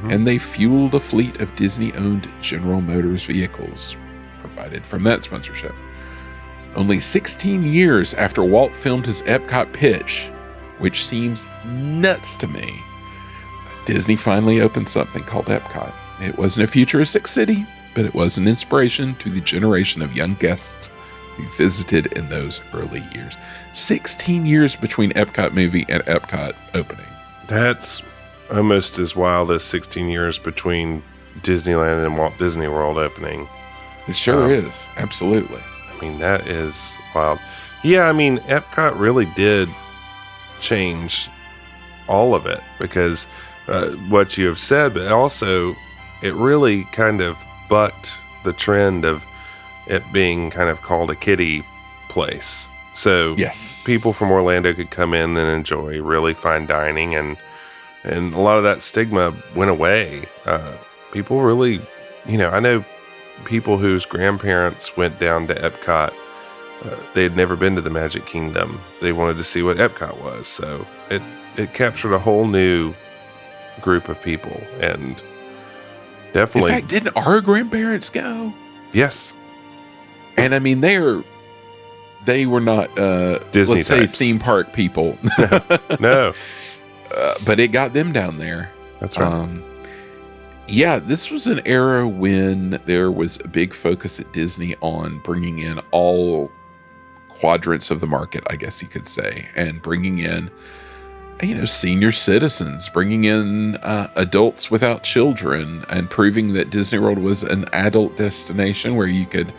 and they fueled a fleet of Disney-owned General Motors vehicles provided from that sponsorship. Only 16 years after Walt filmed his Epcot pitch, which seems nuts to me, Disney finally opened something called Epcot. It wasn't a futuristic city, but it was an inspiration to the generation of young guests who visited in those early years. 16 years between Epcot movie and Epcot opening.
That's almost as wild as 16 years between Disneyland and Walt Disney World opening.
It sure is. Absolutely.
I mean, that is wild. Yeah, I mean, Epcot really did change all of it because what you have said, but also it really kind of bucked the trend of it being kind of called a kiddie place. So
yes,
people from Orlando could come in and enjoy really fine dining, and a lot of that stigma went away. People really, I know people whose grandparents went down to Epcot. They had never been to the Magic Kingdom. They wanted to see what Epcot was. So it captured a whole new group of people, and definitely.
In fact, didn't our grandparents go?
Yes.
And I mean, they were not,
Disney
let's say,
types.
theme park people.
No.
But it got them down there.
That's right.
Yeah, this was an era when there was a big focus at Disney on bringing in all quadrants of the market, I guess you could say, and bringing in, senior citizens, bringing in adults without children, and proving that Disney World was an adult destination where you could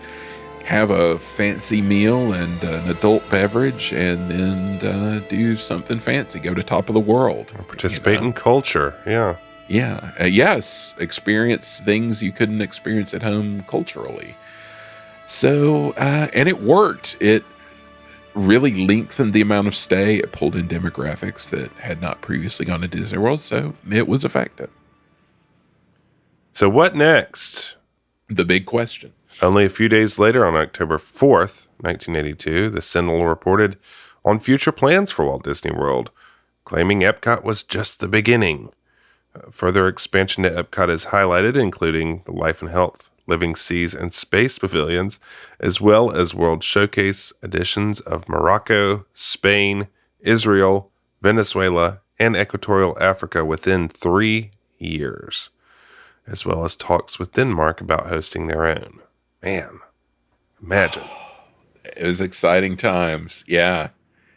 have a fancy meal and an adult beverage and then do something fancy, go to Top of the World.
Participate in culture, yeah.
Yeah, yes, experience things you couldn't experience at home culturally. So, and it worked. It really lengthened the amount of stay. It pulled in demographics that had not previously gone to Disney World, so it was effective.
So what next?
The big question.
Only a few days later, on October 4th, 1982, the Sentinel reported on future plans for Walt Disney World, claiming Epcot was just the beginning. Further expansion to Epcot is highlighted, including the Life and Health, Living Seas, and Space pavilions, as well as World Showcase editions of Morocco, Spain, Israel, Venezuela, and Equatorial Africa within 3 years, as well as talks with Denmark about hosting their own. Man, imagine.
It was exciting times, yeah.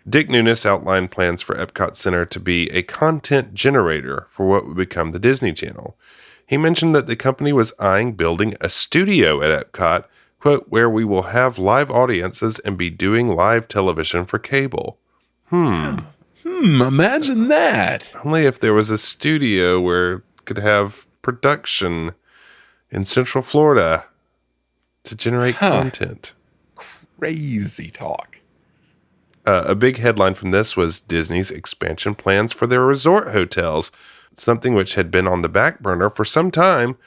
Dick Nunis outlined plans for Epcot Center to be a content generator for what would become the Disney Channel. He mentioned that the company was eyeing building a studio at Epcot, quote, where we will have live audiences and be doing live television for cable.
Imagine that.
Only if there was a studio where it could have production in Central Florida to generate content.
Crazy talk.
A big headline from this was Disney's expansion plans for their resort hotels, something which had been on the back burner for some time,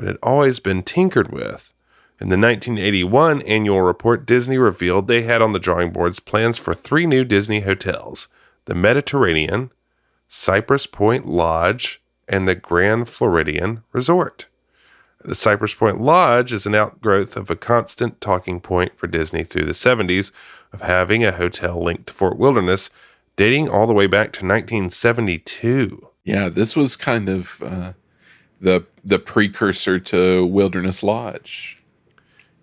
but had always been tinkered with. In the 1981 annual report, Disney revealed they had on the drawing boards plans for 3 new Disney hotels: the Mediterranean, Cypress Point Lodge, and the Grand Floridian Resort. The Cypress Point Lodge is an outgrowth of a constant talking point for Disney through the 70s of having a hotel linked to Fort Wilderness, dating all the way back to 1972.
Yeah, this was kind of the precursor to Wilderness Lodge.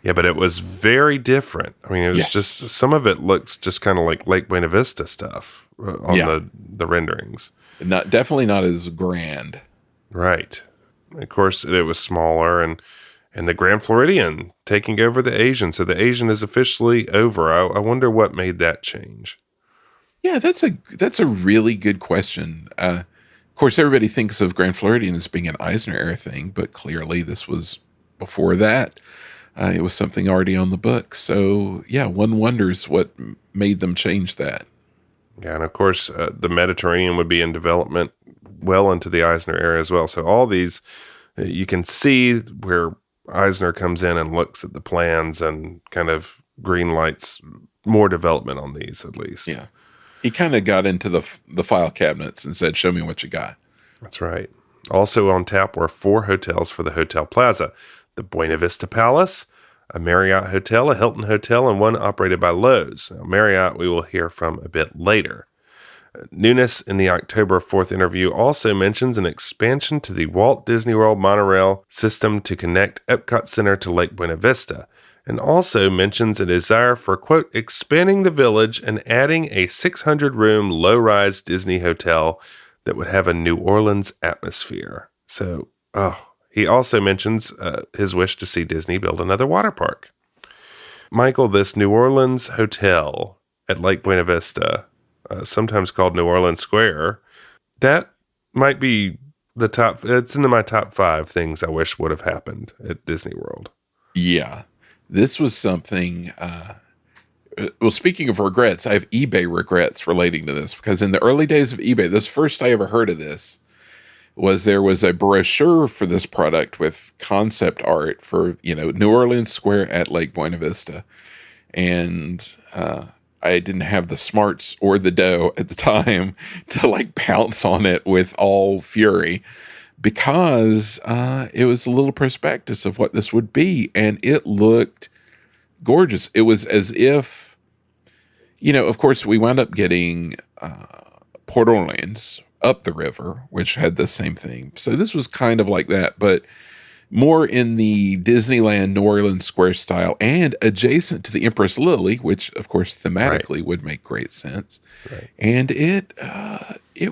Yeah, but it was very different. I mean, it was just, some of it looks just kind of like Lake Buena Vista stuff on the renderings.
Definitely not as grand.
Right. Of course, it was smaller, and the Grand Floridian taking over the Asian. So the Asian is officially over. I wonder what made that change.
Yeah, that's a really good question. Of course, everybody thinks of Grand Floridian as being an Eisner era thing, but clearly this was before that. It was something already on the books. So, yeah, one wonders what made them change that.
Yeah, and of course, the Mediterranean would be in development well into the Eisner era as well. So all these, you can see where Eisner comes in and looks at the plans and kind of green lights more development on these, at least.
Yeah. He kind of got into the file cabinets and said, show me what you got.
That's right. Also on tap were 4 hotels for the Hotel Plaza: the Buena Vista Palace, a Marriott Hotel, a Hilton Hotel, and one operated by Lowe's. Now, Marriott we will hear from a bit later. Nunes in the October 4th interview also mentions an expansion to the Walt Disney World monorail system to connect Epcot Center to Lake Buena Vista, and also mentions a desire for, quote, expanding the village and adding a 600-room low-rise Disney hotel that would have a New Orleans atmosphere. So, he also mentions his wish to see Disney build another water park. Michael, this New Orleans hotel at Lake Buena Vista, sometimes called New Orleans Square, that might be it's in my top 5 things I wish would have happened at Disney World.
Yeah. This was something, well, speaking of regrets, I have eBay regrets relating to this, because in the early days of eBay, this first I ever heard of this, there was a brochure for this product with concept art for, New Orleans Square at Lake Buena Vista. And I didn't have the smarts or the dough at the time to pounce on it with all fury, because it was a little prospectus of what this would be, and it looked gorgeous. It was as if, of course, we wound up getting Port Orleans up the river, which had the same thing. So this was kind of like that, but more in the Disneyland New Orleans Square style and adjacent to the Empress Lily, which, of course, thematically would make great sense.
Right.
And it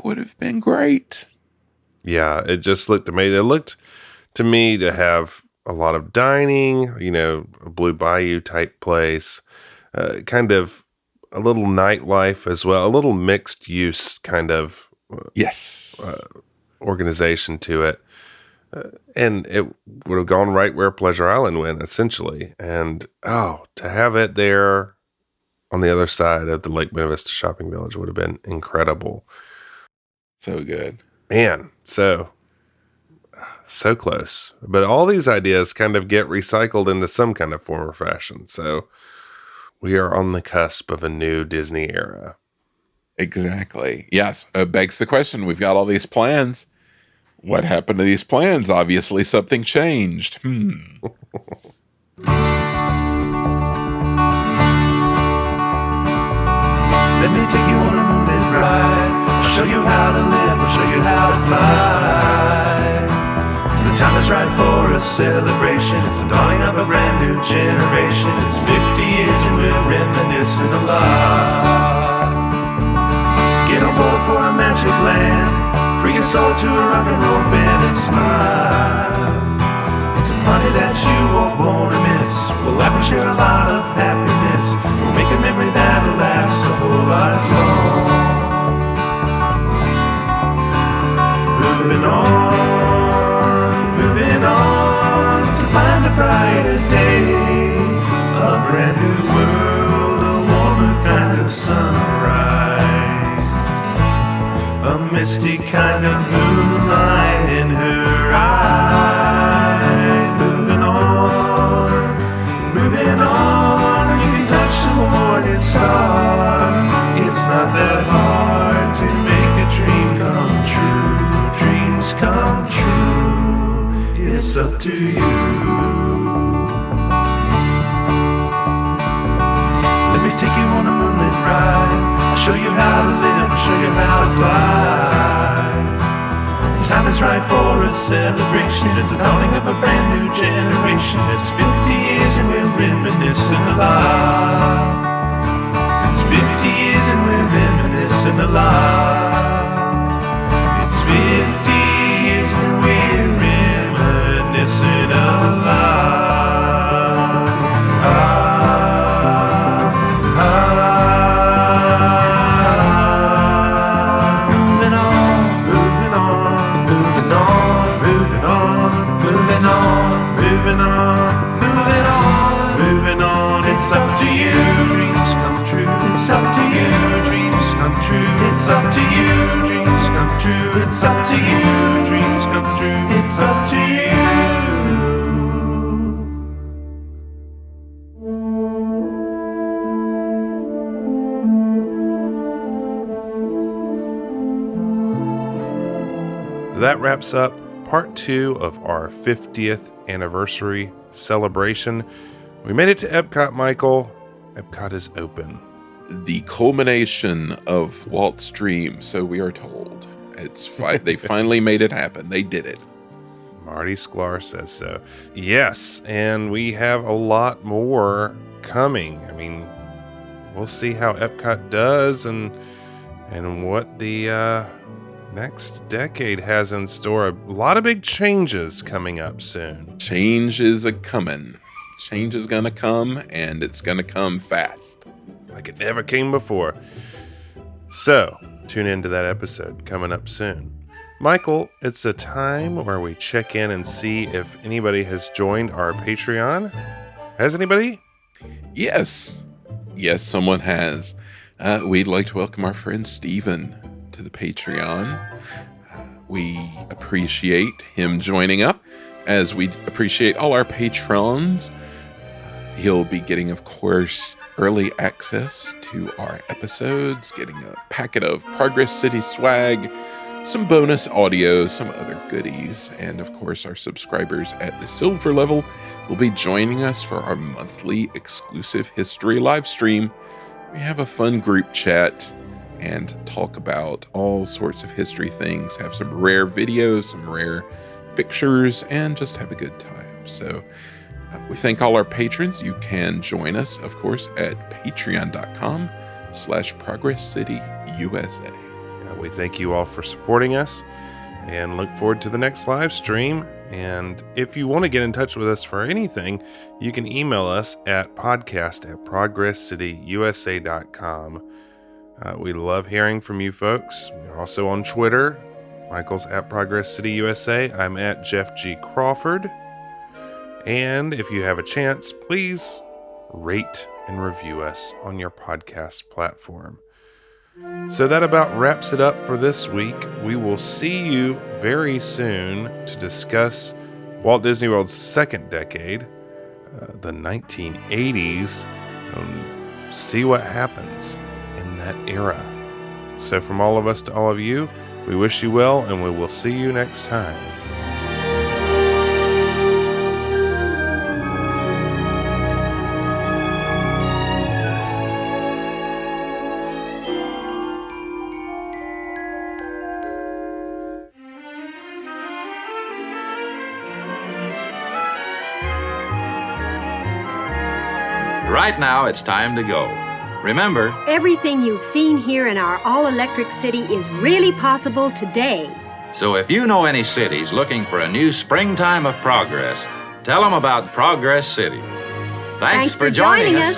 would have been great.
Yeah, it just looked amazing. It looked to me to have a lot of dining, a Blue Bayou type place, kind of a little nightlife as well, a little mixed use kind of organization to it. And it would have gone right where Pleasure Island went, essentially. And, to have it there on the other side of the Lake Buena Vista Shopping Village would have been incredible.
So good.
Man, so close. But all these ideas kind of get recycled into some kind of form or fashion. So we are on the cusp of a new Disney era.
Exactly. Yes. Begs the question. We've got all these plans. What happened to these plans? Obviously, something changed.
Let me take you on a moonlit ride. I'll show you how to live. I'll show you how to fly. The time is right for a celebration. It's the dawning of a brand new generation. It's 50 years and we're reminiscing a lot. Get on board for a magic land. Free your soul to a rock and roll band and smile. It's a party that you won't want to miss. We'll laugh and share a lot of happiness. We'll make a memory that'll last a whole life long. Moving on to find a brighter day. A brand new world, a warmer kind of sunrise. A misty kind of moonlight in her eyes. to you. Let me take you on a moonlit ride. I'll show you how to live, I'll show you how to fly. The time is right for a celebration. It's the dawning of a brand new generation. It's 50 years and we're reminiscing a lot. It's 50 years and we're reminiscing a lot. It's 50 years and we're reminiscing a lot. Moving on, moving on, moving on, moving on, moving on, moving on, moving on, moving on. It's up to you, dreams come true. It's up to you, dreams come true. It's up to you, dreams come true. It's up to you, dreams come true. It's up to you.
That wraps up part 2 of our 50th anniversary celebration. We made it to Epcot, Michael. Epcot is open.
The culmination of Walt's dream, so we are told. They finally made it happen. They did it.
Marty Sklar says so. Yes, and we have a lot more coming. I mean, we'll see how Epcot does and what the next decade has in store. A lot of big changes coming up soon.
Change is a-coming. Change is gonna come, and it's gonna come fast.
Like it never came before. So, tune into that episode coming up soon. Michael, it's a time where we check in and see if anybody has joined our Patreon. Has anybody?
Yes. Yes, someone has. We'd like to welcome our friend Steven to the Patreon. We appreciate him joining up, as we appreciate all our patrons. He'll be getting, of course, early access to our episodes, getting a packet of Progress City swag, some bonus audio, some other goodies, and of course our subscribers at the silver level will be joining us for our monthly exclusive history live stream. We have a fun group chat and talk about all sorts of history things, have some rare videos, some rare pictures, and just have a good time. So we thank all our patrons. You can join us, of course, at patreon.com/ProgressCityUSA.
We thank you all for supporting us and look forward to the next live stream. And if you want to get in touch with us for anything, you can email us at podcast@ProgressCityUSA.com. We love hearing from you folks. We're also on Twitter. Michael's at ProgressCityUSA. I'm at Jeff G. Crawford. And if you have a chance, please rate and review us on your podcast platform. So that about wraps it up for this week. We will see you very soon to discuss Walt Disney World's second decade, the 1980s, and see what happens in that era. So from all of us to all of you, we wish you well, and we will see you next time.
Right now, it's time to go. Remember,
everything you've seen here in our all-electric city is really possible today.
so if you know any cities looking for a new springtime of progress, tell them about Progress City. Thanks for joining us.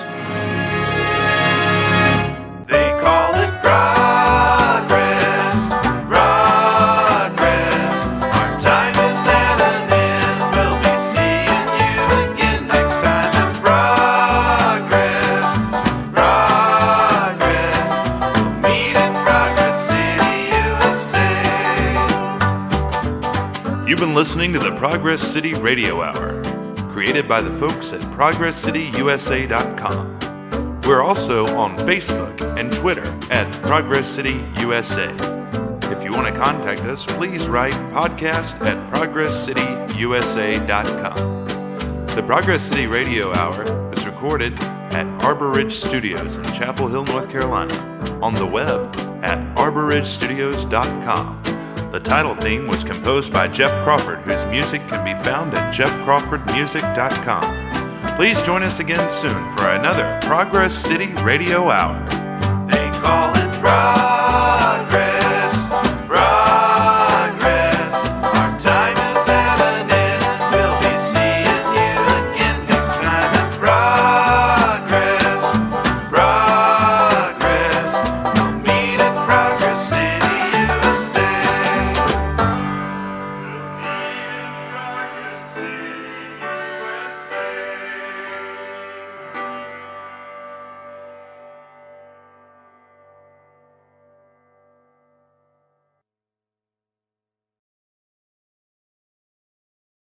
They call it progress, progress. Our time is at an end. We'll be seeing you again next time at progress, progress. We'll meet at Progress City, USA. You've been listening to the Progress City Radio Hour, created by the folks at ProgressCityUSA.com. We're also on Facebook and Twitter at Progress City USA.
If you want to contact us, please write podcast@progresscityusa.com. The Progress City Radio Hour is recorded at Arbor Ridge Studios in Chapel Hill, North Carolina, on the web at arborridgestudios.com. The title theme was composed by Jeff Crawford, whose music can be found at jeffcrawfordmusic.com. Please join us again soon for another Progress City Radio Hour. They call it Progress